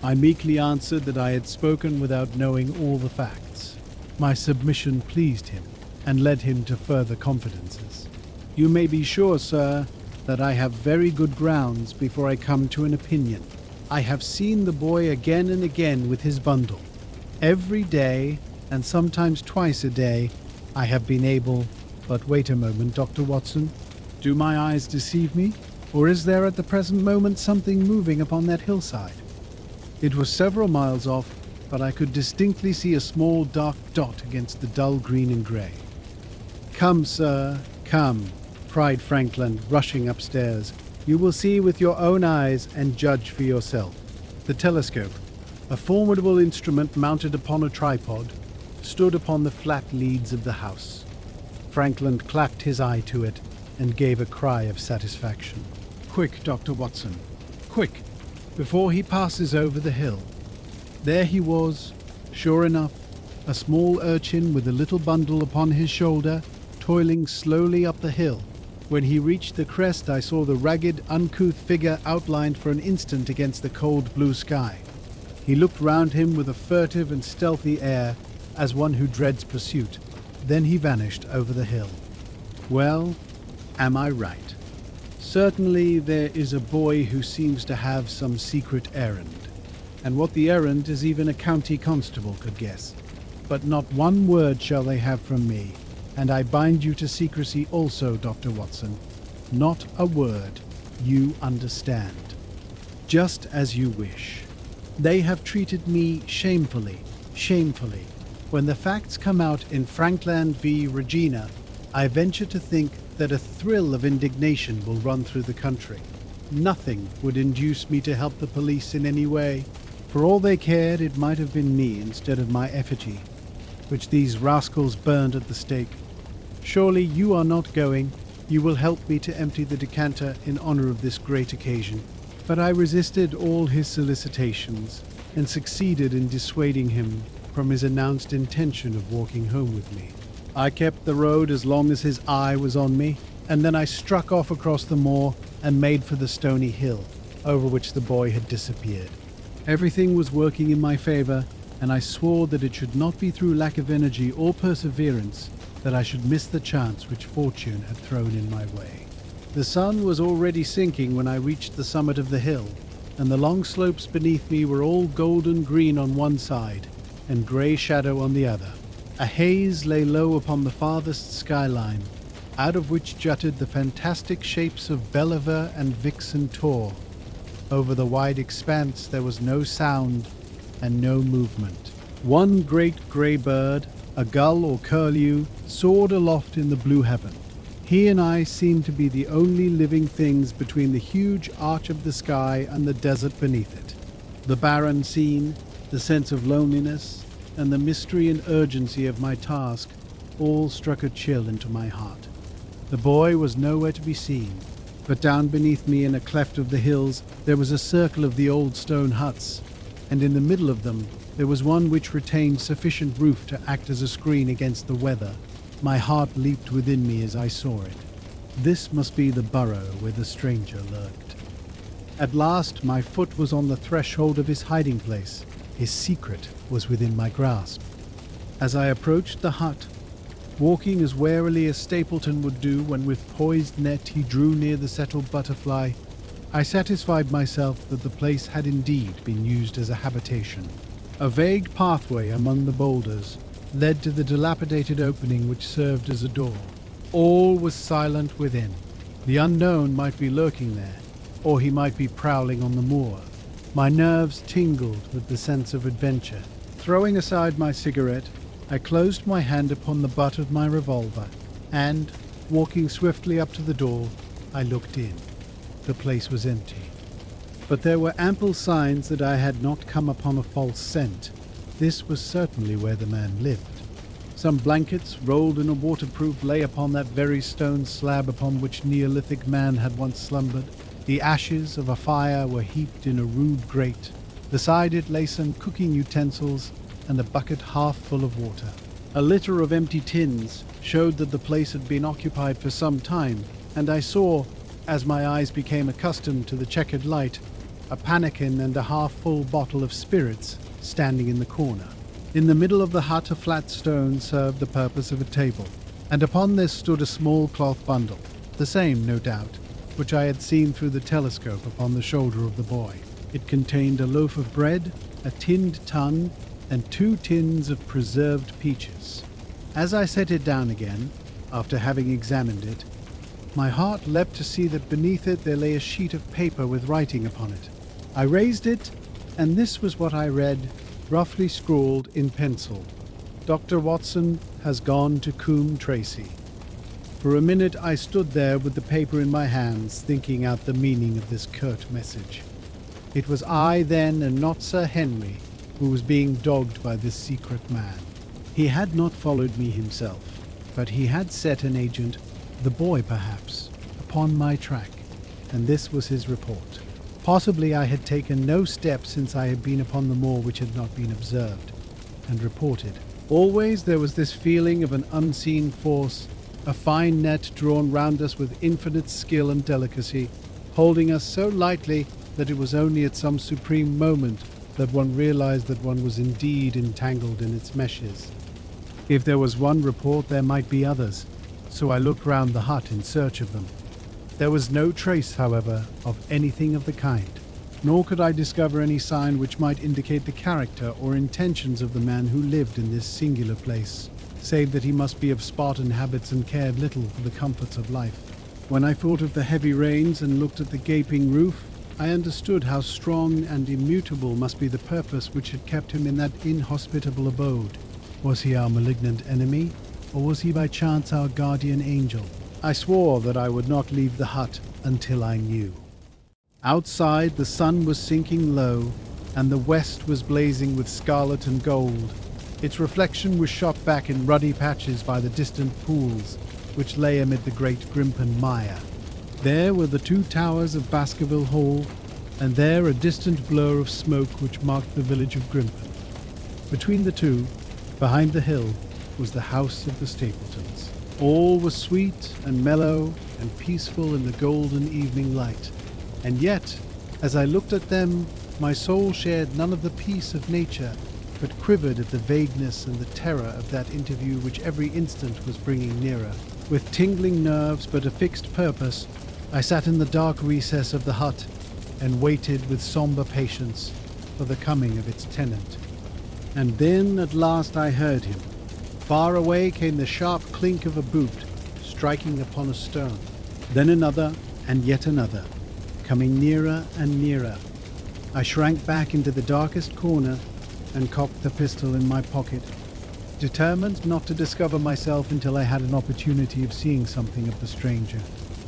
I meekly answered that I had spoken without knowing all the facts. My submission pleased him, and led him to further confidences. "You may be sure, sir, that I have very good grounds before I come to an opinion. I have seen the boy again and again with his bundle. Every day, and sometimes twice a day, I have been able— But wait a moment, Dr. Watson. Do my eyes deceive me? Or is there at the present moment something moving upon that hillside?" It was several miles off, but I could distinctly see a small dark dot against the dull green and grey. "Come, sir, come," cried Frankland, rushing upstairs. "You will see with your own eyes and judge for yourself." The telescope, a formidable instrument mounted upon a tripod, stood upon the flat leads of the house. Frankland clapped his eye to it and gave a cry of satisfaction. "Quick, Dr. Watson, quick, before he passes over the hill." There he was, sure enough, a small urchin with a little bundle upon his shoulder, toiling slowly up the hill. When he reached the crest, I saw the ragged, uncouth figure outlined for an instant against the cold blue sky. He looked round him with a furtive and stealthy air, as one who dreads pursuit. Then he vanished over the hill. Well, am I right? Certainly there is a boy who seems to have some secret errand, and what the errand is even a county constable could guess. But not one word shall they have from me, and I bind you to secrecy also, Dr. Watson. Not a word. You understand. Just as you wish. They have treated me shamefully. When the facts come out in Frankland v. Regina, I venture to think that a thrill of indignation will run through the country. Nothing would induce me to help the police in any way. For all they cared, it might have been me instead of my effigy, which these rascals burned at the stake. Surely you are not going. You will help me to empty the decanter in honor of this great occasion. But I resisted all his solicitations and succeeded in dissuading him from his announced intention of walking home with me. I kept the road as long as his eye was on me, and then I struck off across the moor and made for the stony hill, over which the boy had disappeared. Everything was working in my favor, and I swore that it should not be through lack of energy or perseverance that I should miss the chance which fortune had thrown in my way. The sun was already sinking when I reached the summit of the hill, and the long slopes beneath me were all golden green on one side and grey shadow on the other. A haze lay low upon the farthest skyline, out of which jutted the fantastic shapes of Belliver and Vixen Tor. Over the wide expanse there was no sound and no movement. One great grey bird, a gull or curlew, soared aloft in the blue heaven. He and I seemed to be the only living things between the huge arch of the sky and the desert beneath it. The barren scene, the sense of loneliness, and the mystery and urgency of my task all struck a chill into my heart. The boy was nowhere to be seen, but down beneath me in a cleft of the hills there was a circle of the old stone huts, and in the middle of them there was one which retained sufficient roof to act as a screen against the weather. My heart leaped within me as I saw it. This must be the burrow where the stranger lurked. At last my foot was on the threshold of his hiding place. His secret was within my grasp. As I approached the hut, walking as warily as Stapleton would do when with poised net he drew near the settled butterfly, I satisfied myself that the place had indeed been used as a habitation. A vague pathway among the boulders led to the dilapidated opening which served as a door. All was silent within. The unknown might be lurking there, or he might be prowling on the moor. My nerves tingled with the sense of adventure. Throwing aside my cigarette, I closed my hand upon the butt of my revolver, and, walking swiftly up to the door, I looked in. The place was empty. But there were ample signs that I had not come upon a false scent. This was certainly where the man lived. Some blankets, rolled in a waterproof, lay upon that very stone slab upon which Neolithic man had once slumbered. The ashes of a fire were heaped in a rude grate. Beside it lay some cooking utensils and a bucket half full of water. A litter of empty tins showed that the place had been occupied for some time, and I saw, as my eyes became accustomed to the checkered light, a pannikin and a half-full bottle of spirits standing in the corner. In the middle of the hut a flat stone served the purpose of a table, and upon this stood a small cloth bundle, the same, no doubt, which I had seen through the telescope upon the shoulder of the boy. It contained a loaf of bread, a tinned tongue, and 2 tins of preserved peaches. As I set it down again, after having examined it, my heart leapt to see that beneath it there lay a sheet of paper with writing upon it. I raised it, and this was what I read, roughly scrawled in pencil. Dr. Watson has gone to Coombe Tracy. For a minute I stood there with the paper in my hands, thinking out the meaning of this curt message. It was I then, and not Sir Henry, who was being dogged by this secret man. He had not followed me himself, but he had set an agent, the boy perhaps, upon my track, and this was his report. Possibly I had taken no steps since I had been upon the moor which had not been observed and reported. Always there was this feeling of an unseen force, a fine net drawn round us with infinite skill and delicacy, holding us so lightly that it was only at some supreme moment that one realized that one was indeed entangled in its meshes. If there was one report, there might be others, so I looked round the hut in search of them. There was no trace, however, of anything of the kind, nor could I discover any sign which might indicate the character or intentions of the man who lived in this singular place, save that he must be of Spartan habits and cared little for the comforts of life. When I thought of the heavy rains and looked at the gaping roof, I understood how strong and immutable must be the purpose which had kept him in that inhospitable abode. Was he our malignant enemy, or was he by chance our guardian angel? I swore that I would not leave the hut until I knew. Outside, the sun was sinking low, and the west was blazing with scarlet and gold. Its reflection was shot back in ruddy patches by the distant pools, which lay amid the great Grimpen mire. There were the 2 towers of Baskerville Hall, and there a distant blur of smoke which marked the village of Grimpen. Between the two, behind the hill, was the house of the Stapletons. All was sweet and mellow and peaceful in the golden evening light, and yet, as I looked at them, my soul shared none of the peace of nature, but quivered at the vagueness and the terror of that interview which every instant was bringing nearer. With tingling nerves but a fixed purpose, I sat in the dark recess of the hut and waited with somber patience for the coming of its tenant. And then at last I heard him. Far away came the sharp clink of a boot striking upon a stone. Then another and yet another, coming nearer and nearer. I shrank back into the darkest corner and cocked the pistol in my pocket, determined not to discover myself until I had an opportunity of seeing something of the stranger.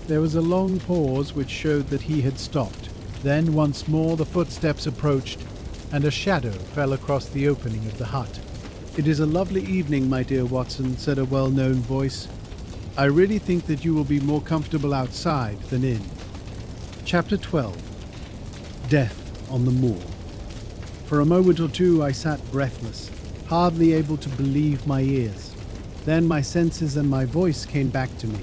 There was a long pause which showed that he had stopped. Then once more the footsteps approached, and a shadow fell across the opening of the hut. "It is a lovely evening, my dear Watson," said a well-known voice. "I really think that you will be more comfortable outside than in." Chapter 12. Death on the Moor. For a moment or two I sat breathless, hardly able to believe my ears. Then my senses and my voice came back to me,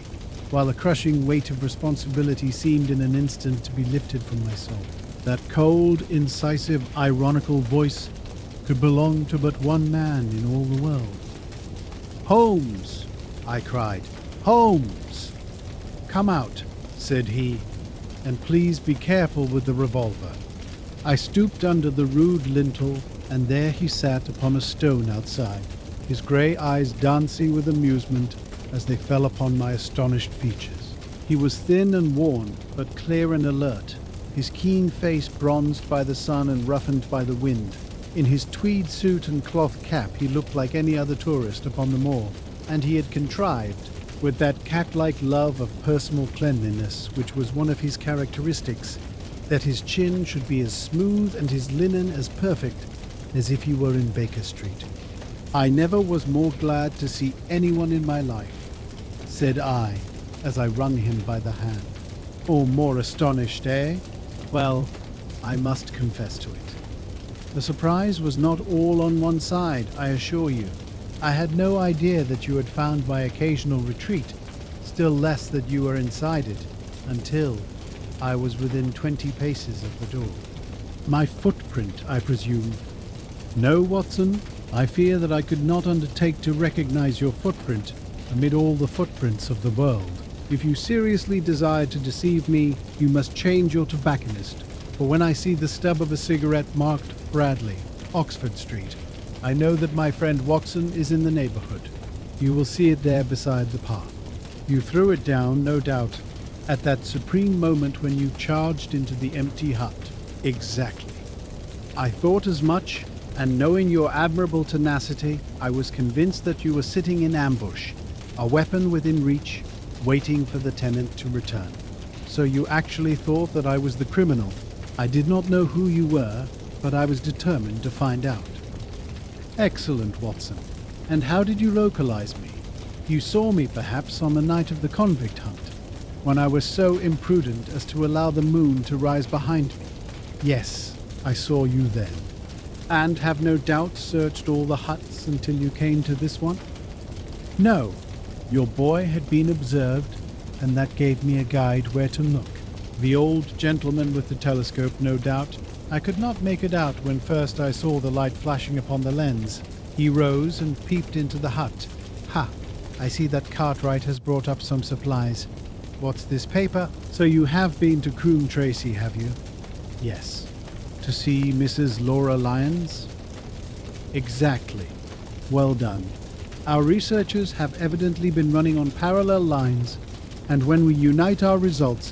while a crushing weight of responsibility seemed in an instant to be lifted from my soul. That cold, incisive, ironical voice could belong to but one man in all the world. "Holmes!" I cried. "Holmes!" "Come out," said he, "and please be careful with the revolver." I stooped under the rude lintel, and there he sat upon a stone outside, his grey eyes dancing with amusement as they fell upon my astonished features. He was thin and worn, but clear and alert, his keen face bronzed by the sun and roughened by the wind. In his tweed suit and cloth cap he looked like any other tourist upon the moor, and he had contrived, with that cat-like love of personal cleanliness which was one of his characteristics, that his chin should be as smooth and his linen as perfect as if he were in Baker Street. "I never was more glad to see anyone in my life," said I, as I wrung him by the hand. "Or more astonished, eh? Well, I must confess to it. The surprise was not all on one side, I assure you. I had no idea that you had found my occasional retreat, still less that you were inside it, until I was within 20 paces of the door." "My footprint, I presume?" "No, Watson. I fear that I could not undertake to recognize your footprint amid all the footprints of the world. If you seriously desire to deceive me, you must change your tobacconist, for when I see the stub of a cigarette marked Bradley, Oxford Street, I know that my friend Watson is in the neighborhood. You will see it there beside the path. You threw it down, no doubt, at that supreme moment when you charged into the empty hut." "Exactly. I thought as much, and knowing your admirable tenacity, I was convinced that you were sitting in ambush, a weapon within reach, waiting for the tenant to return. So you actually thought that I was the criminal. I did not know who you were, but I was determined to find out." "Excellent, Watson. And how did you localize me? You saw me, perhaps, on the night of the convict hunt, when I was so imprudent as to allow the moon to rise behind me." "Yes, I saw you then." "And have no doubt searched all the huts until you came to this one?" "No. Your boy had been observed, and that gave me a guide where to look. The old gentleman with the telescope, no doubt. I could not make it out when first I saw the light flashing upon the lens. He rose and peeped into the hut. Ha! I see that Cartwright has brought up some supplies. What's this paper? So you have been to Coombe Tracy, have you?" "Yes." "To see Mrs. Laura Lyons?" "Exactly. Well done. Our researchers have evidently been running on parallel lines, and when we unite our results,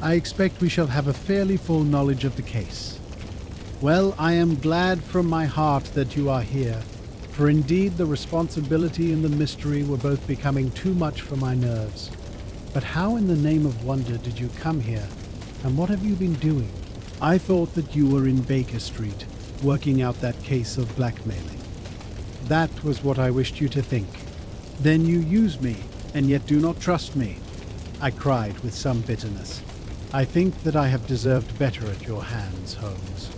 I expect we shall have a fairly full knowledge of the case. Well, I am glad from my heart that you are here, for indeed the responsibility and the mystery were both becoming too much for my nerves. But how in the name of wonder did you come here, and what have you been doing?" "I thought that you were in Baker Street, working out that case of blackmailing." "That was what I wished you to think." "Then you use me, and yet do not trust me," I cried with some bitterness. "I think that I have deserved better at your hands, Holmes."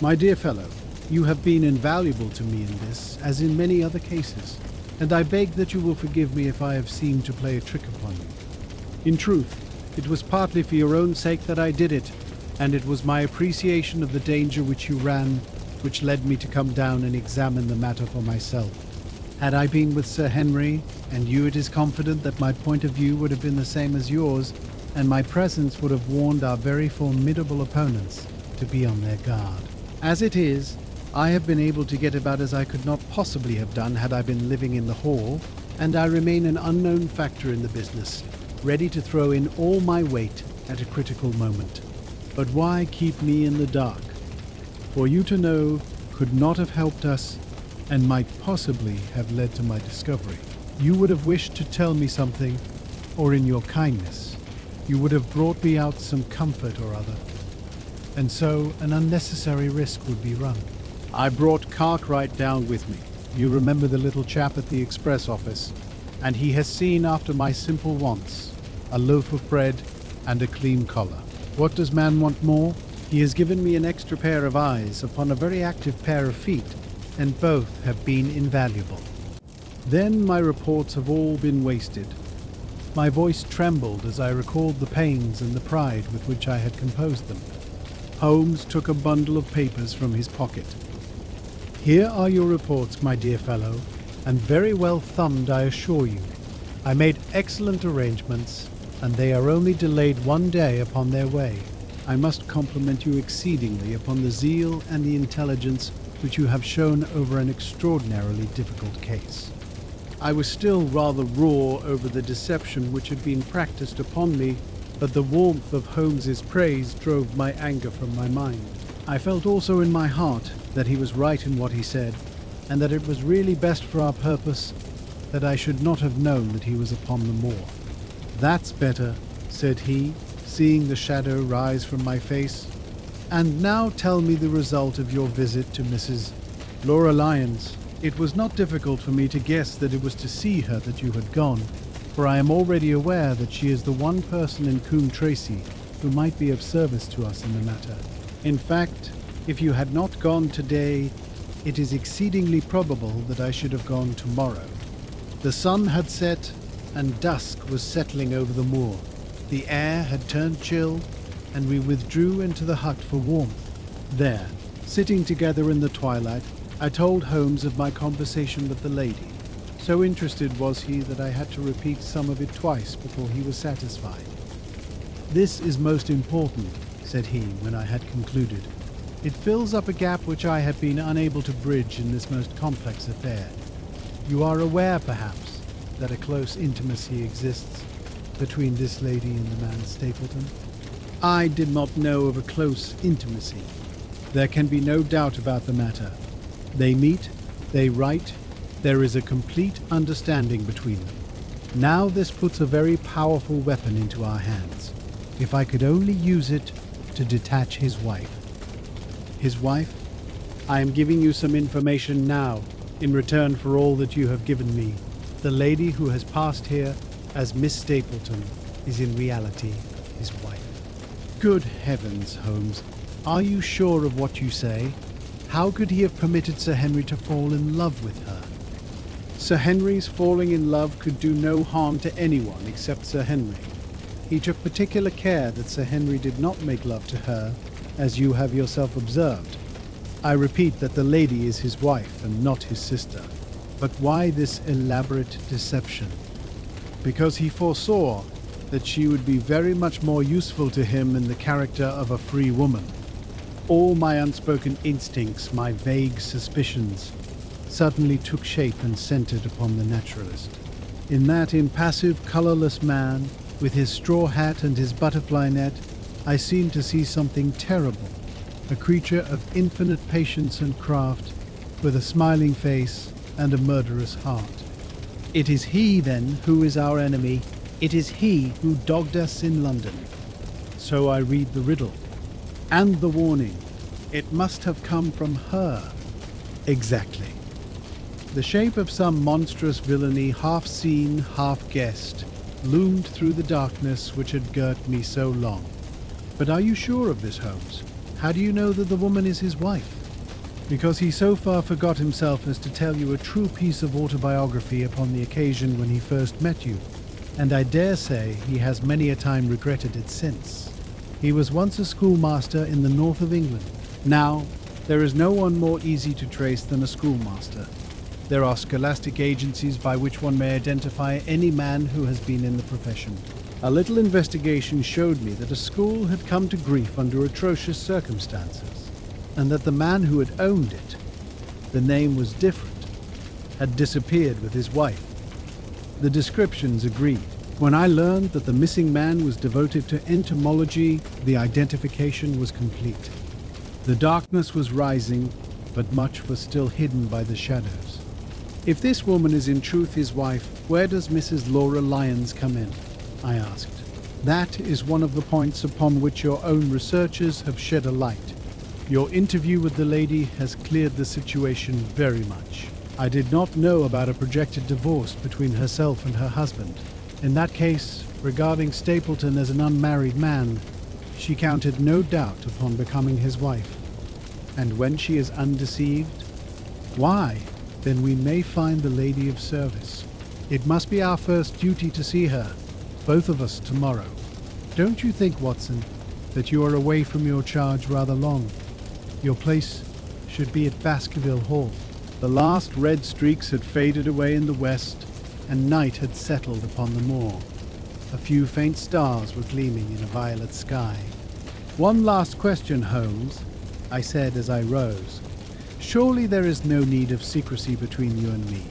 "My dear fellow, you have been invaluable to me in this, as in many other cases, and I beg that you will forgive me if I have seemed to play a trick upon you. In truth, it was partly for your own sake that I did it, and it was my appreciation of the danger which you ran which led me to come down and examine the matter for myself. Had I been with Sir Henry, and you it is confident that my point of view would have been the same as yours, and my presence would have warned our very formidable opponents to be on their guard. As it is, I have been able to get about as I could not possibly have done had I been living in the hall, and I remain an unknown factor in the business, ready to throw in all my weight at a critical moment. But why keep me in the dark? For you to know could not have helped us and might possibly have led to my discovery. You would have wished to tell me something, or in your kindness, you would have brought me out some comfort or other, and so an unnecessary risk would be run. I brought Cartwright down with me. You remember the little chap at the express office, and he has seen after my simple wants, a loaf of bread and a clean collar. What does man want more? He has given me an extra pair of eyes upon a very active pair of feet, and both have been invaluable. Then my reports have all been wasted. My voice trembled as I recalled the pains and the pride with which I had composed them. Holmes took a bundle of papers from his pocket. Here are your reports, my dear fellow, and very well thumbed, I assure you. I made excellent arrangements, and they are only delayed 1 day upon their way. I must compliment you exceedingly upon the zeal and the intelligence which you have shown over an extraordinarily difficult case. I was still rather raw over the deception which had been practiced upon me, but the warmth of Holmes's praise drove my anger from my mind. I felt also in my heart that he was right in what he said, and that it was really best for our purpose that I should not have known that he was upon the moor. "That's better," said he, seeing the shadow rise from my face. "And now tell me the result of your visit to Mrs. Laura Lyons. It was not difficult for me to guess that it was to see her that you had gone, for I am already aware that she is the one person in Coombe Tracy who might be of service to us in the matter. In fact, if you had not gone today, it is exceedingly probable that I should have gone tomorrow." The sun had set, and dusk was settling over the moor. The air had turned chill, and we withdrew into the hut for warmth. There, sitting together in the twilight, I told Holmes of my conversation with the lady. So interested was he that I had to repeat some of it twice before he was satisfied. "This is most important," said he when I had concluded. "It fills up a gap which I had been unable to bridge in this most complex affair. You are aware, perhaps, that a close intimacy exists between this lady and the man Stapleton?" I did not know of a close intimacy. There can be no doubt about the matter. They meet, they write, there is a complete understanding between them. Now this puts a very powerful weapon into our hands. If I could only use it to detach his wife. His wife? I am giving you some information now, in return for all that you have given me. The lady who has passed here as Miss Stapleton is in reality his wife. Good heavens, Holmes, are you sure of what you say? How could he have permitted Sir Henry to fall in love with her? Sir Henry's falling in love could do no harm to anyone except Sir Henry. He took particular care that Sir Henry did not make love to her, as you have yourself observed. I repeat that the lady is his wife and not his sister. But why this elaborate deception? Because he foresaw that she would be very much more useful to him in the character of a free woman. All my unspoken instincts, my vague suspicions, suddenly took shape and centered upon the naturalist. In that impassive, colorless man, with his straw hat and his butterfly net, I seemed to see something terrible, a creature of infinite patience and craft, with a smiling face and a murderous heart. It is he, then, who is our enemy. It is he who dogged us in London. So I read the riddle. And the warning. It must have come from her. Exactly. The shape of some monstrous villainy, half seen, half guessed, loomed through the darkness which had girt me so long. But are you sure of this, Holmes? How do you know that the woman is his wife? Because he so far forgot himself as to tell you a true piece of autobiography upon the occasion when he first met you, and I dare say he has many a time regretted it since. He was once a schoolmaster in the north of England. Now, There is no one more easy to trace than a schoolmaster. There are scholastic agencies by which one may identify any man who has been in the profession. A little investigation showed me that a school had come to grief under atrocious circumstances, and that the man who had owned it, the name was different, had disappeared with his wife. The descriptions agreed. When I learned that the missing man was devoted to entomology, the identification was complete. The darkness was rising, but much was still hidden by the shadows. If this woman is in truth his wife, where does Mrs. Laura Lyons come in? I asked. That is one of the points upon which your own researchers have shed a light. Your interview with the lady has cleared the situation very much. I did not know about a projected divorce between herself and her husband. In that case, regarding Stapleton as an unmarried man, she counted no doubt upon becoming his wife. And when she is undeceived, why, then we may find the lady of service. It must be our first duty to see her, both of us tomorrow. Don't you think, Watson, that you are away from your charge rather long? Your place should be at Baskerville Hall. The last red streaks had faded away in the west, and night had settled upon the moor. A few faint stars were gleaming in a violet sky. One last question, Holmes, I said as I rose. Surely there is no need of secrecy between you and me.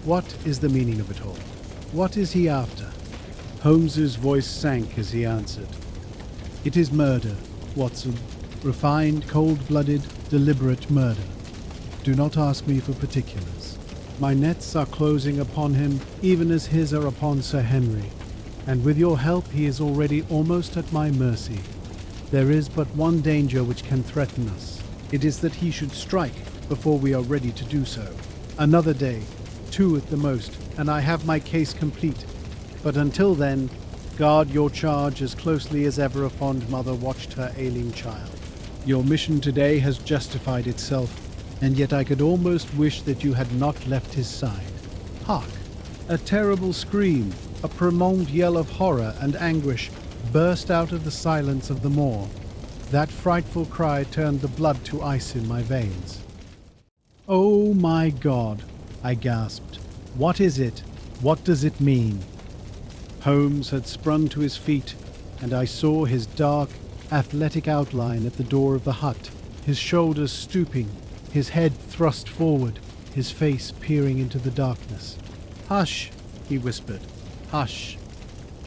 What is the meaning of it all? What is he after? Holmes's voice sank as he answered. It is murder, Watson. Refined, cold-blooded, deliberate murder. Do not ask me for particulars. My nets are closing upon him, even as his are upon Sir Henry, and with your help he is already almost at my mercy. There is but one danger which can threaten us. It is that he should strike before we are ready to do so. Another day, 2 at the most, and I have my case complete. But until then, guard your charge as closely as ever a fond mother watched her ailing child. Your mission today has justified itself, and yet I could almost wish that you had not left his side. Hark! A terrible scream, a prolonged yell of horror and anguish burst out of the silence of the moor. That frightful cry turned the blood to ice in my veins. "Oh my God!" I gasped. "What is it? What does it mean?" Holmes had sprung to his feet, and I saw his dark, athletic outline at the door of the hut, his shoulders stooping, his head thrust forward, his face peering into the darkness. "Hush!" he whispered. "Hush!"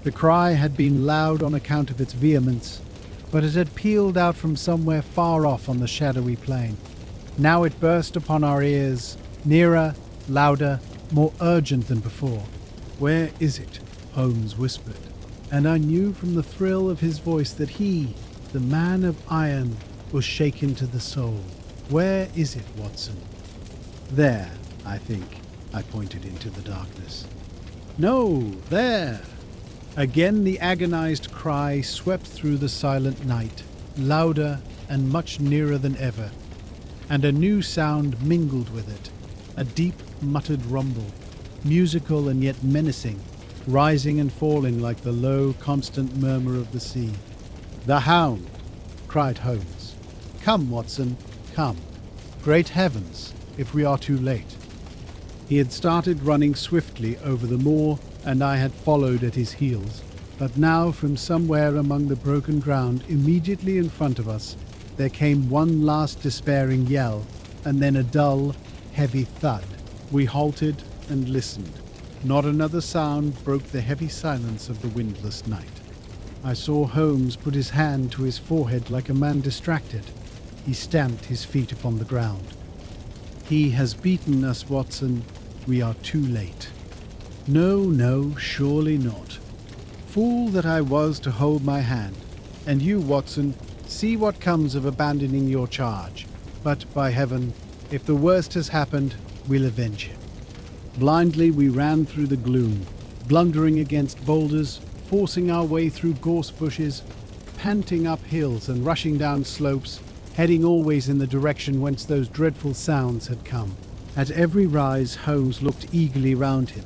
The cry had been loud on account of its vehemence, but it had pealed out from somewhere far off on the shadowy plain. Now it burst upon our ears, nearer, louder, more urgent than before. "Where is it?" Holmes whispered, and I knew from the thrill of his voice that he, the man of iron, was shaken to the soul. "Where is it, Watson?" "There, I think," I pointed into the darkness. "No, there!" Again the agonized cry swept through the silent night, louder and much nearer than ever, and a new sound mingled with it, a deep muttered rumble, musical and yet menacing, rising and falling like the low, constant murmur of the sea. "The Hound!" cried Holmes. "Come, Watson, come. Great heavens, if we are too late." He had started running swiftly over the moor, and I had followed at his heels. But now, from somewhere among the broken ground immediately in front of us, there came one last despairing yell, and then a dull, heavy thud. We halted and listened. Not another sound broke the heavy silence of the windless night. I saw Holmes put his hand to his forehead like a man distracted. He stamped his feet upon the ground. "He has beaten us, Watson. We are too late." No, no, surely not. Fool that I was to hold my hand. And you, Watson, see what comes of abandoning your charge. But, by heaven, if the worst has happened, we'll avenge him. Blindly we ran through the gloom, blundering against boulders, forcing our way through gorse bushes, panting up hills and rushing down slopes, heading always in the direction whence those dreadful sounds had come. At every rise Holmes looked eagerly round him,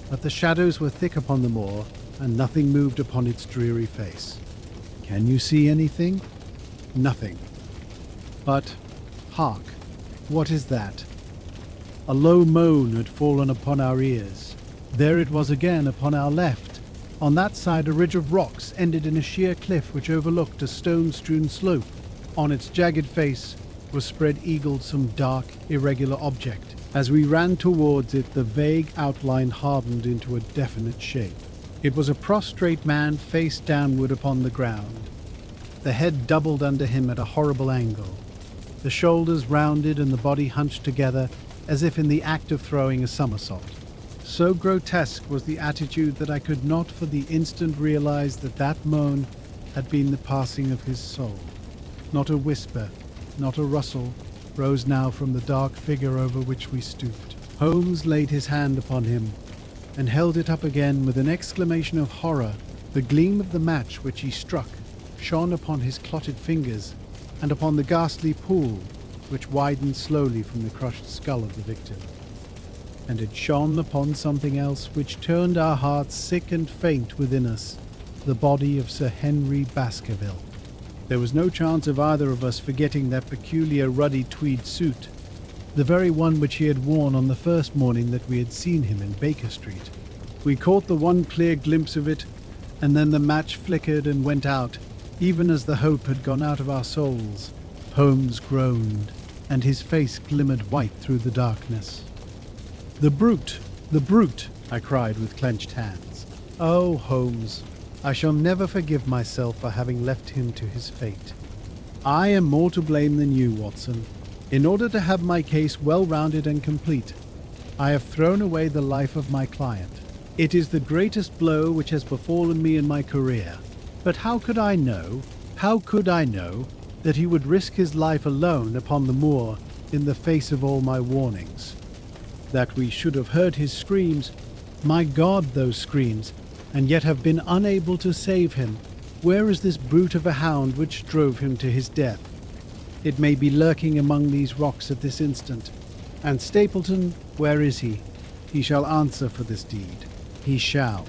but the shadows were thick upon the moor, and nothing moved upon its dreary face. "Can you see anything?" "Nothing. But, Hark! What is that? A low moan had fallen upon our ears. There it was again upon our left. On that side a ridge of rocks ended in a sheer cliff which overlooked a stone-strewn slope. On its jagged face was spread-eagled some dark, irregular object. As we ran towards it, the vague outline hardened into a definite shape. It was a prostrate man face downward upon the ground. The head doubled under him at a horrible angle. The shoulders rounded and the body hunched together as if in the act of throwing a somersault. So grotesque was the attitude that I could not for the instant realize that that moan had been the passing of his soul. Not a whisper, not a rustle, rose now from the dark figure over which we stooped. Holmes laid his hand upon him and held it up again with an exclamation of horror. The gleam of the match which he struck shone upon his clotted fingers and upon the ghastly pool which widened slowly from the crushed skull of the victim. And it shone upon something else which turned our hearts sick and faint within us, the body of Sir Henry Baskerville. There was no chance of either of us forgetting that peculiar ruddy tweed suit, the very one which he had worn on the first morning that we had seen him in Baker Street. We caught the one clear glimpse of it, and then the match flickered and went out, even as the hope had gone out of our souls. Holmes groaned, and his face glimmered white through the darkness. "The brute! The brute!" I cried with clenched hands. "Oh, Holmes, I shall never forgive myself for having left him to his fate. I am more to blame than you, Watson. In order to have my case well-rounded and complete, I have thrown away the life of my client. It is the greatest blow which has befallen me in my career. But how could I know that he would risk his life alone upon the moor in the face of all my warnings? That we should have heard his screams, my God, those screams, and yet have been unable to save him. Where is this brute of a hound which drove him to his death? It may be lurking among these rocks at this instant. And Stapleton, where is he? He shall answer for this deed. He shall.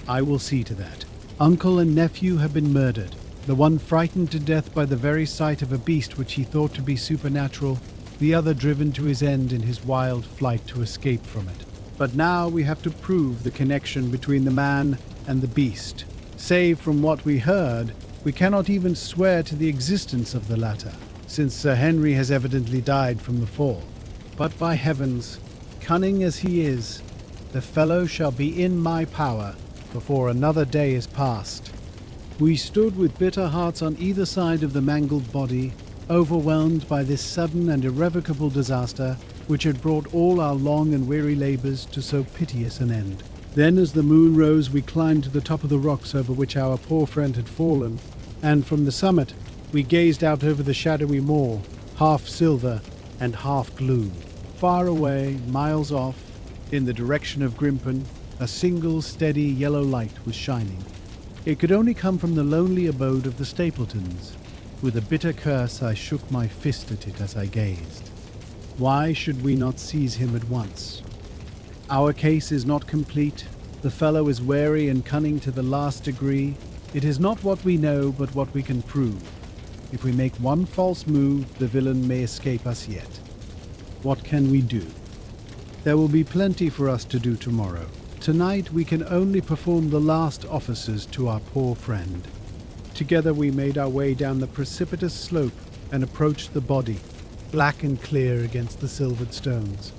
I will see to that. Uncle and nephew have been murdered, the one frightened to death by the very sight of a beast which he thought to be supernatural, the other driven to his end in his wild flight to escape from it. But now we have to prove the connection between the man and the beast. Save from what we heard, we cannot even swear to the existence of the latter, since Sir Henry has evidently died from the fall. But by heavens, cunning as he is, the fellow shall be in my power before another day is past. We stood with bitter hearts on either side of the mangled body, overwhelmed by this sudden and irrevocable disaster which had brought all our long and weary labours to so piteous an end. Then as the moon rose we climbed to the top of the rocks over which our poor friend had fallen, and from the summit we gazed out over the shadowy moor, half silver and half gloom. Far away, miles off, in the direction of Grimpen, a single steady yellow light was shining. It could only come from the lonely abode of the Stapletons. With a bitter curse I shook my fist at it as I gazed. Why should we not seize him at once? Our case is not complete. The fellow is wary and cunning to the last degree. It is not what we know, but what we can prove. If we make one false move, the villain may escape us yet. What can we do? There will be plenty for us to do tomorrow. Tonight we can only perform the last offices to our poor friend. Together we made our way down the precipitous slope and approached the body, black and clear against the silvered stones.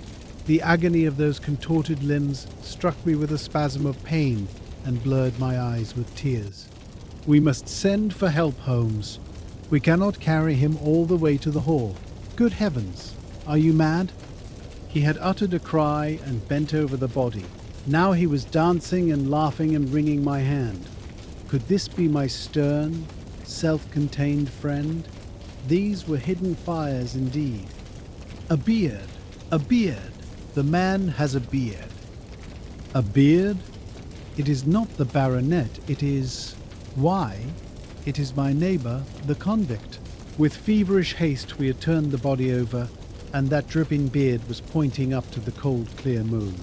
The agony of those contorted limbs struck me with a spasm of pain and blurred my eyes with tears. We must send for help, Holmes. We cannot carry him all the way to the hall. Good heavens, are you mad? He had uttered a cry and bent over the body. Now he was dancing and laughing and wringing my hand. Could this be my stern, self-contained friend? These were hidden fires indeed. A beard! A beard! The man has a beard. A beard? It is not the baronet, it is... Why? It is my neighbour, the convict. With feverish haste we had turned the body over, and that dripping beard was pointing up to the cold, clear moon.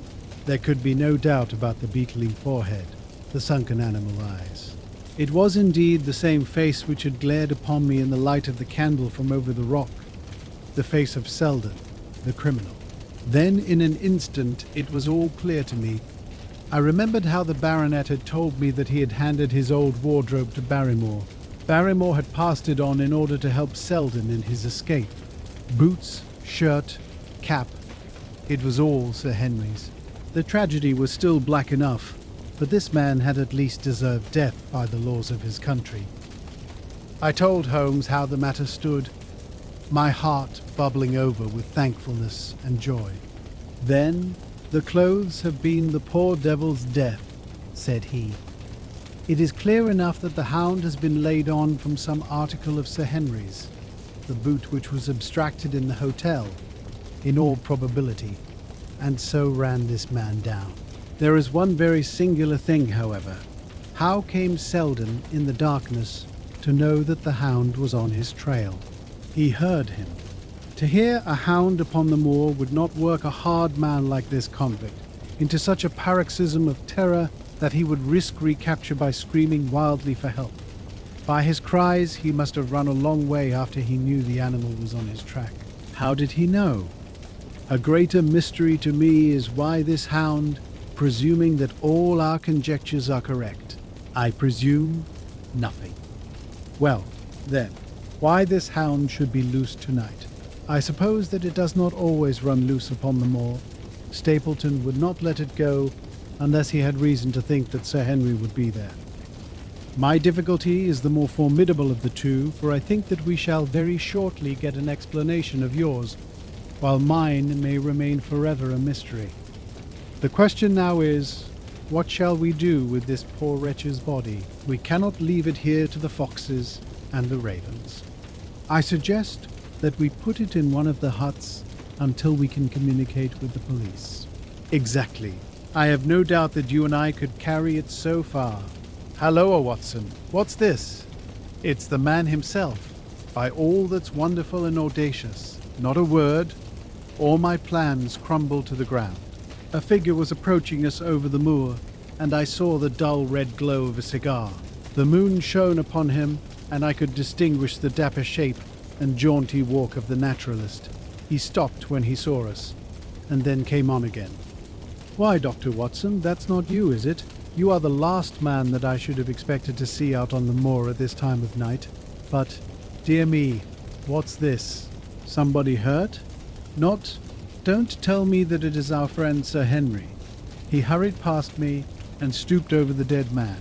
There could be no doubt about the beetling forehead, the sunken animal eyes. It was indeed the same face which had glared upon me in the light of the candle from over the rock. the face of Selden, the criminal. Then, in an instant, it was all clear to me. I remembered how the baronet had told me that he had handed his old wardrobe to Barrymore. Barrymore had passed it on in order to help Selden in his escape. Boots, shirt, cap. It was all Sir Henry's. The tragedy was still black enough, but this man had at least deserved death by the laws of his country. I told Holmes how the matter stood, my heart bubbling over with thankfulness and joy. Then, "The clothes have been the poor devil's death," said he. "It is clear enough that the Hound has been laid on from some article of Sir Henry's, the boot which was abstracted in the hotel, in all probability, and so ran this man down. There is one very singular thing, however. How came Selden, in the darkness, to know that the Hound was on his trail? He heard him. To hear a hound upon the moor would not work a hard man like this convict into such a paroxysm of terror that he would risk recapture by screaming wildly for help. By his cries, he must have run a long way after he knew the animal was on his track. How did he know? A greater mystery to me is why this hound, presuming that all our conjectures are correct, I presume nothing. Well, then, why this hound should be loose tonight. I suppose that it does not always run loose upon the moor. Stapleton would not let it go unless he had reason to think that Sir Henry would be there. My difficulty is the more formidable of the two, for I think that we shall very shortly get an explanation of yours, while mine may remain forever a mystery. The question now is, what shall we do with this poor wretch's body? We cannot leave it here to the foxes and the ravens. I suggest that we put it in one of the huts until we can communicate with the police. Exactly. I have no doubt that you and I could carry it so far. Halloa, Watson. What's this? It's the man himself. By all that's wonderful and audacious, not a word, all my plans crumbled to the ground. A figure was approaching us over the moor, and I saw the dull red glow of a cigar. The moon shone upon him, and I could distinguish the dapper shape and jaunty walk of the naturalist. He stopped when he saw us, and then came on again. "Why, Dr. Watson, that's not you, is it? You are the last man that I should have expected to see out on the moor at this time of night. But, dear me, what's this? Somebody hurt? Not? Don't tell me that it is our friend Sir Henry." He hurried past me and stooped over the dead man.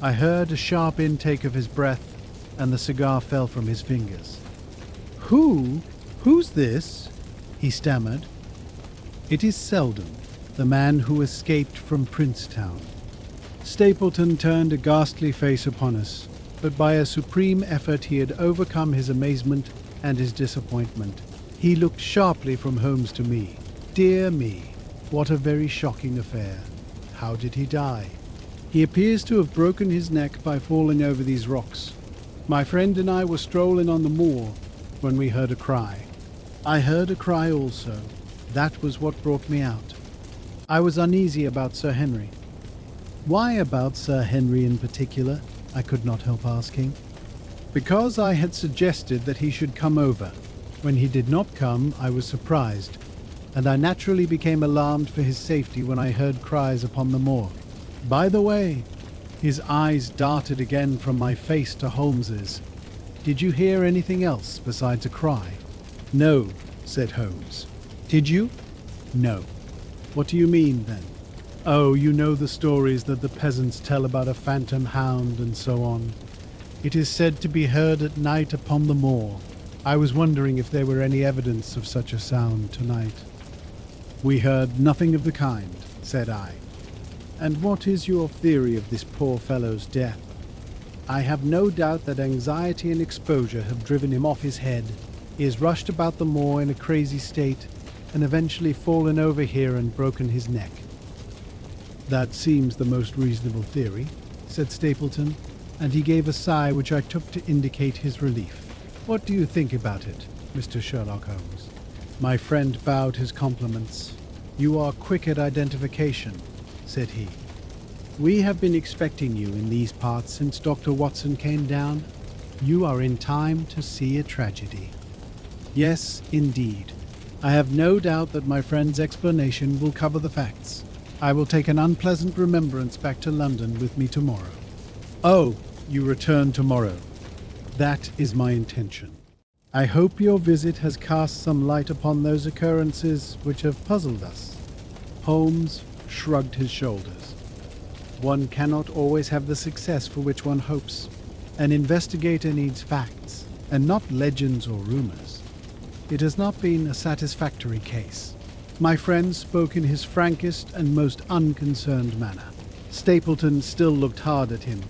I heard a sharp intake of his breath, and the cigar fell from his fingers. Who's this?" he stammered. "It is Selden, the man who escaped from Princetown." Stapleton turned a ghastly face upon us, but by a supreme effort he had overcome his amazement and his disappointment. He looked sharply from Holmes to me. Dear me, what a very shocking affair. How did he die? "He appears to have broken his neck by falling over these rocks. My friend and I were strolling on the moor when we heard a cry. I heard a cry also. That was what brought me out. I was uneasy about Sir Henry." "Why about Sir Henry in particular?" I could not help asking. "Because I had suggested that he should come over. When he did not come, I was surprised, and I naturally became alarmed for his safety when I heard cries upon the moor. By the way," his eyes darted again from my face to Holmes's, "did you hear anything else besides a cry?" "No," said Holmes. "Did you?" "No." "What do you mean, then?" "Oh, you know the stories that the peasants tell about a phantom hound and so on. It is said to be heard at night upon the moor. I was wondering if there were any evidence of such a sound tonight." "We heard nothing of the kind," said I. "And what is your theory of this poor fellow's death?" "I have no doubt that anxiety and exposure have driven him off his head. He has rushed about the moor in a crazy state, and eventually fallen over here and broken his neck." "That seems the most reasonable theory," said Stapleton, and he gave a sigh which I took to indicate his relief. "What do you think about it, Mr. Sherlock Holmes?" My friend bowed his compliments. "You are quick at identification," said he. "We have been expecting you in these parts since Dr. Watson came down. You are in time to see a tragedy." Yes, indeed. I have no doubt that my friend's explanation will cover the facts. I will take an unpleasant remembrance back to London with me tomorrow. Oh, you return tomorrow. That is my intention. I hope your visit has cast some light upon those occurrences which have puzzled us. Holmes shrugged his shoulders. One cannot always have the success for which one hopes. An investigator needs facts, and not legends or rumors. It has not been a satisfactory case. My friend spoke in his frankest and most unconcerned manner. Stapleton still looked hard at him.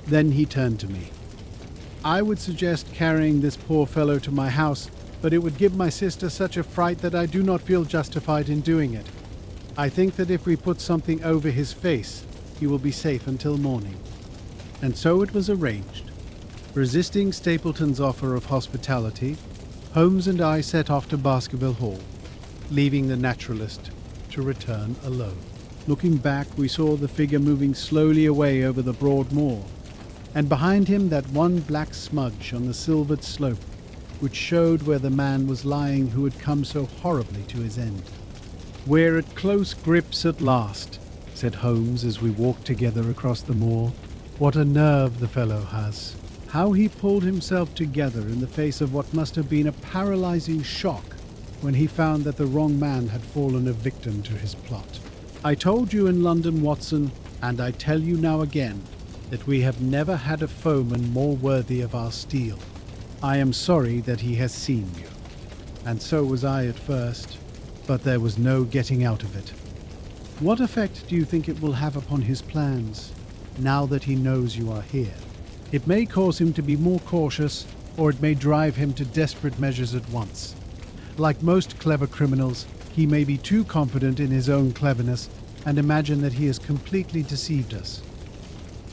Then he turned to me. I would suggest carrying this poor fellow to my house, but it would give my sister such a fright that I do not feel justified in doing it. I think that if we put something over his face, he will be safe until morning. And so it was arranged. Resisting Stapleton's offer of hospitality, Holmes and I set off to Baskerville Hall, leaving the naturalist to return alone. Looking back, we saw the figure moving slowly away over the broad moor, and behind him that one black smudge on the silvered slope, which showed where the man was lying who had come so horribly to his end. "We're at close grips at last," said Holmes as we walked together across the moor. "What a nerve the fellow has. How he pulled himself together in the face of what must have been a paralyzing shock when he found that the wrong man had fallen a victim to his plot. I told you in London, Watson, and I tell you now again, that we have never had a foeman more worthy of our steel. I am sorry that he has seen you, and so was I at first, but there was no getting out of it. What effect do you think it will have upon his plans, now that he knows you are here? It may cause him to be more cautious, or it may drive him to desperate measures at once. Like most clever criminals, he may be too confident in his own cleverness and imagine that he has completely deceived us.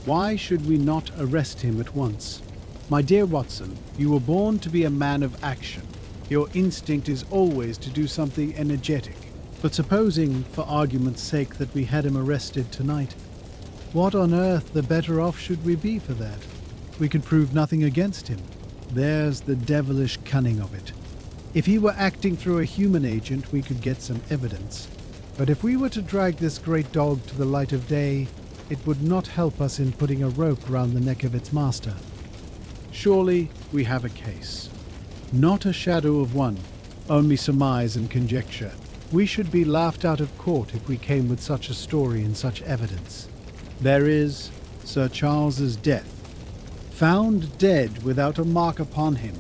Why should we not arrest him at once? My dear Watson, you were born to be a man of action. Your instinct is always to do something energetic. But supposing, for argument's sake, that we had him arrested tonight, what on earth the better off should we be for that? We could prove nothing against him. There's the devilish cunning of it. If he were acting through a human agent, we could get some evidence. But if we were to drag this great dog to the light of day, it would not help us in putting a rope round the neck of its master. Surely we have a case. Not a shadow of one, only surmise and conjecture. We should be laughed out of court if we came with such a story and such evidence. There is Sir Charles's death, found dead without a mark upon him.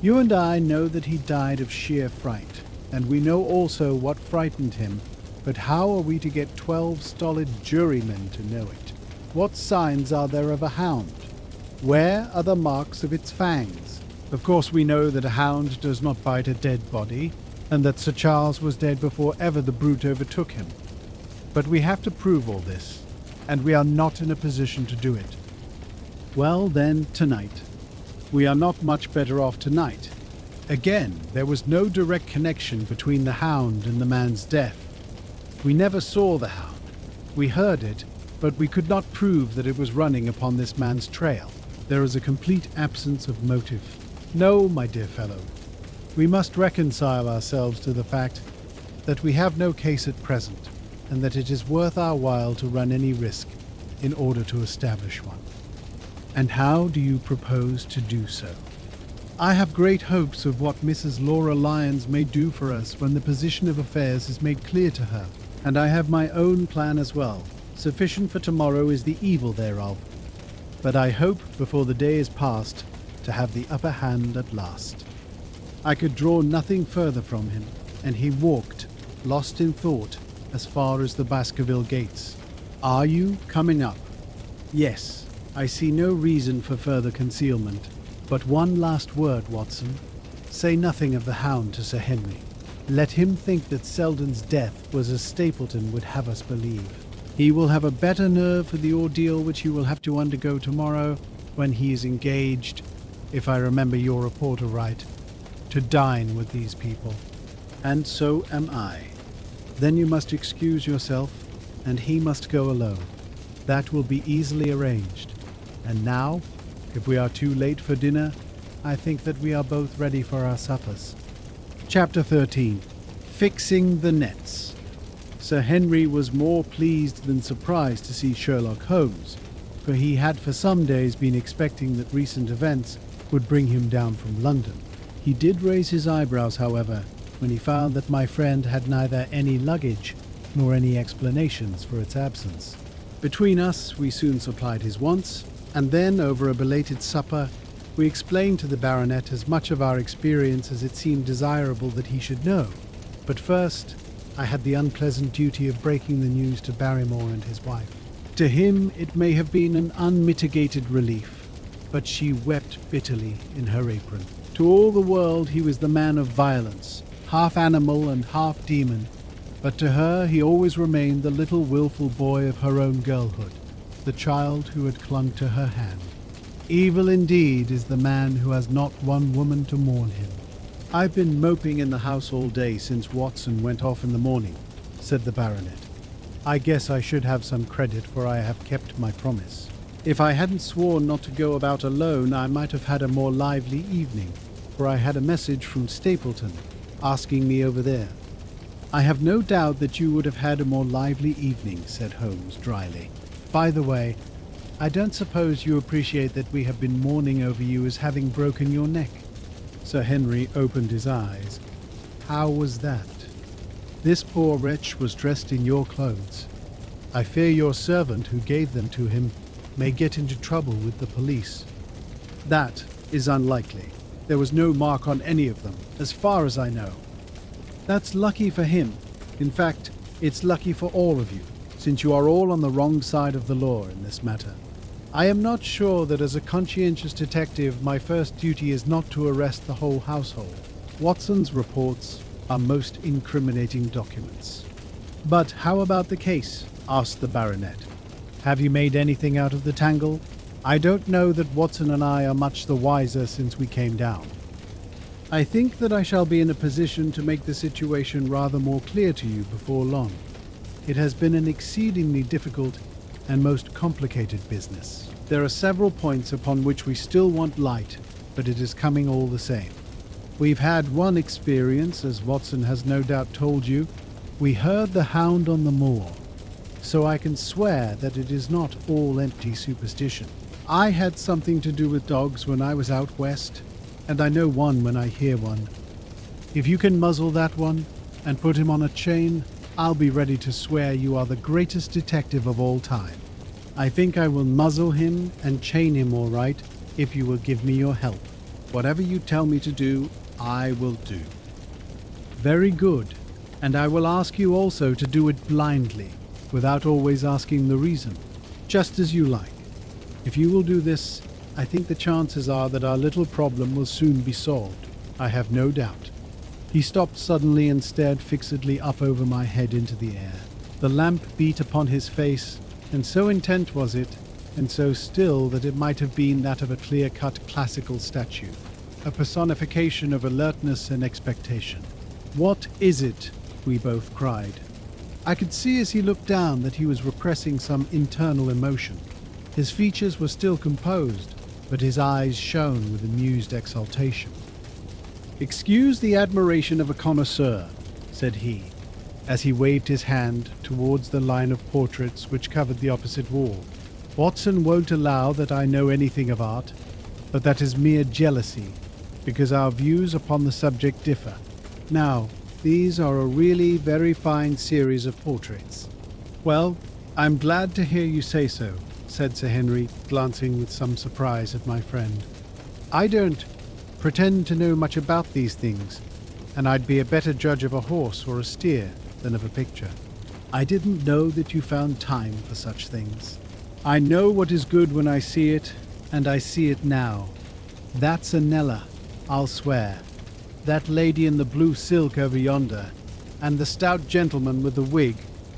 You and I know that he died of sheer fright, and we know also what frightened him, but how are we to get 12 stolid jurymen to know it? What signs are there of a hound? Where are the marks of its fangs? Of course we know that a hound does not bite a dead body, and that Sir Charles was dead before ever the brute overtook him. But we have to prove all this, and we are not in a position to do it. Well then, tonight. We are not much better off tonight. Again, there was no direct connection between the hound and the man's death. We never saw the hound. We heard it, but we could not prove that it was running upon this man's trail. There is a complete absence of motive. No, my dear fellow, we must reconcile ourselves to the fact that we have no case at present, and that it is worth our while to run any risk in order to establish one. And how do you propose to do so? I have great hopes of what Mrs. Laura Lyons may do for us when the position of affairs is made clear to her, and I have my own plan as well. Sufficient for tomorrow is the evil thereof. But I hope, before the day is past, to have the upper hand at last. I could draw nothing further from him, and he walked, lost in thought, as far as the Baskerville gates. Are you coming up? Yes. I see no reason for further concealment. But one last word, Watson. Say nothing of the hound to Sir Henry. Let him think that Selden's death was as Stapleton would have us believe. He will have a better nerve for the ordeal which he will have to undergo tomorrow when he is engaged, if I remember your report aright, to dine with these people. And so am I. Then you must excuse yourself, and he must go alone. That will be easily arranged. And now, if we are too late for dinner, I think that we are both ready for our suppers. Chapter 13. Fixing the Nets. Sir Henry was more pleased than surprised to see Sherlock Holmes, for he had for some days been expecting that recent events would bring him down from London. He did raise his eyebrows, however, when he found that my friend had neither any luggage nor any explanations for its absence. Between us, we soon supplied his wants, and then, over a belated supper, we explained to the baronet as much of our experience as it seemed desirable that he should know. But first, I had the unpleasant duty of breaking the news to Barrymore and his wife. To him, it may have been an unmitigated relief, but she wept bitterly in her apron. To all the world, he was the man of violence, half animal and half demon, but to her he always remained the little willful boy of her own girlhood, the child who had clung to her hand. Evil indeed is the man who has not one woman to mourn him. "I've been moping in the house all day since Watson went off in the morning," said the baronet. "I guess I should have some credit, for I have kept my promise. If I hadn't sworn not to go about alone, I might have had a more lively evening, for I had a message from Stapleton asking me over there." "I have no doubt that you would have had a more lively evening," said Holmes dryly. "By the way, I don't suppose you appreciate that we have been mourning over you as having broken your neck." Sir Henry opened his eyes. "How was that?" "This poor wretch was dressed in your clothes. I fear your servant who gave them to him may get into trouble with the police." "That is unlikely. There was no mark on any of them, as far as I know." "That's lucky for him. In fact, it's lucky for all of you, since you are all on the wrong side of the law in this matter. I am not sure that as a conscientious detective my first duty is not to arrest the whole household. Watson's reports are most incriminating documents." "But how about the case?" asked the baronet. "Have you made anything out of the tangle? I don't know that Watson and I are much the wiser since we came down." "I think that I shall be in a position to make the situation rather more clear to you before long. It has been an exceedingly difficult and most complicated business. There are several points upon which we still want light, but it is coming all the same. We've had one experience, as Watson has no doubt told you. We heard the Hound on the moor, so I can swear that it is not all empty superstition. I had something to do with dogs when I was out west, and I know one when I hear one. If you can muzzle that one and put him on a chain, I'll be ready to swear you are the greatest detective of all time. I think I will muzzle him and chain him all right, if you will give me your help. Whatever you tell me to do, I will do." "Very good, and I will ask you also to do it blindly, without always asking the reason, just as you like. If you will do this, I think the chances are that our little problem will soon be solved. I have no doubt." He stopped suddenly and stared fixedly up over my head into the air. The lamp beat upon his face, and so intent was it, and so still that it might have been that of a clear-cut classical statue, a personification of alertness and expectation. "What is it?" we both cried. I could see as he looked down that he was repressing some internal emotion. His features were still composed, but his eyes shone with amused exultation. "Excuse the admiration of a connoisseur," said he, as he waved his hand towards the line of portraits which covered the opposite wall. "Watson won't allow that I know anything of art, but that is mere jealousy, because our views upon the subject differ. Now, these are a really very fine series of portraits." "Well, I'm glad to hear you say so," said Sir Henry, glancing with some surprise at my friend. "I don't pretend to know much about these things, and I'd be a better judge of a horse or a steer than of a picture. I didn't know that you found time for such things. I know what is good when I see it, and I see it now. That's a Nella, I'll swear. That lady in the blue silk over yonder, and the stout gentleman with the wig,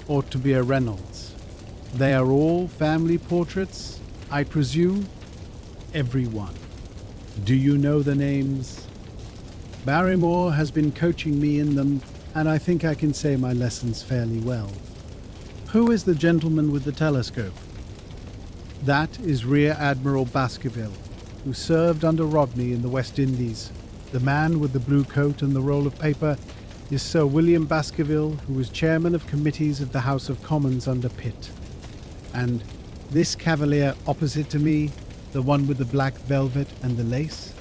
ought to be a Reynolds. They are all family portraits, I presume?" "Every one." "Do you know the names?" "Barrymore has been coaching me in them, and I think I can say my lessons fairly well." "Who is the gentleman with the telescope?" "That is Rear Admiral Baskerville, who served under Rodney in the West Indies. The man with the blue coat and the roll of paper is Sir William Baskerville, who was chairman of committees of the House of Commons under Pitt. And this cavalier opposite to me, the one with the black velvet and the lace?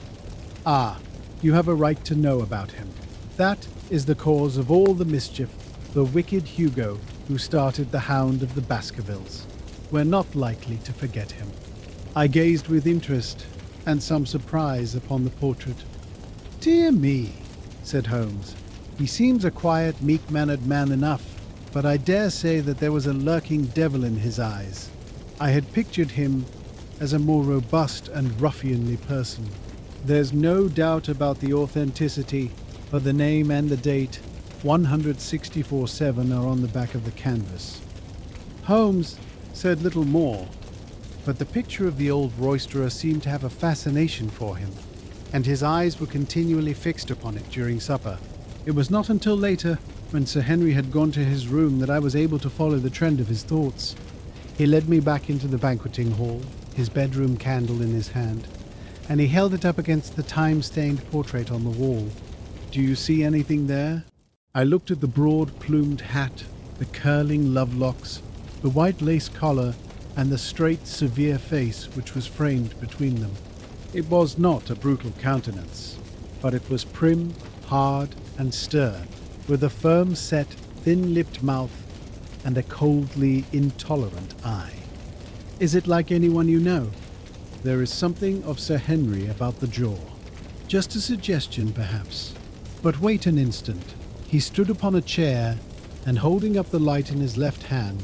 Ah, you have a right to know about him. That is the cause of all the mischief, the wicked Hugo who started the Hound of the Baskervilles. We're not likely to forget him. I gazed with interest and some surprise upon the portrait. "Dear me," said Holmes. "He seems a quiet, meek-mannered man enough, but I dare say that there was a lurking devil in his eyes. I had pictured him as a more robust and ruffianly person. There's no doubt about the authenticity, for the name and the date, 164-7, are on the back of the canvas." Holmes said little more, but the picture of the old roisterer seemed to have a fascination for him, and his eyes were continually fixed upon it during supper. It was not until later, when Sir Henry had gone to his room, that I was able to follow the trend of his thoughts. He led me back into the banqueting hall, his bedroom candle in his hand, and he held it up against the time-stained portrait on the wall. "Do you see anything there?" I looked at the broad-plumed hat, the curling love-locks, the white lace collar, and the straight, severe face which was framed between them. It was not a brutal countenance, but it was prim, hard, and stern, with a firm-set, thin-lipped mouth and a coldly intolerant eye. "Is it like anyone you know?" "There is something of Sir Henry about the jaw. Just a suggestion, perhaps. But wait an instant." He stood upon a chair, and holding up the light in his left hand,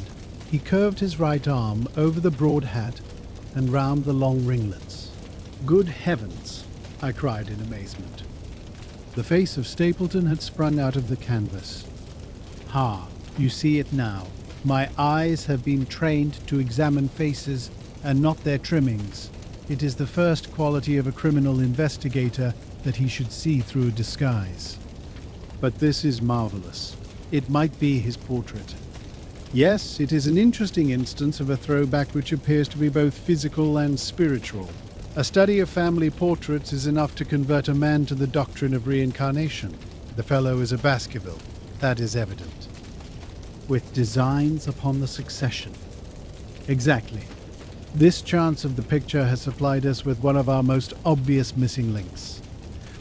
he curved his right arm over the broad hat and round the long ringlets. "Good heavens!" I cried in amazement. The face of Stapleton had sprung out of the canvas. "Ha, you see it now. My eyes have been trained to examine faces and not their trimmings. It is the first quality of a criminal investigator that he should see through a disguise. But this is marvelous. It might be his portrait. Yes, it is an interesting instance of a throwback which appears to be both physical and spiritual. A study of family portraits is enough to convert a man to the doctrine of reincarnation. The fellow is a Baskerville, that is evident. With designs upon the succession. Exactly. This chance of the picture has supplied us with one of our most obvious missing links.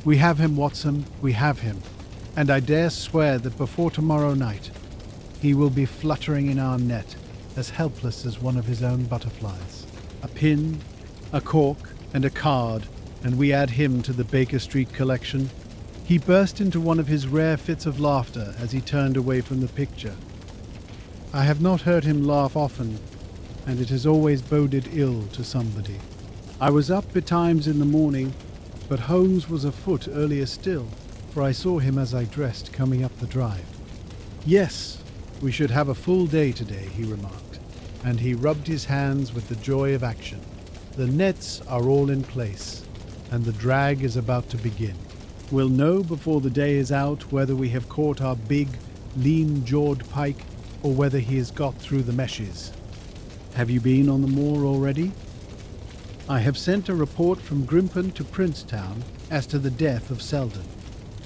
We have him, Watson, we have him, and I dare swear that before tomorrow night he will be fluttering in our net, as helpless as one of his own butterflies. A pin, a cork, and a card, and we add him to the Baker Street collection. He burst into one of his rare fits of laughter as he turned away from the picture. I have not heard him laugh often, and it has always boded ill to somebody. I was up betimes in the morning, but Holmes was afoot earlier still, for I saw him as I dressed coming up the drive. "Yes, we should have a full day today," he remarked, and he rubbed his hands with the joy of action. "The nets are all in place, and the drag is about to begin. We'll know before the day is out whether we have caught our big, lean-jawed pike or whether he has got through the meshes. Have you been on the moor already?" "I have sent a report from Grimpen to Princetown as to the death of Selden.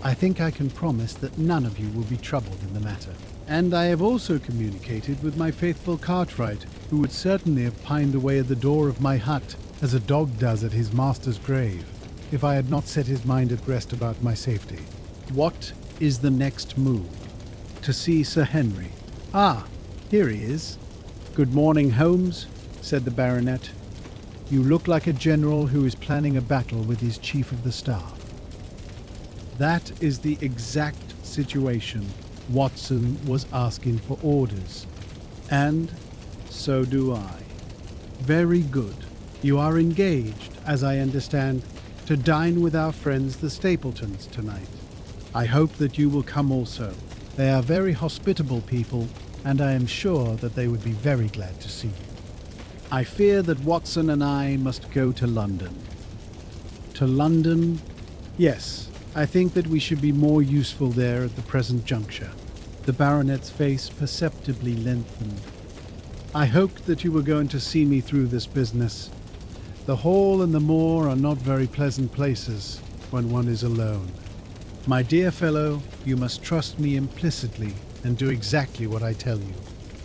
I think I can promise that none of you will be troubled in the matter. And I have also communicated with my faithful Cartwright, who would certainly have pined away at the door of my hut, as a dog does at his master's grave, if I had not set his mind at rest about my safety. What is the next move?" "To see Sir Henry." "Ah, here he is." "Good morning, Holmes," said the baronet. "You look like a general who is planning a battle with his chief of the staff." That is the exact situation Watson was asking for orders. And so do I. Very good. You are engaged, as I understand, to dine with our friends the Stapletons tonight. I hope that you will come also. They are very hospitable people, and I am sure that they would be very glad to see you. I fear that Watson and I must go to London. To London? Yes, I think that we should be more useful there at the present juncture. The baronet's face perceptibly lengthened. I hoped that you were going to see me through this business. The Hall and the moor are not very pleasant places, when one is alone. My dear fellow, you must trust me implicitly and do exactly what I tell you.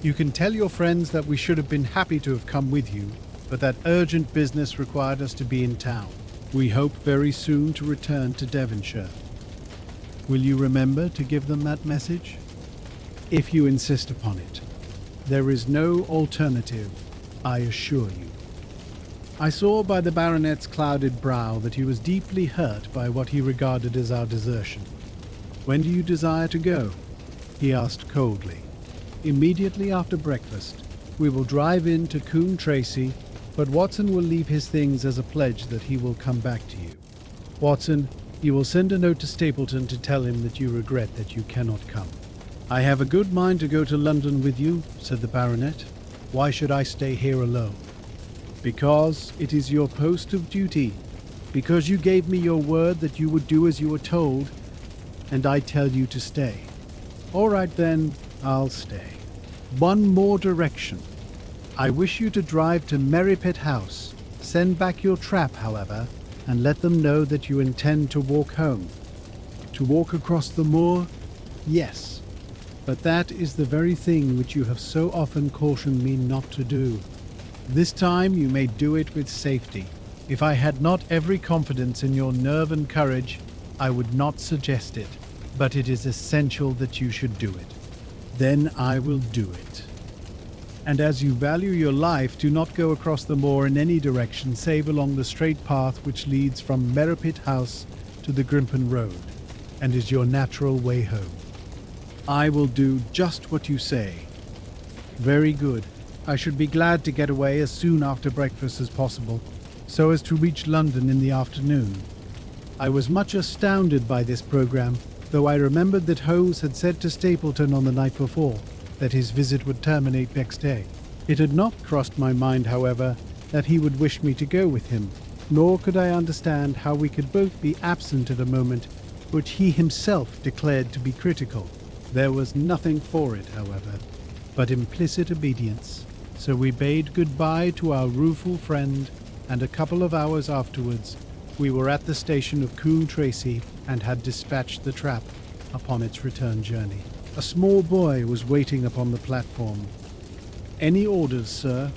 You can tell your friends that we should have been happy to have come with you, but that urgent business required us to be in town. We hope very soon to return to Devonshire. Will you remember to give them that message? If you insist upon it. There is no alternative, I assure you. I saw by the baronet's clouded brow that he was deeply hurt by what he regarded as our desertion. When do you desire to go? He asked coldly. Immediately after breakfast. We will drive in to Coombe Tracy, but Watson will leave his things as a pledge that he will come back to you. Watson, you will send a note to Stapleton to tell him that you regret that you cannot come. I have a good mind to go to London with you, said the baronet. Why should I stay here alone? Because it is your post of duty. Because you gave me your word that you would do as you were told, and I tell you to stay. All right then, I'll stay. One more direction. I wish you to drive to Merripit House. Send back your trap, however, and let them know that you intend to walk home. To walk across the moor? Yes. But that is the very thing which you have so often cautioned me not to do. This time you may do it with safety. If I had not every confidence in your nerve and courage, I would not suggest it. But it is essential that you should do it. Then I will do it. And as you value your life, do not go across the moor in any direction save along the straight path which leads from Merripit House to the Grimpen Road, and is your natural way home. I will do just what you say. Very good. I should be glad to get away as soon after breakfast as possible, so as to reach London in the afternoon. I was much astounded by this programme, though I remembered that Holmes had said to Stapleton on the night before that his visit would terminate next day. It had not crossed my mind, however, that he would wish me to go with him, nor could I understand how we could both be absent at a moment which he himself declared to be critical. There was nothing for it, however, but implicit obedience, so we bade goodbye to our rueful friend, and a couple of hours afterwards we were at the station of Coombe Tracy and had dispatched the trap upon its return journey. A small boy was waiting upon the platform. Any orders, sir?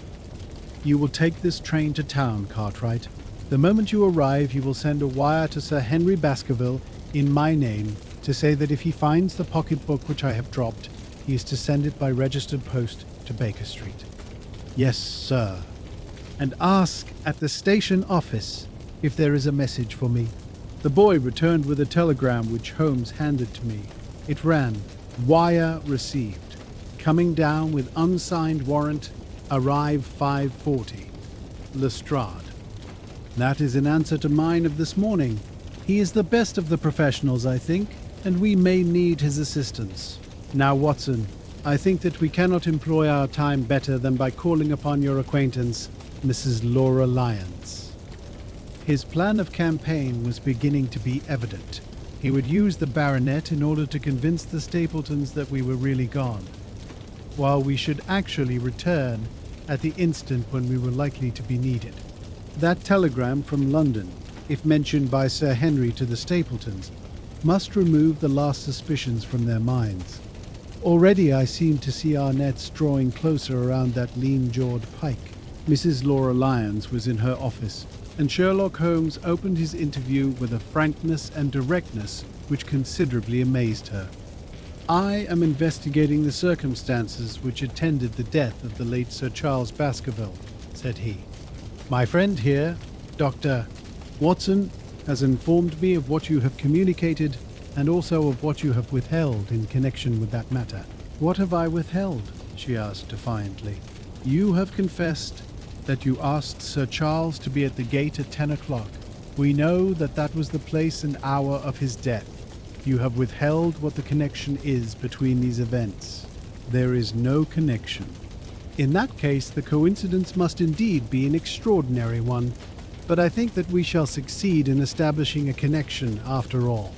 You will take this train to town, Cartwright. The moment you arrive, you will send a wire to Sir Henry Baskerville in my name to say that if he finds the pocketbook which I have dropped, he is to send it by registered post to Baker Street. Yes, sir. And ask at the station office if there is a message for me. The boy returned with a telegram which Holmes handed to me. It ran, "Wire received. Coming down with unsigned warrant. Arrive 5:40. Lestrade." That is in answer to mine of this morning. He is the best of the professionals, I think, and we may need his assistance. Now, Watson, I think that we cannot employ our time better than by calling upon your acquaintance, Mrs. Laura Lyons. His plan of campaign was beginning to be evident. He would use the baronet in order to convince the Stapletons that we were really gone, while we should actually return at the instant when we were likely to be needed. That telegram from London, if mentioned by Sir Henry to the Stapletons, must remove the last suspicions from their minds. Already I seemed to see our nets drawing closer around that lean-jawed pike. Mrs. Laura Lyons was in her office, and Sherlock Holmes opened his interview with a frankness and directness which considerably amazed her. "I am investigating the circumstances which attended the death of the late Sir Charles Baskerville," said he. "My friend here, Dr. Watson, has informed me of what you have communicated and also of what you have withheld in connection with that matter." "What have I withheld?" she asked defiantly. "You have confessed that you asked Sir Charles to be at the gate at 10 o'clock. We know that that was the place and hour of his death. You have withheld what the connection is between these events. There is no connection. In that case, the coincidence must indeed be an extraordinary one, but I think that we shall succeed in establishing a connection after all.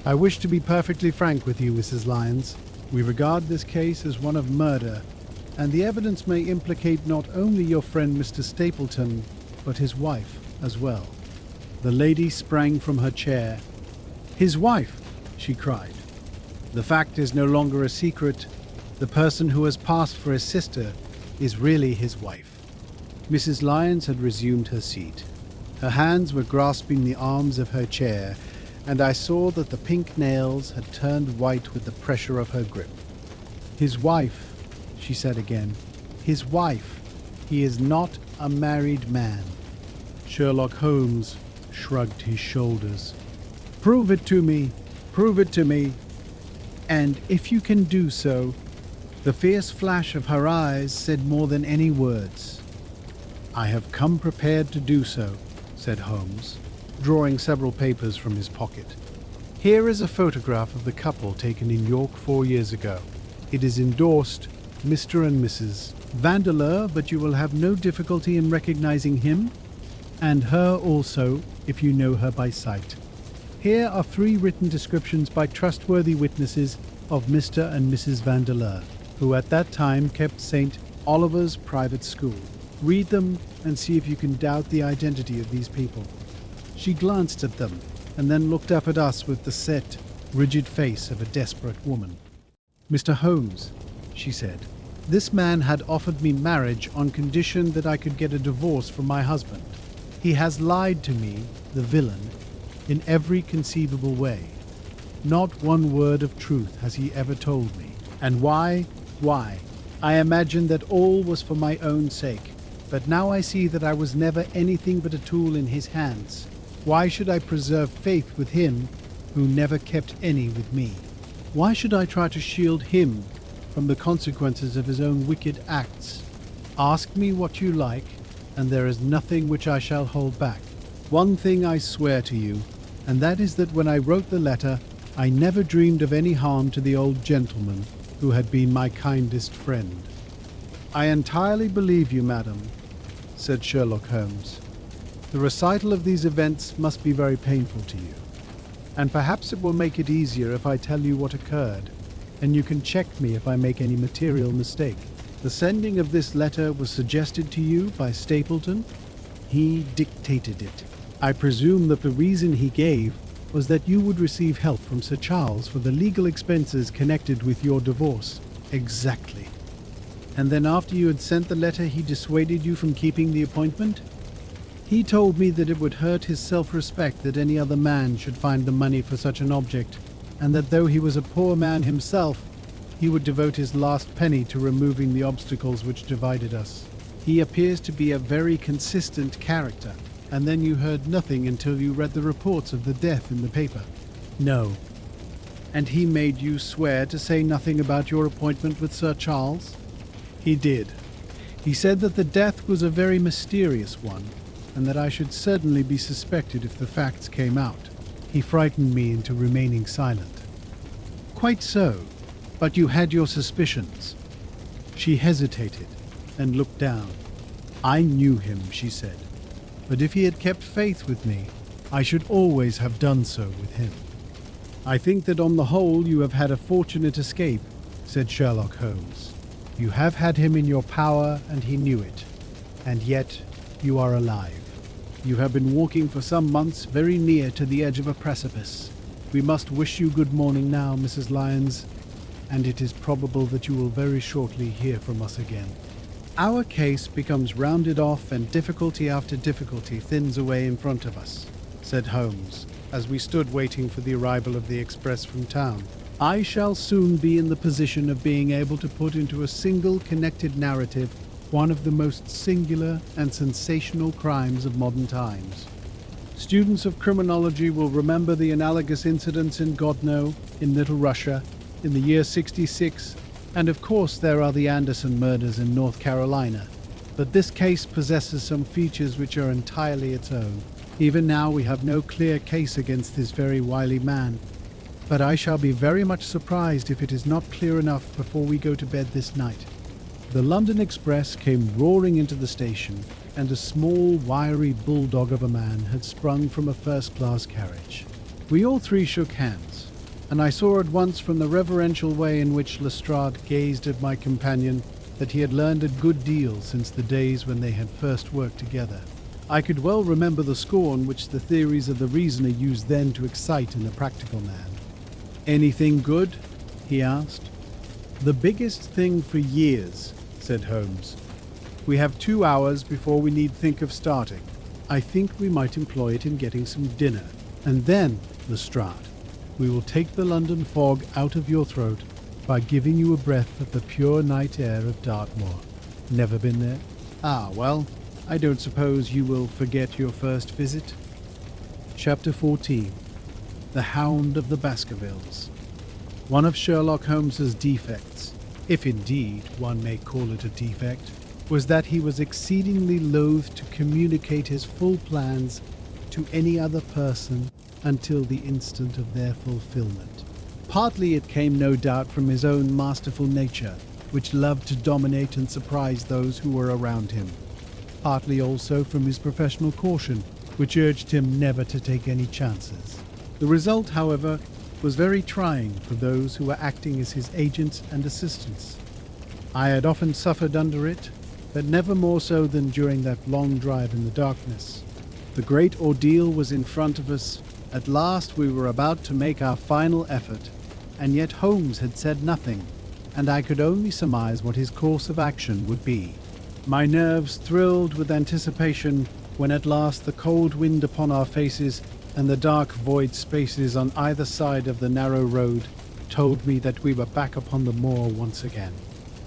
I wish to be perfectly frank with you, Mrs. Lyons. We regard this case as one of murder, and the evidence may implicate not only your friend Mr. Stapleton, but his wife as well." The lady sprang from her chair. "His wife!" she cried. "The fact is no longer a secret. The person who has passed for his sister is really his wife." Mrs. Lyons had resumed her seat. Her hands were grasping the arms of her chair, and I saw that the pink nails had turned white with the pressure of her grip. "His wife," she said again. "His wife. He is not a married man." Sherlock Holmes shrugged his shoulders. "Prove it to me. Prove it to me. And if you can do so..." The fierce flash of her eyes said more than any words. "I have come prepared to do so," said Holmes, drawing several papers from his pocket. "Here is a photograph of the couple taken in York 4 years ago. It is endorsed Mr. and Mrs. Vandeleur, but you will have no difficulty in recognizing him, and her also, if you know her by sight. Here are 3 written descriptions by trustworthy witnesses of Mr. and Mrs. Vandeleur, who at that time kept St. Oliver's private school. Read them and see if you can doubt the identity of these people." She glanced at them and then looked up at us with the set, rigid face of a desperate woman. "Mr. Holmes," she said, "this man had offered me marriage on condition that I could get a divorce from my husband. He has lied to me, the villain, in every conceivable way. Not one word of truth has he ever told me. And why? Why? I imagined that all was for my own sake, but now I see that I was never anything but a tool in his hands. Why should I preserve faith with him who never kept any with me? Why should I try to shield him from the consequences of his own wicked acts? Ask me what you like, and there is nothing which I shall hold back. One thing I swear to you, and that is that when I wrote the letter, I never dreamed of any harm to the old gentleman who had been my kindest friend." "I entirely believe you, madam," said Sherlock Holmes. "The recital of these events must be very painful to you, and perhaps it will make it easier if I tell you what occurred, and you can check me if I make any material mistake. The sending of this letter was suggested to you by Stapleton. He dictated it. I presume that the reason he gave was that you would receive help from Sir Charles for the legal expenses connected with your divorce." "Exactly." "And then after you had sent the letter, he dissuaded you from keeping the appointment?" "He told me that it would hurt his self-respect that any other man should find the money for such an object, and that though he was a poor man himself, he would devote his last penny to removing the obstacles which divided us. He appears to be a very consistent character." "And then you heard nothing until you read the reports of the death in the paper?" "No." "And he made you swear to say nothing about your appointment with Sir Charles?" "He did. He said that the death was a very mysterious one, and that I should certainly be suspected if the facts came out. He frightened me into remaining silent." "Quite so. But you had your suspicions." She hesitated and looked down. "I knew him," she said. "But if he had kept faith with me, I should always have done so with him." "I think that on the whole you have had a fortunate escape," said Sherlock Holmes. "You have had him in your power, and he knew it. And yet you are alive. You have been walking for some months very near to the edge of a precipice. We must wish you good morning now, Mrs. Lyons, and it is probable that you will very shortly hear from us again. Our case becomes rounded off and difficulty after difficulty thins away in front of us," said Holmes, as we stood waiting for the arrival of the express from town. "I shall soon be in the position of being able to put into a single connected narrative one of the most singular and sensational crimes of modern times. Students of criminology will remember the analogous incidents in Godno, in Little Russia, in the year 66, and of course there are the Anderson murders in North Carolina, but this case possesses some features which are entirely its own. Even now we have no clear case against this very wily man, but I shall be very much surprised if it is not clear enough before we go to bed this night." The London Express came roaring into the station, and a small, wiry bulldog of a man had sprung from a first-class carriage. We all 3 shook hands, and I saw at once from the reverential way in which Lestrade gazed at my companion that he had learned a good deal since the days when they had first worked together. I could well remember the scorn which the theories of the reasoner used then to excite in a practical man. "Anything good?" he asked. "The biggest thing for years," said Holmes. "We have 2 hours before we need think of starting. I think we might employ it in getting some dinner. And then, Lestrade, we will take the London fog out of your throat by giving you a breath of the pure night air of Dartmoor. Never been there? Ah, well, I don't suppose you will forget your first visit." Chapter 14. The Hound of the Baskervilles. One of Sherlock Holmes's defects, if indeed one may call it a defect, was that he was exceedingly loath to communicate his full plans to any other person until the instant of their fulfillment. Partly it came no doubt from his own masterful nature, which loved to dominate and surprise those who were around him. Partly also from his professional caution, which urged him never to take any chances. The result, however, was very trying for those who were acting as his agents and assistants. I had often suffered under it, but never more so than during that long drive in the darkness. The great ordeal was in front of us. At last we were about to make our final effort, and yet Holmes had said nothing, and I could only surmise what his course of action would be. My nerves thrilled with anticipation when at last the cold wind upon our faces and the dark void spaces on either side of the narrow road told me that we were back upon the moor once again.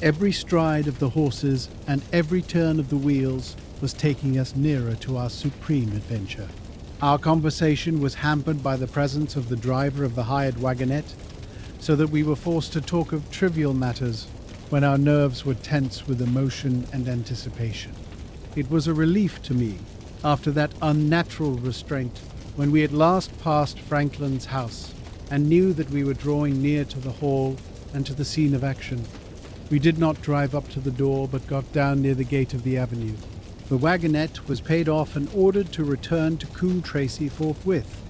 Every stride of the horses and every turn of the wheels was taking us nearer to our supreme adventure. Our conversation was hampered by the presence of the driver of the hired wagonette, so that we were forced to talk of trivial matters when our nerves were tense with emotion and anticipation. It was a relief to me, after that unnatural restraint, when we at last passed Franklin's house and knew that we were drawing near to the hall and to the scene of action. We did not drive up to the door, but got down near the gate of the avenue. The wagonette was paid off and ordered to return to Coombe Tracy forthwith,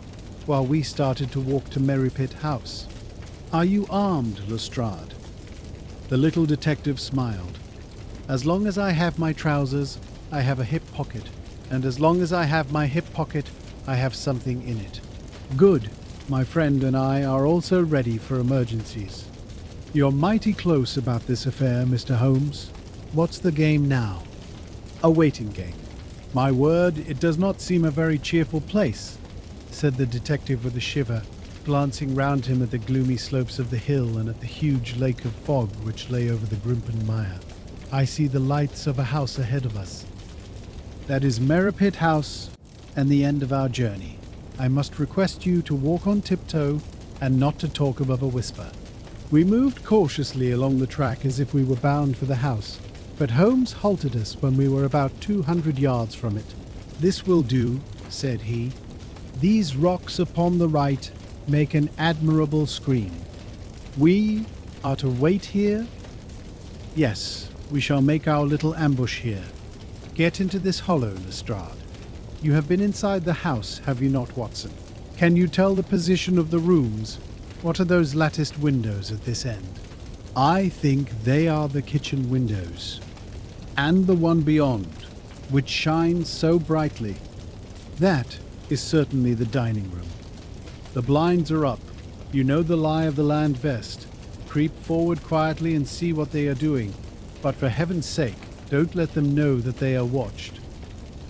while we started to walk to Merripit House. "Are you armed, Lestrade?" The little detective smiled. "As long as I have my trousers, I have a hip pocket, and as long as I have my hip pocket, I have something in it." "Good. My friend and I are also ready for emergencies." "You're mighty close about this affair, Mr. Holmes. What's the game now?" "A waiting game." "My word, it does not seem a very cheerful place," said the detective with a shiver, glancing round him at the gloomy slopes of the hill and at the huge lake of fog which lay over the Grimpen Mire. "I see the lights of a house ahead of us. That is Merripit House and the end of our journey. I must request you to walk on tiptoe and not to talk above a whisper." We moved cautiously along the track as if we were bound for the house, but Holmes halted us when we were about 200 yards from it. "This will do," said he. "These rocks upon the right make an admirable screen. We are to wait here?" "Yes, we shall make our little ambush here. Get into this hollow, Lestrade. You have been inside the house, have you not, Watson? Can you tell the position of the rooms? What are those latticed windows at this end?" "I think they are the kitchen windows. And the one beyond, which shines so brightly. That is certainly the dining room. The blinds are up. You know the lie of the land best. Creep forward quietly and see what they are doing. But for heaven's sake, don't let them know that they are watched."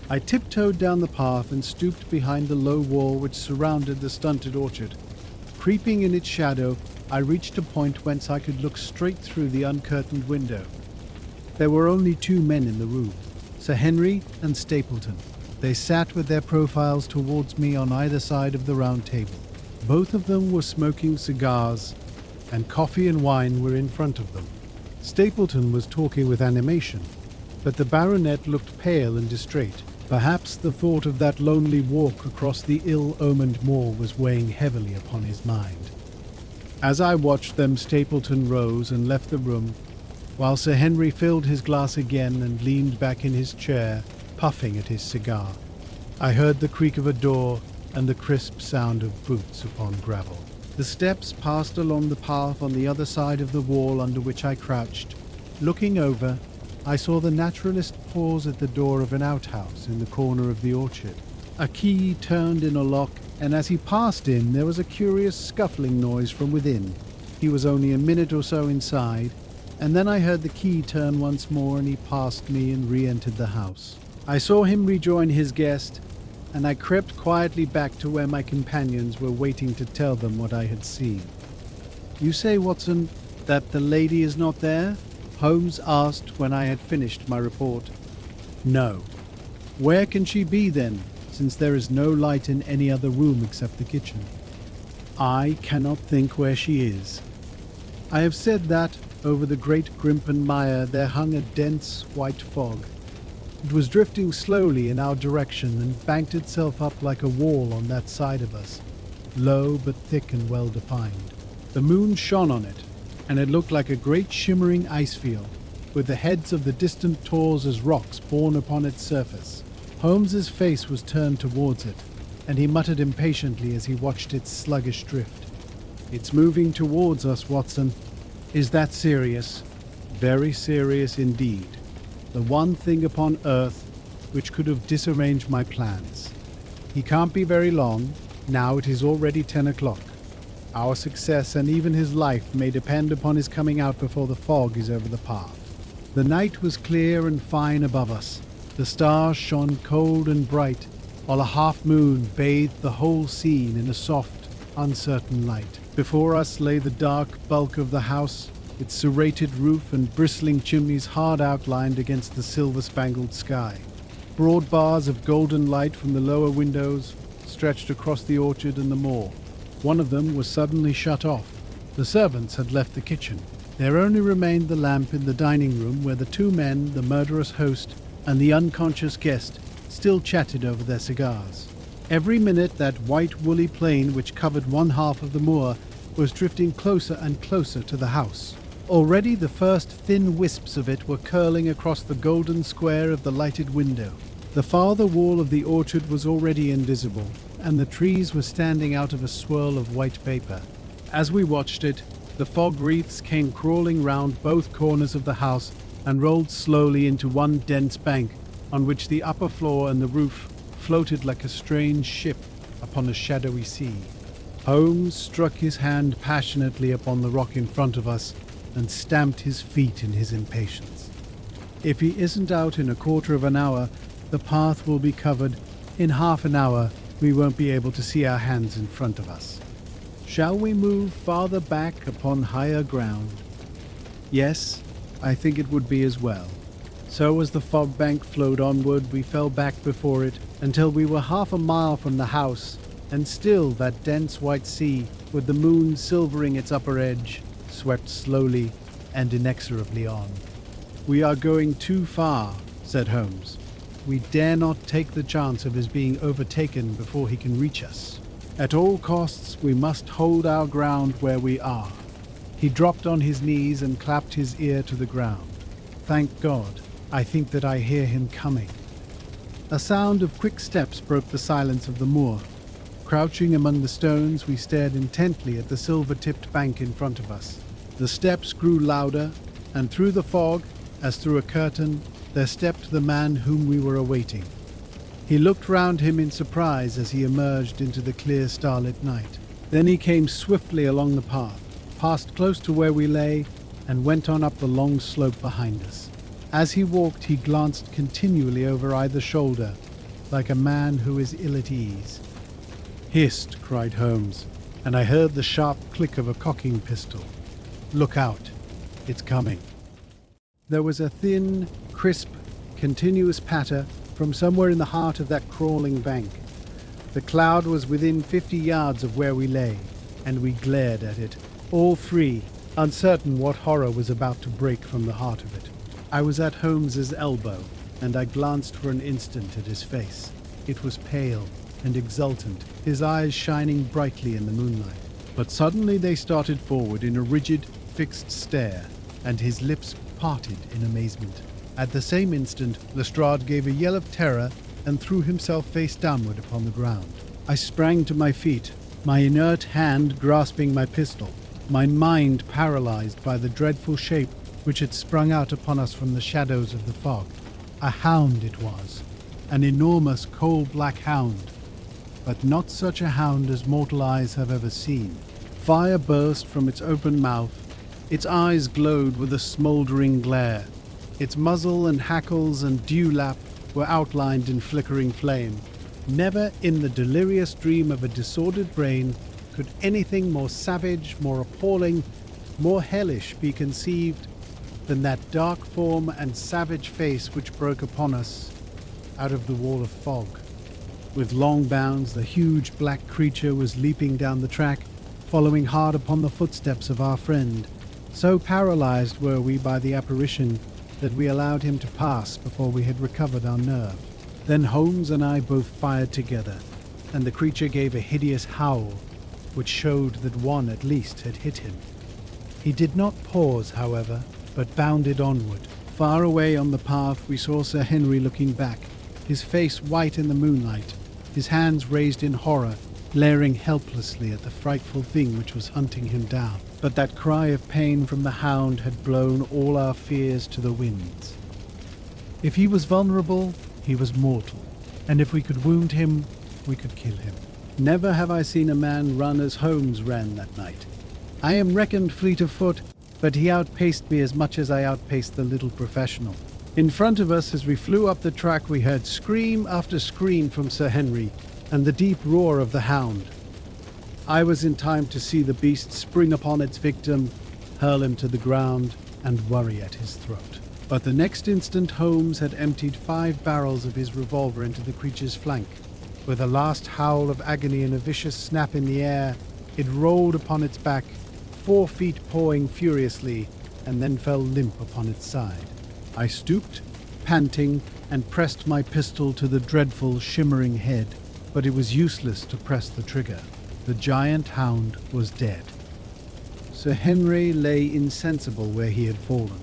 I tiptoed down the path and stooped behind the low wall which surrounded the stunted orchard. Creeping in its shadow, I reached a point whence I could look straight through the uncurtained window. There were only 2 men in the room, Sir Henry and Stapleton. They sat with their profiles towards me on either side of the round table. Both of them were smoking cigars, and coffee and wine were in front of them. Stapleton was talking with animation, but the baronet looked pale and distrait. Perhaps the thought of that lonely walk across the ill-omened moor was weighing heavily upon his mind. As I watched them, Stapleton rose and left the room, while Sir Henry filled his glass again and leaned back in his chair, puffing at his cigar. I heard the creak of a door and the crisp sound of boots upon gravel. The steps passed along the path on the other side of the wall under which I crouched, looking over I saw the naturalist pause at the door of an outhouse in the corner of the orchard. A key turned in a lock, and as he passed in, there was a curious scuffling noise from within. He was only a minute or so inside, and then I heard the key turn once more and he passed me and re-entered the house. I saw him rejoin his guest, and I crept quietly back to where my companions were waiting to tell them what I had seen. "You say, Watson, that the lady is not there?" Holmes asked when I had finished my report. "No. Where can she be then, since there is no light in any other room except the kitchen?" "I cannot think where she is." I have said that over the great Grimpen Mire there hung a dense white fog. It was drifting slowly in our direction and banked itself up like a wall on that side of us, low but thick and well defined. The moon shone on it, and it looked like a great shimmering ice field, with the heads of the distant tors as rocks borne upon its surface. Holmes's face was turned towards it, and he muttered impatiently as he watched its sluggish drift. "It's moving towards us, Watson." "Is that serious?" "Very serious indeed. The one thing upon earth which could have disarranged my plans. He can't be very long. Now it is already 10 o'clock. Our success and even his life may depend upon his coming out before the fog is over the path." The night was clear and fine above us. The stars shone cold and bright, while a half-moon bathed the whole scene in a soft, uncertain light. Before us lay the dark bulk of the house, its serrated roof and bristling chimneys hard outlined against the silver-spangled sky. Broad bars of golden light from the lower windows stretched across the orchard and the moor. One of them was suddenly shut off. The servants had left the kitchen. There only remained the lamp in the dining room where the two men, the murderous host, and the unconscious guest, still chatted over their cigars. Every minute that white woolly plain which covered one half of the moor was drifting closer and closer to the house. Already the first thin wisps of it were curling across the golden square of the lighted window. The farther wall of the orchard was already invisible, and the trees were standing out of a swirl of white vapor. As we watched it, the fog wreaths came crawling round both corners of the house and rolled slowly into one dense bank on which the upper floor and the roof floated like a strange ship upon a shadowy sea. Holmes struck his hand passionately upon the rock in front of us and stamped his feet in his impatience. "If he isn't out in a quarter of an hour, the path will be covered. In half an hour, we won't be able to see our hands in front of us. Shall we move farther back upon higher ground?" "Yes, I think it would be as well." So as the fog bank flowed onward, we fell back before it until we were half a mile from the house, and still that dense white sea, with the moon silvering its upper edge, swept slowly and inexorably on. "We are going too far," said Holmes. "We dare not take the chance of his being overtaken before he can reach us. At all costs, we must hold our ground where we are." He dropped on his knees and clapped his ear to the ground. "Thank God, I think that I hear him coming." A sound of quick steps broke the silence of the moor. Crouching among the stones, we stared intently at the silver-tipped bank in front of us. The steps grew louder, and through the fog, as through a curtain, there stepped the man whom we were awaiting. He looked round him in surprise as he emerged into the clear starlit night. Then he came swiftly along the path, passed close to where we lay, and went on up the long slope behind us. As he walked, he glanced continually over either shoulder, like a man who is ill at ease. "Hist!" cried Holmes, and I heard the sharp click of a cocking pistol. "Look out! It's coming." There was a thin, crisp, continuous patter from somewhere in the heart of that crawling bank. The cloud was within 50 yards of where we lay, and we glared at it, all three, uncertain what horror was about to break from the heart of it. I was at Holmes's elbow, and I glanced for an instant at his face. It was pale and exultant, his eyes shining brightly in the moonlight. But suddenly they started forward in a rigid, fixed stare, and his lips parted in amazement. At the same instant, Lestrade gave a yell of terror and threw himself face downward upon the ground. I sprang to my feet, my inert hand grasping my pistol, my mind paralyzed by the dreadful shape which had sprung out upon us from the shadows of the fog. A hound it was, an enormous coal-black hound, but not such a hound as mortal eyes have ever seen. Fire burst from its open mouth, its eyes glowed with a smouldering glare, its muzzle and hackles and dewlap were outlined in flickering flame. Never in the delirious dream of a disordered brain could anything more savage, more appalling, more hellish be conceived than that dark form and savage face which broke upon us out of the wall of fog. With long bounds, the huge black creature was leaping down the track, following hard upon the footsteps of our friend. So paralyzed were we by the apparition that we allowed him to pass before we had recovered our nerve. Then Holmes and I both fired together, and the creature gave a hideous howl, which showed that one at least had hit him. He did not pause, however, but bounded onward. Far away on the path we saw Sir Henry looking back, his face white in the moonlight, his hands raised in horror, glaring helplessly at the frightful thing which was hunting him down. But that cry of pain from the hound had blown all our fears to the winds. If he was vulnerable, he was mortal, and if we could wound him, we could kill him. Never have I seen a man run as Holmes ran that night. I am reckoned fleet of foot, but he outpaced me as much as I outpaced the little professional. In front of us, as we flew up the track, we heard scream after scream from Sir Henry, and the deep roar of the hound. I was in time to see the beast spring upon its victim, hurl him to the ground, and worry at his throat. But the next instant Holmes had emptied 5 barrels of his revolver into the creature's flank. With a last howl of agony and a vicious snap in the air, it rolled upon its back, 4 feet pawing furiously, and then fell limp upon its side. I stooped, panting, and pressed my pistol to the dreadful, shimmering head, but it was useless to press the trigger. The giant hound was dead. Sir Henry lay insensible where he had fallen.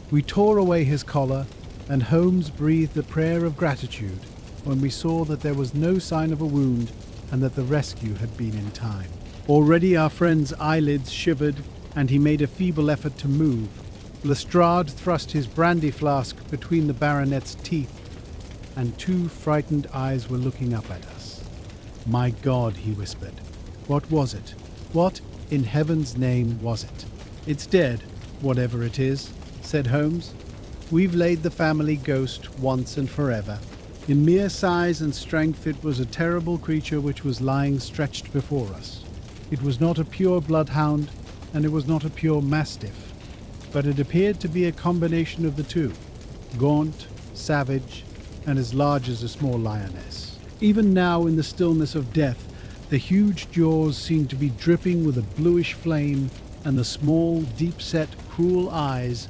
We tore away his collar, and Holmes breathed a prayer of gratitude when we saw that there was no sign of a wound and that the rescue had been in time. Already our friend's eyelids shivered, and he made a feeble effort to move. Lestrade thrust his brandy flask between the baronet's teeth, and 2 frightened eyes were looking up at us. "My God," he whispered. "What was it? What, in heaven's name, was it?" "It's dead, whatever it is," said Holmes. "We've laid the family ghost once and forever." In mere size and strength it was a terrible creature which was lying stretched before us. It was not a pure bloodhound, and it was not a pure mastiff, but it appeared to be a combination of the two, gaunt, savage, and as large as a small lioness. Even now, in the stillness of death, the huge jaws seemed to be dripping with a bluish flame, and the small, deep-set, cruel eyes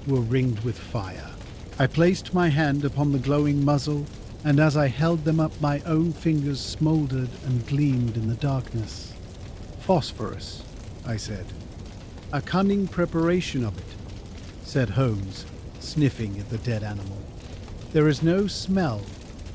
were ringed with fire. I placed my hand upon the glowing muzzle, and as I held them up, my own fingers smoldered and gleamed in the darkness. "Phosphorus," I said. "A cunning preparation of it," said Holmes, sniffing at the dead animal. "There is no smell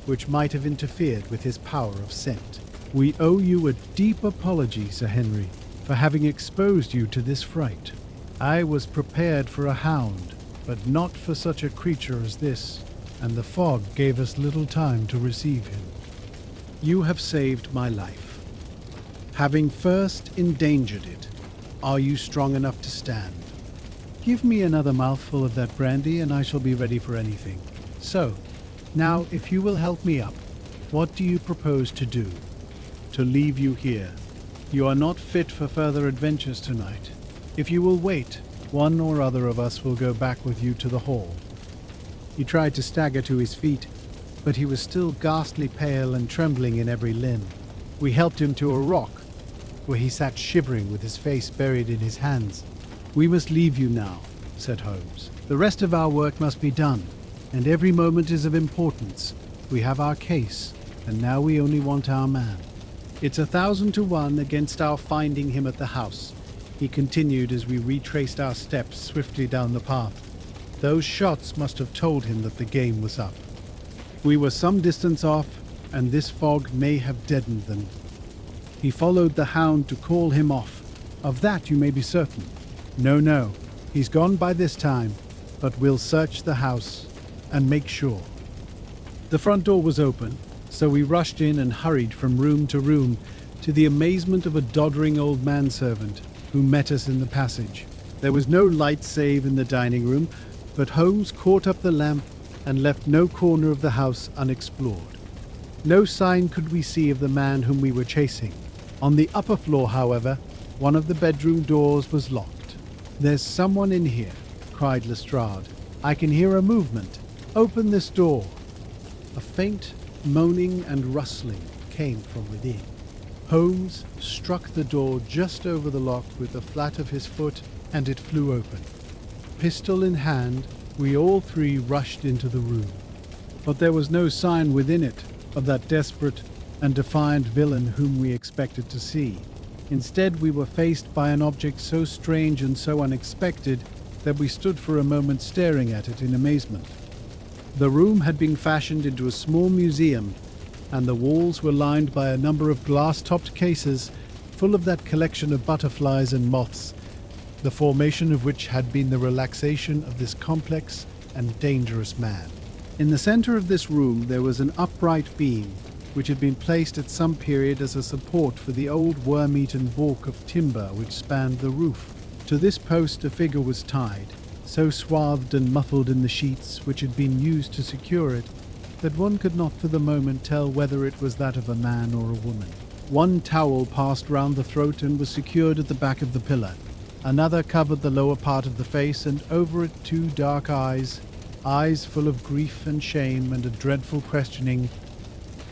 which might have interfered with his power of scent. We owe you a deep apology, Sir Henry, for having exposed you to this fright. I was prepared for a hound, but not for such a creature as this, and the fog gave us little time to receive him. You have saved my life. Having first endangered it, are you strong enough to stand? Give me another mouthful of that brandy and I shall be ready for anything. So, now if you will help me up, what do you propose to do?" "To leave you here. You are not fit for further adventures tonight. If you will wait, one or other of us will go back with you to the hall." He tried to stagger to his feet, but he was still ghastly pale and trembling in every limb. We helped him to a rock, where he sat shivering with his face buried in his hands. "We must leave you now," said Holmes. "The rest of our work must be done, and every moment is of importance. We have our case, and now we only want our man. It's 1,000 to 1 against our finding him at the house," he continued as we retraced our steps swiftly down the path. "Those shots must have told him that the game was up. We were some distance off, and this fog may have deadened them. He followed the hound to call him off. Of that you may be certain. No, He's gone by this time, but we'll search the house and make sure. The front door was open, so we rushed in and hurried from room to room, to the amazement of a doddering old manservant who met us in the passage. There was no light save in the dining room, but Holmes caught up the lamp and left no corner of the house unexplored. No sign could we see of the man whom we were chasing. On the upper floor, however, one of the bedroom doors was locked. "There's someone in here," cried Lestrade. "I can hear a movement. Open this door." A faint moaning and rustling came from within. Holmes struck the door just over the lock with the flat of his foot, and it flew open. Pistol in hand, we all three rushed into the room. But there was no sign within it of that desperate and defiant villain whom we expected to see. Instead, we were faced by an object so strange and so unexpected that we stood for a moment staring at it in amazement. The room had been fashioned into a small museum, and the walls were lined by a number of glass-topped cases full of that collection of butterflies and moths, the formation of which had been the relaxation of this complex and dangerous man. In the center of this room there was an upright beam, which had been placed at some period as a support for the old worm-eaten balk of timber which spanned the roof. To this post a figure was tied, so swathed and muffled in the sheets which had been used to secure it, that one could not for the moment tell whether it was that of a man or a woman. One towel passed round the throat and was secured at the back of the pillar. Another covered the lower part of the face, and over it 2 dark eyes, eyes full of grief and shame and a dreadful questioning,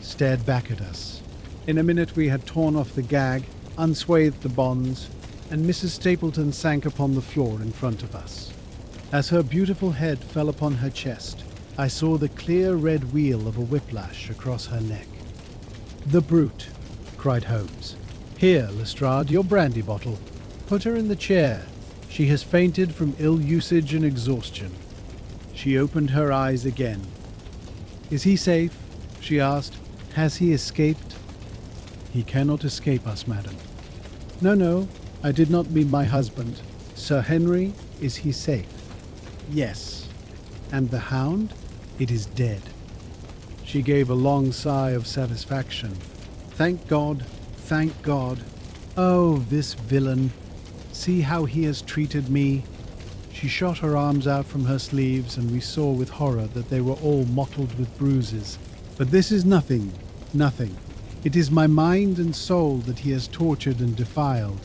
stared back at us. In a minute we had torn off the gag, unswathed the bonds, and Mrs. Stapleton sank upon the floor in front of us. As her beautiful head fell upon her chest, I saw the clear red wheal of a whiplash across her neck. "The brute!" cried Holmes. "Here, Lestrade, your brandy bottle. Put her in the chair. She has fainted from ill usage and exhaustion." She opened her eyes again. "Is he safe?" she asked. "Has he escaped?" "He cannot escape us, madam." No, I did not mean my husband. Sir Henry, is he safe?" "Yes." "And the hound?" "It is dead." She gave a long sigh of satisfaction. "Thank God, thank God. Oh, this villain! See how he has treated me." She shot her arms out from her sleeves, and we saw with horror that they were all mottled with bruises. "But this is nothing. It is my mind and soul that he has tortured and defiled.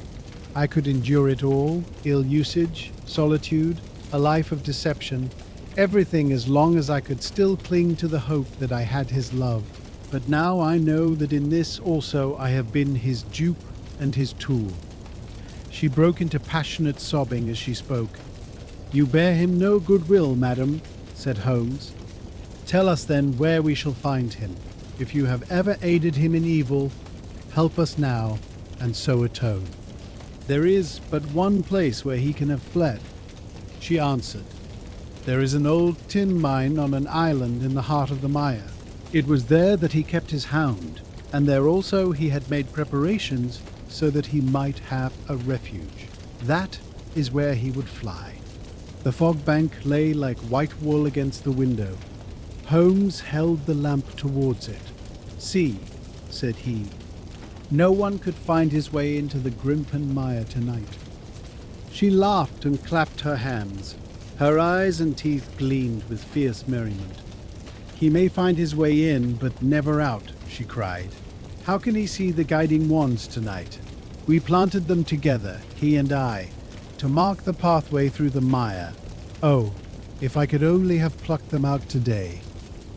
I could endure it all, ill usage, solitude, a life of deception, everything as long as I could still cling to the hope that I had his love. But now I know that in this also I have been his dupe and his tool." She broke into passionate sobbing as she spoke. "You bear him no goodwill, madam," said Holmes. "Tell us then where we shall find him. If you have ever aided him in evil, help us now, and so atone." "There is but one place where he can have fled," she answered. "There is an old tin mine on an island in the heart of the mire. It was there that he kept his hound, and there also he had made preparations so that he might have a refuge. That is where he would fly." The fog bank lay like white wool against the window. Holmes held the lamp towards it. "See," said he, "no one could find his way into the Grimpen mire tonight." She laughed and clapped her hands. Her eyes and teeth gleamed with fierce merriment. "He may find his way in, but never out," she cried. "How can he see the guiding wands tonight? We planted them together, he and I, to mark the pathway through the mire. Oh, if I could only have plucked them out today.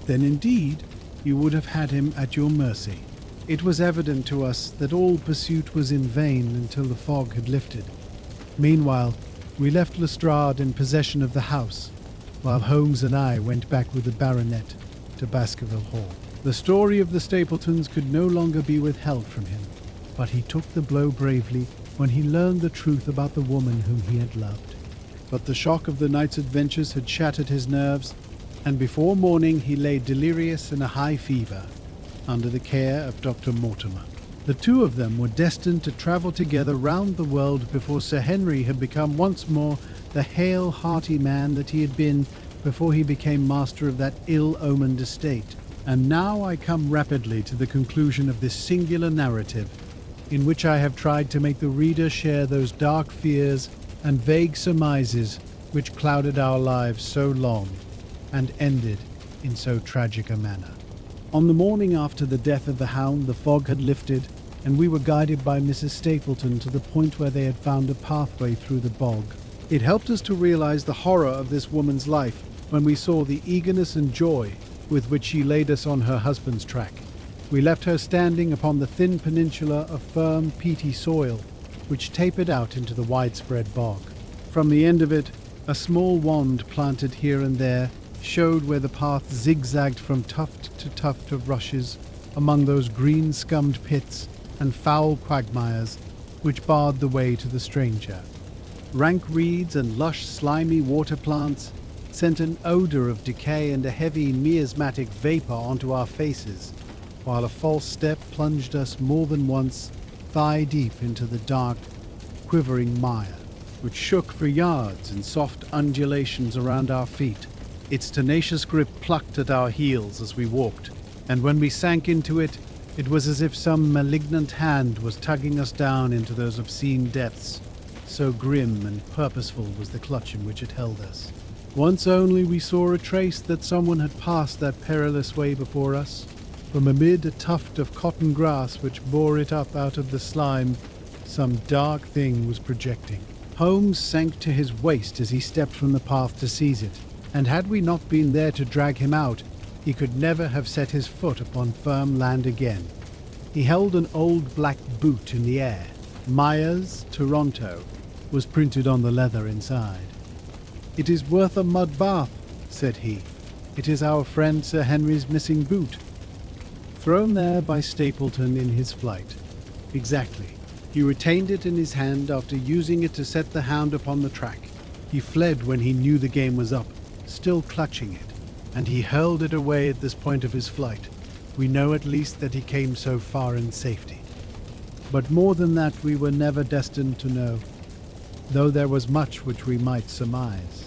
Then indeed you would have had him at your mercy." It was evident to us that all pursuit was in vain until the fog had lifted. Meanwhile, we left Lestrade in possession of the house, while Holmes and I went back with the baronet to Baskerville Hall. The story of the Stapletons could no longer be withheld from him, but he took the blow bravely when he learned the truth about the woman whom he had loved. But the shock of the night's adventures had shattered his nerves, and before morning he lay delirious in a high fever, under the care of Dr. Mortimer. The two of them were destined to travel together round the world before Sir Henry had become once more the hale, hearty man that he had been before he became master of that ill-omened estate. And now I come rapidly to the conclusion of this singular narrative, in which I have tried to make the reader share those dark fears and vague surmises which clouded our lives so long and ended in so tragic a manner. On the morning after the death of the Hound, the fog had lifted, and we were guided by Mrs. Stapleton to the point where they had found a pathway through the bog. It helped us to realize the horror of this woman's life when we saw the eagerness and joy with which she laid us on her husband's track. We left her standing upon the thin peninsula of firm, peaty soil, which tapered out into the widespread bog. From the end of it, a small wand planted here and there showed where the path zigzagged from tuft to tuft of rushes among those green-scummed pits and foul quagmires which barred the way to the stranger. Rank reeds and lush, slimy water plants sent an odor of decay and a heavy miasmatic vapor onto our faces, while a false step plunged us more than once thigh-deep into the dark, quivering mire, which shook for yards in soft undulations around our feet. Its tenacious grip plucked at our heels as we walked, and when we sank into it, it was as if some malignant hand was tugging us down into those obscene depths. So grim and purposeful was the clutch in which it held us. Once only we saw a trace that someone had passed that perilous way before us. From amid a tuft of cotton grass which bore it up out of the slime, some dark thing was projecting. Holmes sank to his waist as he stepped from the path to seize it, and had we not been there to drag him out, he could never have set his foot upon firm land again. He held an old black boot in the air. Myers, Toronto, was printed on the leather inside. "It is worth a mud bath," said he. "It is our friend Sir Henry's missing boot, thrown there by Stapleton in his flight." Exactly. He retained it in his hand after using it to set the Hound upon the track. He fled when he knew the game was up, still clutching it, and he hurled it away at this point of his flight. We know at least that he came so far in safety. But more than that we were never destined to know, though there was much which we might surmise.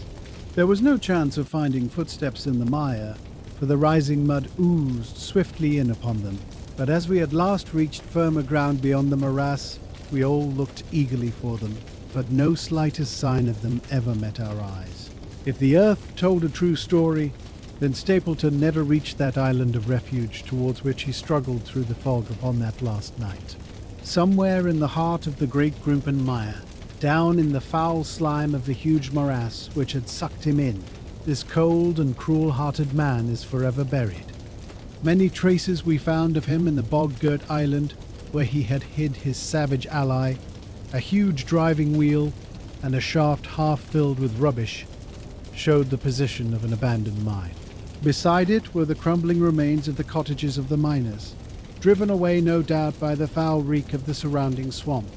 There was no chance of finding footsteps in the mire, for the rising mud oozed swiftly in upon them. But as we at last reached firmer ground beyond the morass, we all looked eagerly for them, but no slightest sign of them ever met our eyes. If the earth told a true story, then Stapleton never reached that island of refuge towards which he struggled through the fog upon that last night. Somewhere in the heart of the great Grimpen mire, down in the foul slime of the huge morass which had sucked him in, this cold and cruel-hearted man is forever buried. Many traces we found of him in the bog-girt island where he had hid his savage ally, a huge driving wheel, and a shaft half filled with rubbish showed the position of an abandoned mine. Beside it were the crumbling remains of the cottages of the miners, driven away no doubt by the foul reek of the surrounding swamp.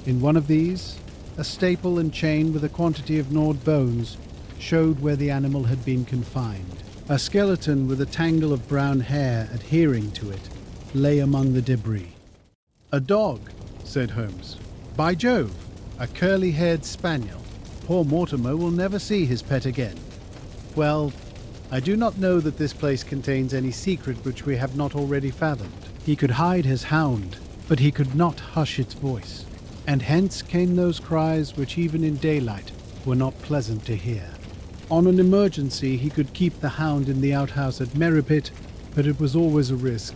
In one of these, a staple and chain with a quantity of gnawed bones showed where the animal had been confined. A skeleton with a tangle of brown hair adhering to it lay among the debris. "A dog," said Holmes. "By Jove, a curly-haired spaniel. Poor Mortimer will never see his pet again. Well, I do not know that this place contains any secret which we have not already fathomed. He could hide his hound, but he could not hush its voice, and hence came those cries which even in daylight were not pleasant to hear. On an emergency he could keep the Hound in the outhouse at Merripit, but it was always a risk,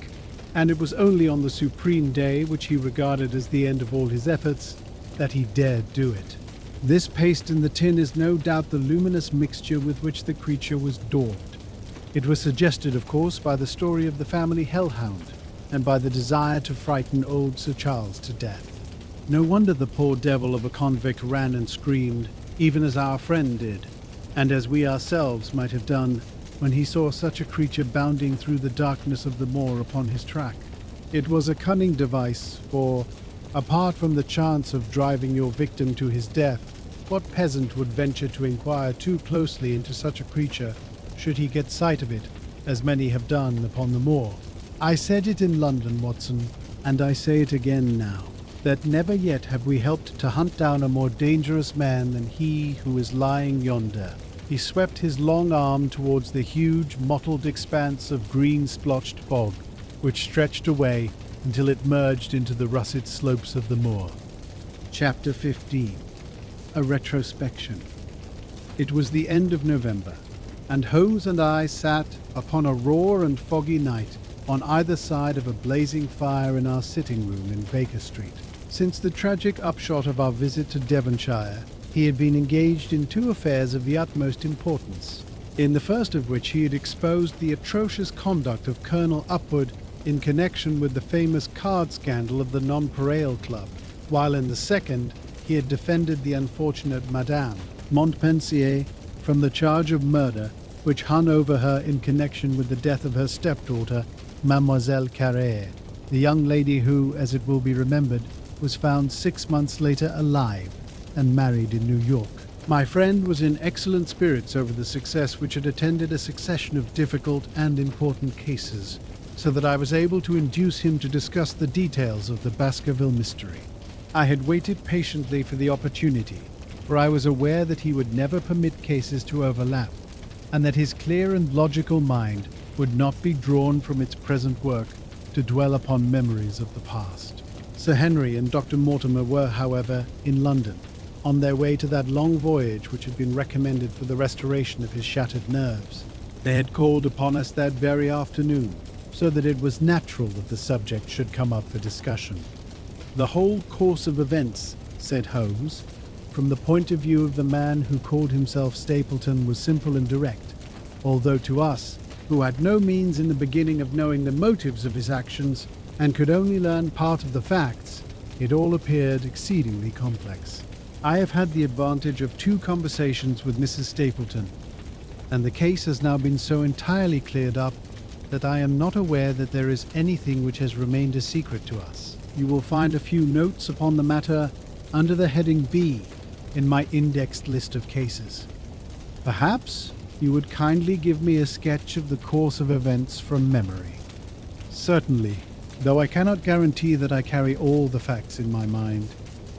and it was only on the supreme day, which he regarded as the end of all his efforts, that he dared do it. This paste in the tin is no doubt the luminous mixture with which the creature was daubed. It was suggested, of course, by the story of the family hellhound, and by the desire to frighten old Sir Charles to death. No wonder the poor devil of a convict ran and screamed, even as our friend did, and as we ourselves might have done when he saw such a creature bounding through the darkness of the moor upon his track. It was a cunning device, for, apart from the chance of driving your victim to his death, what peasant would venture to inquire too closely into such a creature should he get sight of it, as many have done upon the moor? I said it in London, Watson, And I say it again now, that never yet have we helped to hunt down a more dangerous man than he who is lying yonder. He swept his long arm towards the huge, mottled expanse of green-splotched bog, which stretched away until it merged into the russet slopes of the moor. Chapter 15. A Retrospection. It was the end of November, and Hose and I sat upon a raw and foggy night on either side of a blazing fire in our sitting room in Baker Street. Since the tragic upshot of our visit to Devonshire, he had been engaged in two affairs of the utmost importance, in the first of which he had exposed the atrocious conduct of Colonel Upward in connection with the famous card scandal of the Nonpareil Club, while in the second he had defended the unfortunate Madame Montpensier from the charge of murder which hung over her in connection with the death of her stepdaughter, Mademoiselle Carrère, the young lady who, as it will be remembered, was found 6 months later alive and married in New York. My friend was in excellent spirits over the success which had attended a succession of difficult and important cases, so that I was able to induce him to discuss the details of the Baskerville mystery. I had waited patiently for the opportunity, for I was aware that he would never permit cases to overlap, and that his clear and logical mind would not be drawn from its present work to dwell upon memories of the past. Sir Henry and Dr. Mortimer were, however, in London, on their way to that long voyage which had been recommended for the restoration of his shattered nerves. They had called upon us that very afternoon, so that it was natural that the subject should come up for discussion. The whole course of events, said Holmes, from the point of view of the man who called himself Stapleton, was simple and direct, although to us, who had no means in the beginning of knowing the motives of his actions, and could only learn part of the facts, it all appeared exceedingly complex. I have had the advantage of 2 conversations with Mrs. Stapleton, and the case has now been so entirely cleared up that I am not aware that there is anything which has remained a secret to us. You will find a few notes upon the matter under the heading B in my indexed list of cases. Perhaps you would kindly give me a sketch of the course of events from memory. Certainly, though I cannot guarantee that I carry all the facts in my mind.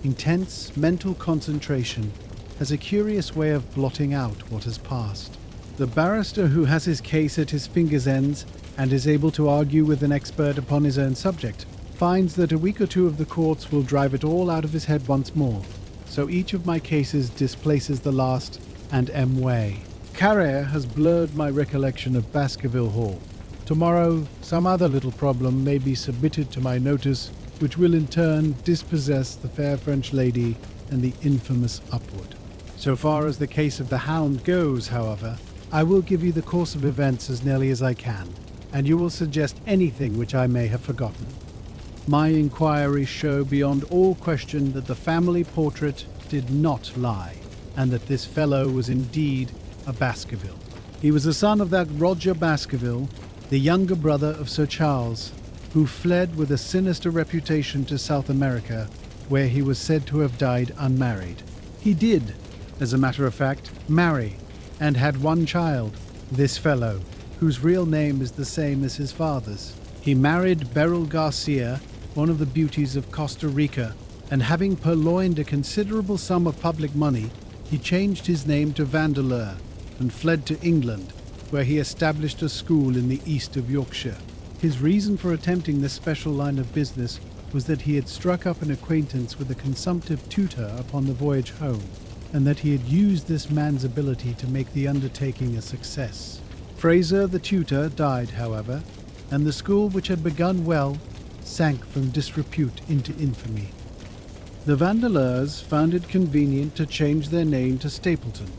Intense mental concentration has a curious way of blotting out what has passed. The barrister who has his case at his fingers' ends and is able to argue with an expert upon his own subject finds that a week or 2 of the courts will drive it all out of his head once more. So each of my cases displaces the last and way. Carrère has blurred my recollection of Baskerville Hall. Tomorrow, some other little problem may be submitted to my notice, which will in turn dispossess the fair French lady and the infamous Upward. So far as the case of the Hound goes, however, I will give you the course of events as nearly as I can, and you will suggest anything which I may have forgotten. My inquiries show beyond all question that the family portrait did not lie, and that this fellow was indeed a Baskerville. He was the son of that Roger Baskerville, the younger brother of Sir Charles, who fled with a sinister reputation to South America, where he was said to have died unmarried. He did, as a matter of fact, marry, and had 1 child, this fellow, whose real name is the same as his father's. He married Beryl Garcia, one of the beauties of Costa Rica, and having purloined a considerable sum of public money, he changed his name to Vandeleur and fled to England, where he established a school in the east of Yorkshire. His reason for attempting this special line of business was that he had struck up an acquaintance with a consumptive tutor upon the voyage home, and that he had used this man's ability to make the undertaking a success. Fraser, the tutor, died, however, and the school, which had begun well, sank from disrepute into infamy. The Vandeleurs found it convenient to change their name to Stapleton,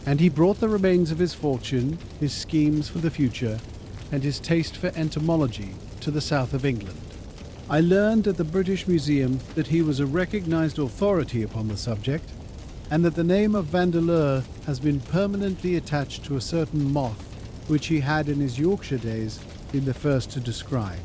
and he brought the remains of his fortune, his schemes for the future, and his taste for entomology to the south of England. I learned at the British Museum that he was a recognized authority upon the subject, and that the name of Vandeleur has been permanently attached to a certain moth which he had in his Yorkshire days been the first to describe.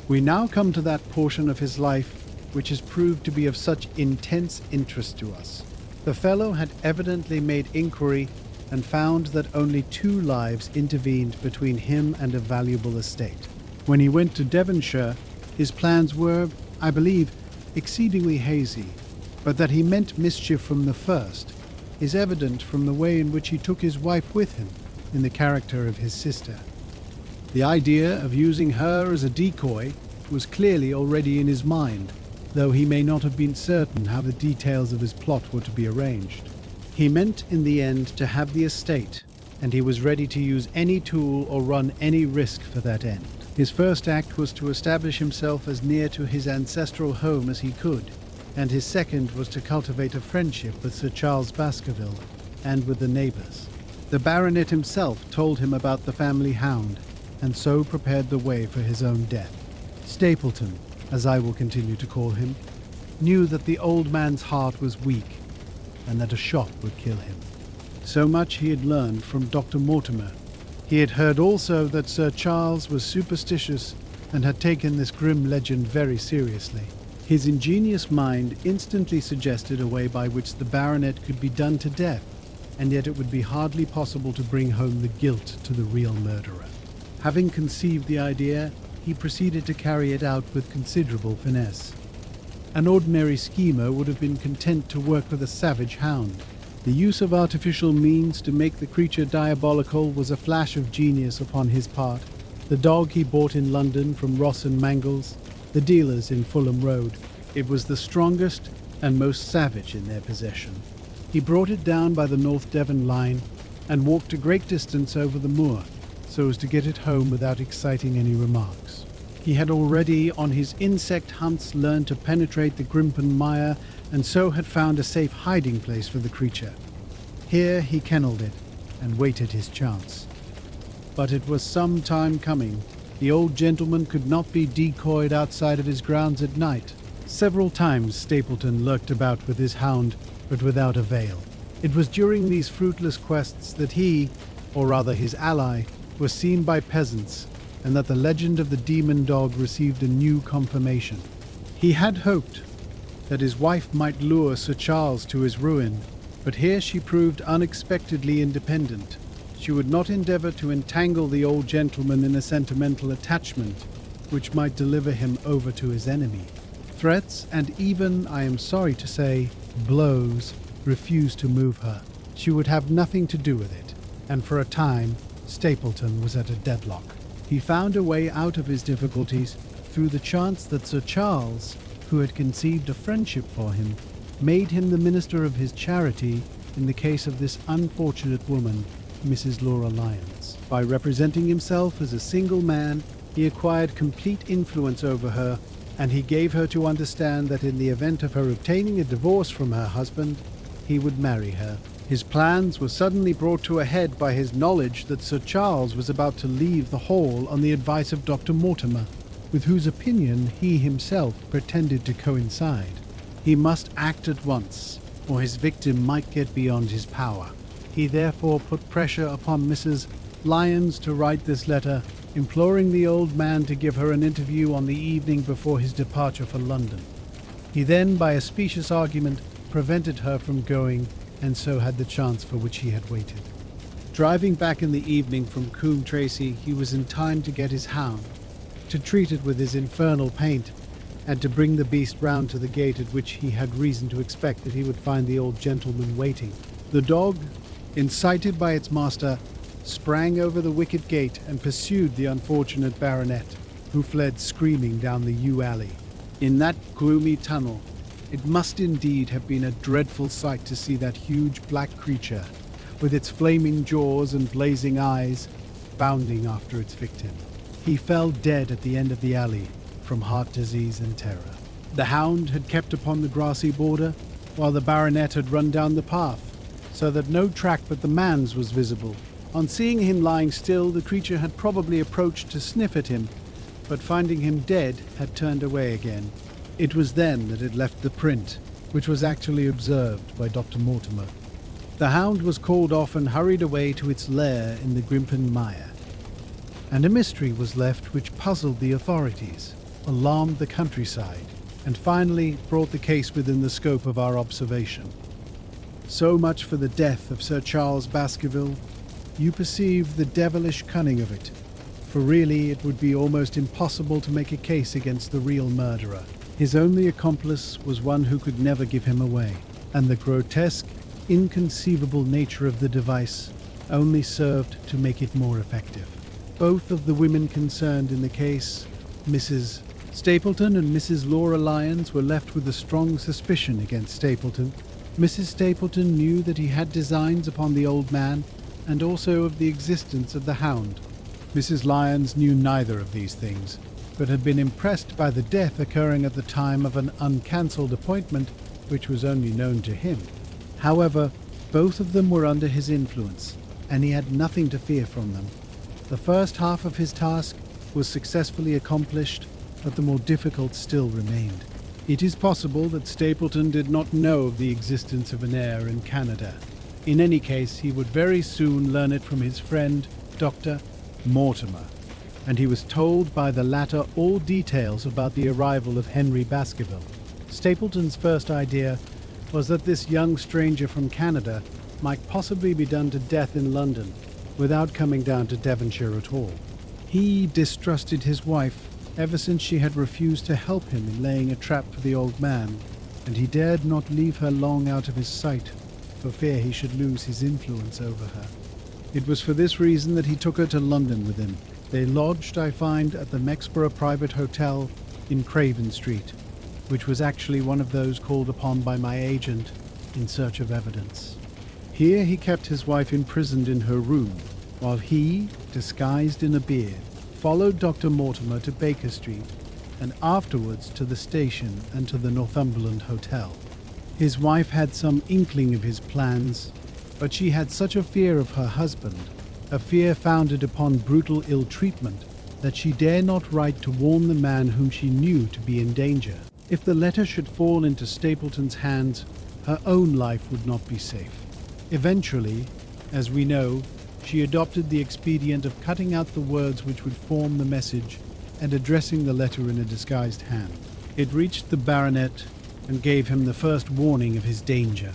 We now come to that portion of his life which has proved to be of such intense interest to us. The fellow had evidently made inquiry and found that only 2 lives intervened between him and a valuable estate. When he went to Devonshire, His plans were, I believe, exceedingly hazy, but that he meant mischief from the first is evident from the way in which he took his wife with him in the character of his sister. The idea of using her as a decoy was clearly already in his mind, though he may not have been certain how the details of his plot were to be arranged. He meant in the end to have the estate, and he was ready to use any tool or run any risk for that end. His first act was to establish himself as near to his ancestral home as he could, and his second was to cultivate a friendship with Sir Charles Baskerville and with the neighbours. The baronet himself told him about the family hound, and so prepared the way for his own death. Stapleton, as I will continue to call him, knew that the old man's heart was weak, and that a shot would kill him. So much he had learned from Dr. Mortimer. He had heard also that Sir Charles was superstitious and had taken this grim legend very seriously. His ingenious mind instantly suggested a way by which the baronet could be done to death, and yet it would be hardly possible to bring home the guilt to the real murderer. Having conceived the idea, he proceeded to carry it out with considerable finesse. An ordinary schemer would have been content to work with a savage hound. The use of artificial means to make the creature diabolical was a flash of genius upon his part. The dog he bought in London from Ross and Mangles, the dealers in Fulham Road. It was the strongest and most savage in their possession. He brought it down by the North Devon line and walked a great distance over the moor, so as to get it home without exciting any remarks. He had already on his insect hunts learned to penetrate the Grimpen mire, and so had found a safe hiding place for the creature. Here he kennelled it and waited his chance. But it was some time coming. The old gentleman could not be decoyed outside of his grounds at night. Several times Stapleton lurked about with his hound, but without avail. It was during these fruitless quests that he, or rather his ally, was seen by peasants, and that the legend of the demon dog received a new confirmation. He had hoped that his wife might lure Sir Charles to his ruin, but here she proved unexpectedly independent. She would not endeavour to entangle the old gentleman in a sentimental attachment, which might deliver him over to his enemy. Threats, and even, I am sorry to say, blows, refused to move her. She would have nothing to do with it, and for a time, Stapleton was at a deadlock. He found a way out of his difficulties through the chance that Sir Charles, who had conceived a friendship for him, made him the minister of his charity in the case of this unfortunate woman, Mrs. Laura Lyons. By representing himself as a single man, he acquired complete influence over her, and he gave her to understand that in the event of her obtaining a divorce from her husband, he would marry her. His plans were suddenly brought to a head by his knowledge that Sir Charles was about to leave the hall on the advice of Dr. Mortimer, with whose opinion he himself pretended to coincide. He must act at once, or his victim might get beyond his power. He therefore put pressure upon Mrs. Lyons to write this letter, imploring the old man to give her an interview on the evening before his departure for London. He then, by a specious argument, prevented her from going, and so had the chance for which he had waited. Driving back in the evening from Coombe Tracy, he was in time to get his hound, to treat it with his infernal paint, and to bring the beast round to the gate at which he had reason to expect that he would find the old gentleman waiting. The dog, incited by its master, sprang over the wicket gate and pursued the unfortunate baronet, who fled screaming down the yew alley. In that gloomy tunnel, it must indeed have been a dreadful sight to see that huge black creature, with its flaming jaws and blazing eyes, bounding after its victim. He fell dead at the end of the alley from heart disease and terror. The hound had kept upon the grassy border, while the baronet had run down the path, so that no track but the man's was visible. On seeing him lying still, the creature had probably approached to sniff at him, but finding him dead, had turned away again. It was then that it left the print, which was actually observed by Dr. Mortimer. The hound was called off and hurried away to its lair in the Grimpen mire, and a mystery was left which puzzled the authorities, alarmed the countryside, and finally brought the case within the scope of our observation. So much for the death of Sir Charles Baskerville. You perceive the devilish cunning of it, for really it would be almost impossible to make a case against the real murderer. His only accomplice was one who could never give him away, and the grotesque, inconceivable nature of the device only served to make it more effective. Both of the women concerned in the case, Mrs. Stapleton and Mrs. Laura Lyons, were left with a strong suspicion against Stapleton. Mrs. Stapleton knew that he had designs upon the old man, and also of the existence of the Hound. Mrs. Lyons knew neither of these things, but had been impressed by the death occurring at the time of an uncancelled appointment which was only known to him. However, both of them were under his influence, and he had nothing to fear from them. The first half of his task was successfully accomplished, but the more difficult still remained. It is possible that Stapleton did not know of the existence of an heir in Canada. In any case, he would very soon learn it from his friend, Dr. Mortimer, and he was told by the latter all details about the arrival of Henry Baskerville. Stapleton's first idea was that this young stranger from Canada might possibly be done to death in London without coming down to Devonshire at all. He distrusted his wife ever since she had refused to help him in laying a trap for the old man, and he dared not leave her long out of his sight for fear he should lose his influence over her. It was for this reason that he took her to London with him. They lodged, I find, at the Mexborough Private Hotel in Craven Street, which was actually one of those called upon by my agent in search of evidence. Here he kept his wife imprisoned in her room, while he, disguised in a beard, followed Dr. Mortimer to Baker Street, and afterwards to the station and to the Northumberland Hotel. His wife had some inkling of his plans, but she had such a fear of her husband, a fear founded upon brutal ill-treatment, that she dare not write to warn the man whom she knew to be in danger. If the letter should fall into Stapleton's hands, her own life would not be safe. Eventually, as we know, she adopted the expedient of cutting out the words which would form the message and addressing the letter in a disguised hand. It reached the baronet and gave him the first warning of his danger.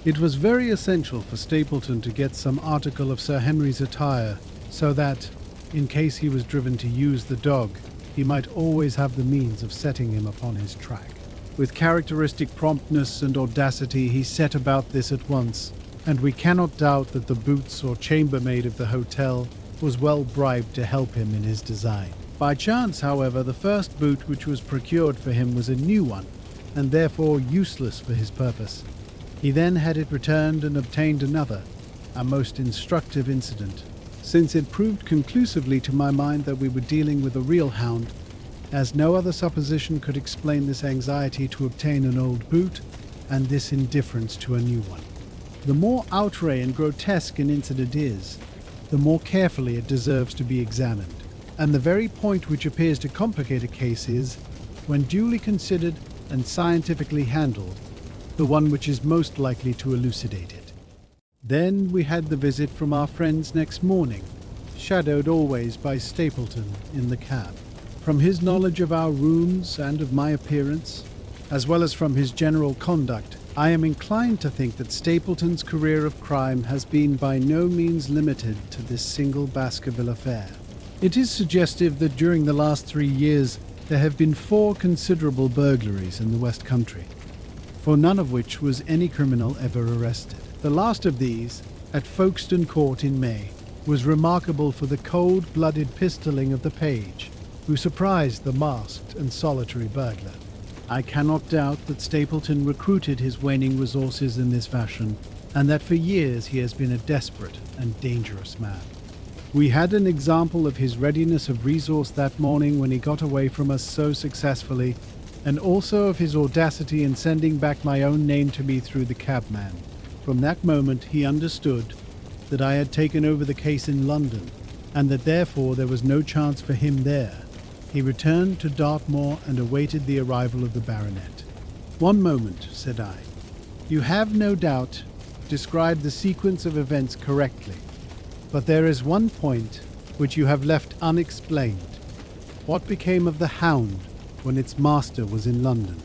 It was very essential for Stapleton to get some article of Sir Henry's attire so that, in case he was driven to use the dog, he might always have the means of setting him upon his track. With characteristic promptness and audacity he set about this at once, and we cannot doubt that the boots or chambermaid of the hotel was well bribed to help him in his design. By chance, however, the first boot which was procured for him was a new one, and therefore useless for his purpose. He then had it returned and obtained another, a most instructive incident, since it proved conclusively to my mind that we were dealing with a real hound, as no other supposition could explain this anxiety to obtain an old boot and this indifference to a new one. The more outre and grotesque an incident is, the more carefully it deserves to be examined, and the very point which appears to complicate a case is, when duly considered and scientifically handled, the one which is most likely to elucidate it. Then we had the visit from our friends next morning, shadowed always by Stapleton in the cab. From his knowledge of our rooms and of my appearance, as well as from his general conduct, I am inclined to think that Stapleton's career of crime has been by no means limited to this single Baskerville affair. It is suggestive that during the last 3 years there have been 4 considerable burglaries in the West Country, for none of which was any criminal ever arrested. The last of these, at Folkestone Court in May, was remarkable for the cold-blooded pistoling of the page, who surprised the masked and solitary burglar. I cannot doubt that Stapleton recruited his waning resources in this fashion, and that for years he has been a desperate and dangerous man. We had an example of his readiness of resource that morning when he got away from us so successfully, and also of his audacity in sending back my own name to me through the cabman. From that moment he understood that I had taken over the case in London, and that therefore there was no chance for him there. He returned to Dartmoor and awaited the arrival of the baronet. "One moment," said I. "You have, no doubt, described the sequence of events correctly, but there is one point which you have left unexplained. What became of the Hound when its master was in London?"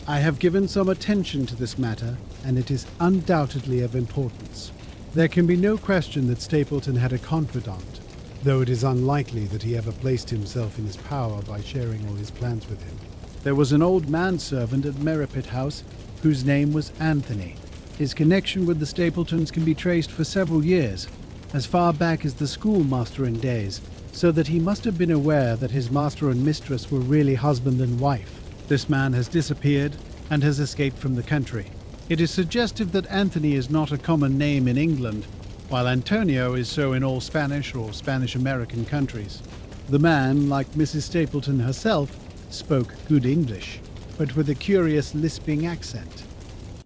"I have given some attention to this matter, and it is undoubtedly of importance. There can be no question that Stapleton had a confidant, though it is unlikely that he ever placed himself in his power by sharing all his plans with him. There was an old manservant at Merripit House whose name was Anthony. His connection with the Stapletons can be traced for several years, as far back as the schoolmastering days, so that he must have been aware that his master and mistress were really husband and wife. This man has disappeared and has escaped from the country. It is suggestive that Anthony is not a common name in England, while Antonio is so in all Spanish or Spanish-American countries. The man, like Mrs. Stapleton herself, spoke good English, but with a curious lisping accent.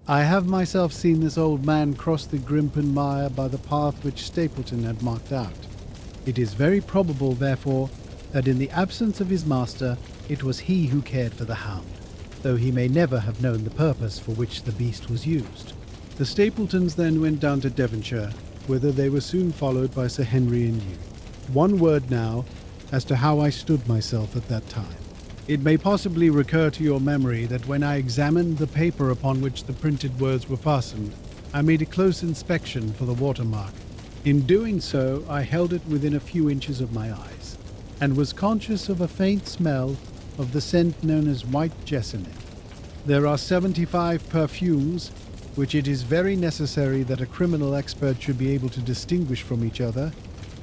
I have myself seen this old man cross the Grimpen Mire by the path which Stapleton had marked out. It is very probable, therefore, that in the absence of his master, it was he who cared for the hound, though he may never have known the purpose for which the beast was used. The Stapletons then went down to Devonshire, whither they were soon followed by Sir Henry and you. One word now as to how I stood myself at that time. It may possibly recur to your memory that when I examined the paper upon which the printed words were fastened, I made a close inspection for the watermark. In doing so, I held it within a few inches of my eyes, and was conscious of a faint smell of the scent known as white jessamine. There are 75 perfumes, which it is very necessary that a criminal expert should be able to distinguish from each other,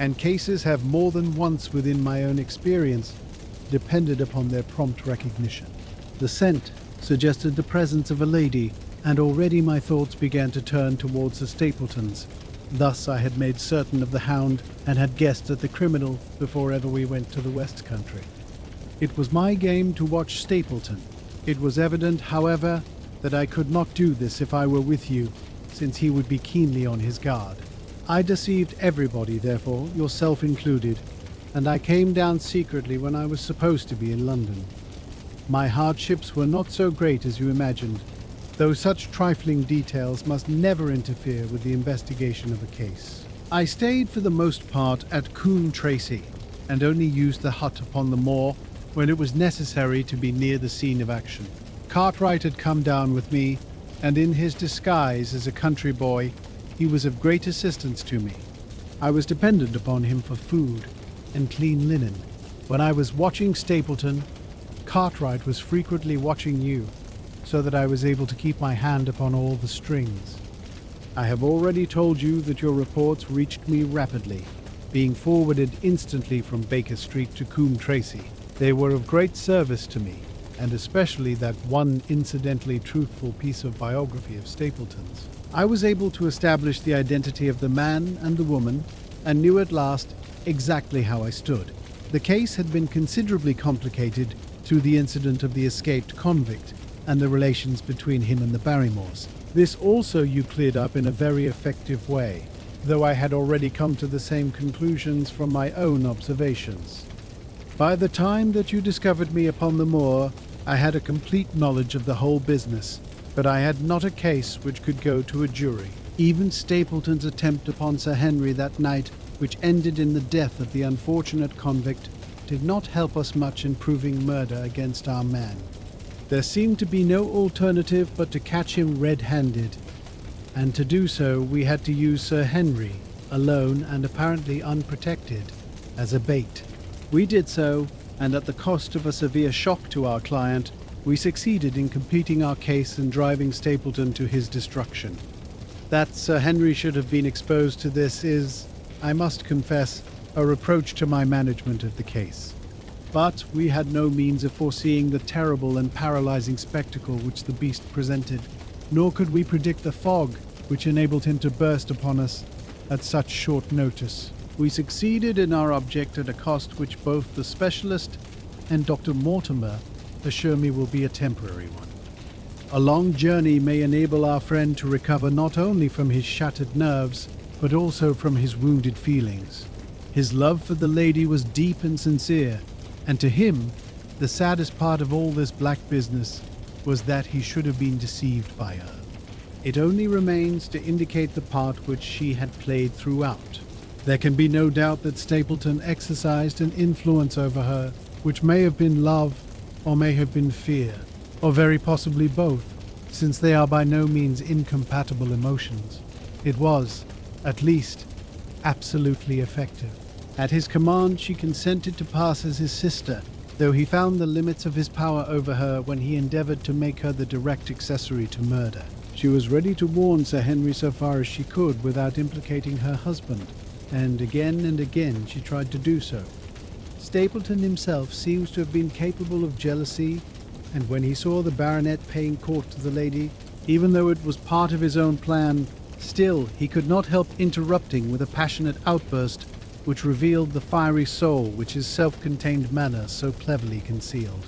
and cases have more than once within my own experience depended upon their prompt recognition. The scent suggested the presence of a lady, and already my thoughts began to turn towards the Stapletons. Thus I had made certain of the hound and had guessed at the criminal before ever we went to the West Country. It was my game to watch Stapleton. It was evident, however, that I could not do this if I were with you, since he would be keenly on his guard. I deceived everybody, therefore, yourself included, and I came down secretly when I was supposed to be in London. My hardships were not so great as you imagined, though such trifling details must never interfere with the investigation of a case. I stayed for the most part at Coombe Tracy, and only used the hut upon the moor when it was necessary to be near the scene of action. Cartwright had come down with me, and in his disguise as a country boy, he was of great assistance to me. I was dependent upon him for food and clean linen. When I was watching Stapleton, Cartwright was frequently watching you, so that I was able to keep my hand upon all the strings. I have already told you that your reports reached me rapidly, being forwarded instantly from Baker Street to Coombe Tracy. They were of great service to me, and especially that one incidentally truthful piece of biography of Stapleton's. I was able to establish the identity of the man and the woman, and knew at last exactly how I stood. The case had been considerably complicated through the incident of the escaped convict and the relations between him and the Barrymores. This also you cleared up in a very effective way, though I had already come to the same conclusions from my own observations. By the time that you discovered me upon the moor, I had a complete knowledge of the whole business, but I had not a case which could go to a jury. Even Stapleton's attempt upon Sir Henry that night, which ended in the death of the unfortunate convict, did not help us much in proving murder against our man. There seemed to be no alternative but to catch him red-handed, and to do so we had to use Sir Henry, alone and apparently unprotected, as a bait. We did so, and at the cost of a severe shock to our client, we succeeded in completing our case and driving Stapleton to his destruction. That Sir Henry should have been exposed to this is, I must confess, a reproach to my management of the case. But we had no means of foreseeing the terrible and paralyzing spectacle which the beast presented, nor could we predict the fog which enabled him to burst upon us at such short notice. We succeeded in our object at a cost which both the specialist and Dr. Mortimer assure me will be a temporary one. A long journey may enable our friend to recover not only from his shattered nerves, but also from his wounded feelings. His love for the lady was deep and sincere, and to him, the saddest part of all this black business was that he should have been deceived by her. It only remains to indicate the part which she had played throughout. There can be no doubt that Stapleton exercised an influence over her, which may have been love, or may have been fear, or very possibly both, since they are by no means incompatible emotions. It was, at least, absolutely effective. At his command, she consented to pass as his sister, though he found the limits of his power over her when he endeavored to make her the direct accessory to murder. She was ready to warn Sir Henry so far as she could without implicating her husband, and again she tried to do so. Stapleton himself seems to have been capable of jealousy, and when he saw the baronet paying court to the lady, even though it was part of his own plan, still he could not help interrupting with a passionate outburst which revealed the fiery soul which his self-contained manner so cleverly concealed.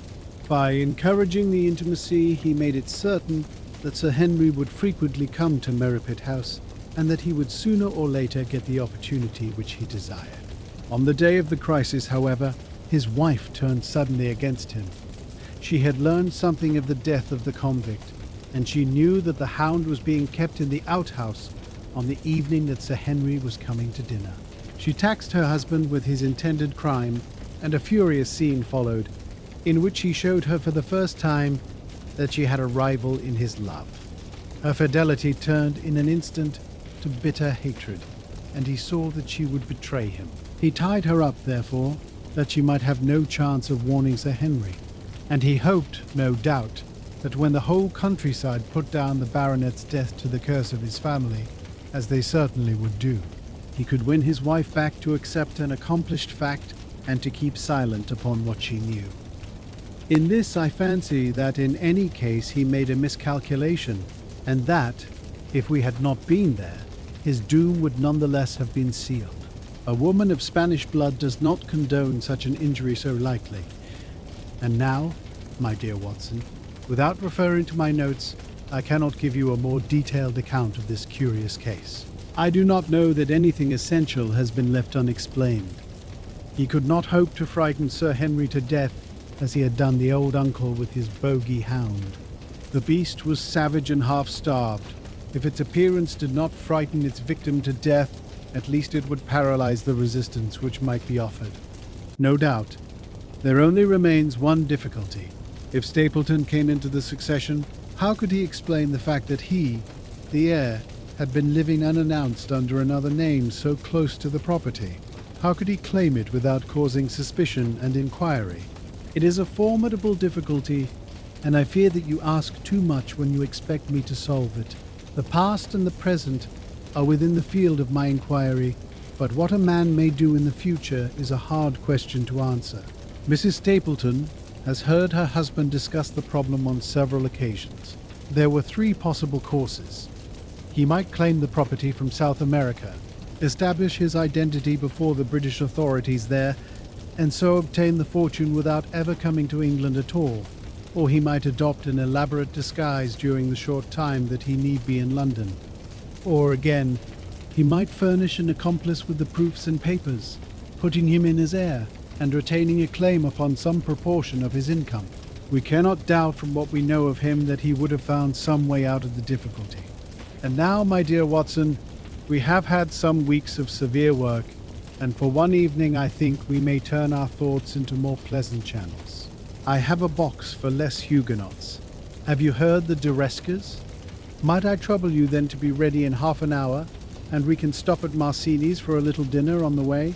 By encouraging the intimacy, he made it certain that Sir Henry would frequently come to Merripit House, and that he would sooner or later get the opportunity which he desired. On the day of the crisis, however, his wife turned suddenly against him. She had learned something of the death of the convict, and she knew that the Hound was being kept in the outhouse on the evening that Sir Henry was coming to dinner. She taxed her husband with his intended crime, and a furious scene followed, in which he showed her for the first time that she had a rival in his love. Her fidelity turned in an instant to bitter hatred, and he saw that she would betray him. He tied her up, therefore, that she might have no chance of warning Sir Henry, and he hoped, no doubt, that when the whole countryside put down the baronet's death to the curse of his family, as they certainly would do, he could win his wife back to accept an accomplished fact and to keep silent upon what she knew. In this I fancy that in any case he made a miscalculation, and that, if we had not been there, his doom would nonetheless have been sealed. A woman of Spanish blood does not condone such an injury so lightly. And now, my dear Watson, without referring to my notes, I cannot give you a more detailed account of this curious case. I do not know that anything essential has been left unexplained. He could not hope to frighten Sir Henry to death as he had done the old uncle with his bogey Hound. The beast was savage and half-starved. If its appearance did not frighten its victim to death, at least it would paralyze the resistance which might be offered. No doubt, there only remains one difficulty. If Stapleton came into the succession, how could he explain the fact that he, the heir, had been living unannounced under another name so close to the property? How could he claim it without causing suspicion and inquiry? It is a formidable difficulty, and I fear that you ask too much when you expect me to solve it. The past and the present are within the field of my inquiry, but what a man may do in the future is a hard question to answer. Mrs. Stapleton has heard her husband discuss the problem on several occasions. There were 3 possible courses. He might claim the property from South America, establish his identity before the British authorities there, and so obtain the fortune without ever coming to England at all. Or he might adopt an elaborate disguise during the short time that he need be in London. Or again, he might furnish an accomplice with the proofs and papers, putting him in as heir, and retaining a claim upon some proportion of his income. We cannot doubt from what we know of him that he would have found some way out of the difficulty. And now, my dear Watson, we have had some weeks of severe work, and for one evening I think we may turn our thoughts into more pleasant channels. I have a box for less Huguenots. Have you heard the Dureskers? Might I trouble you then to be ready in half an hour, and we can stop at Marcini's for a little dinner on the way?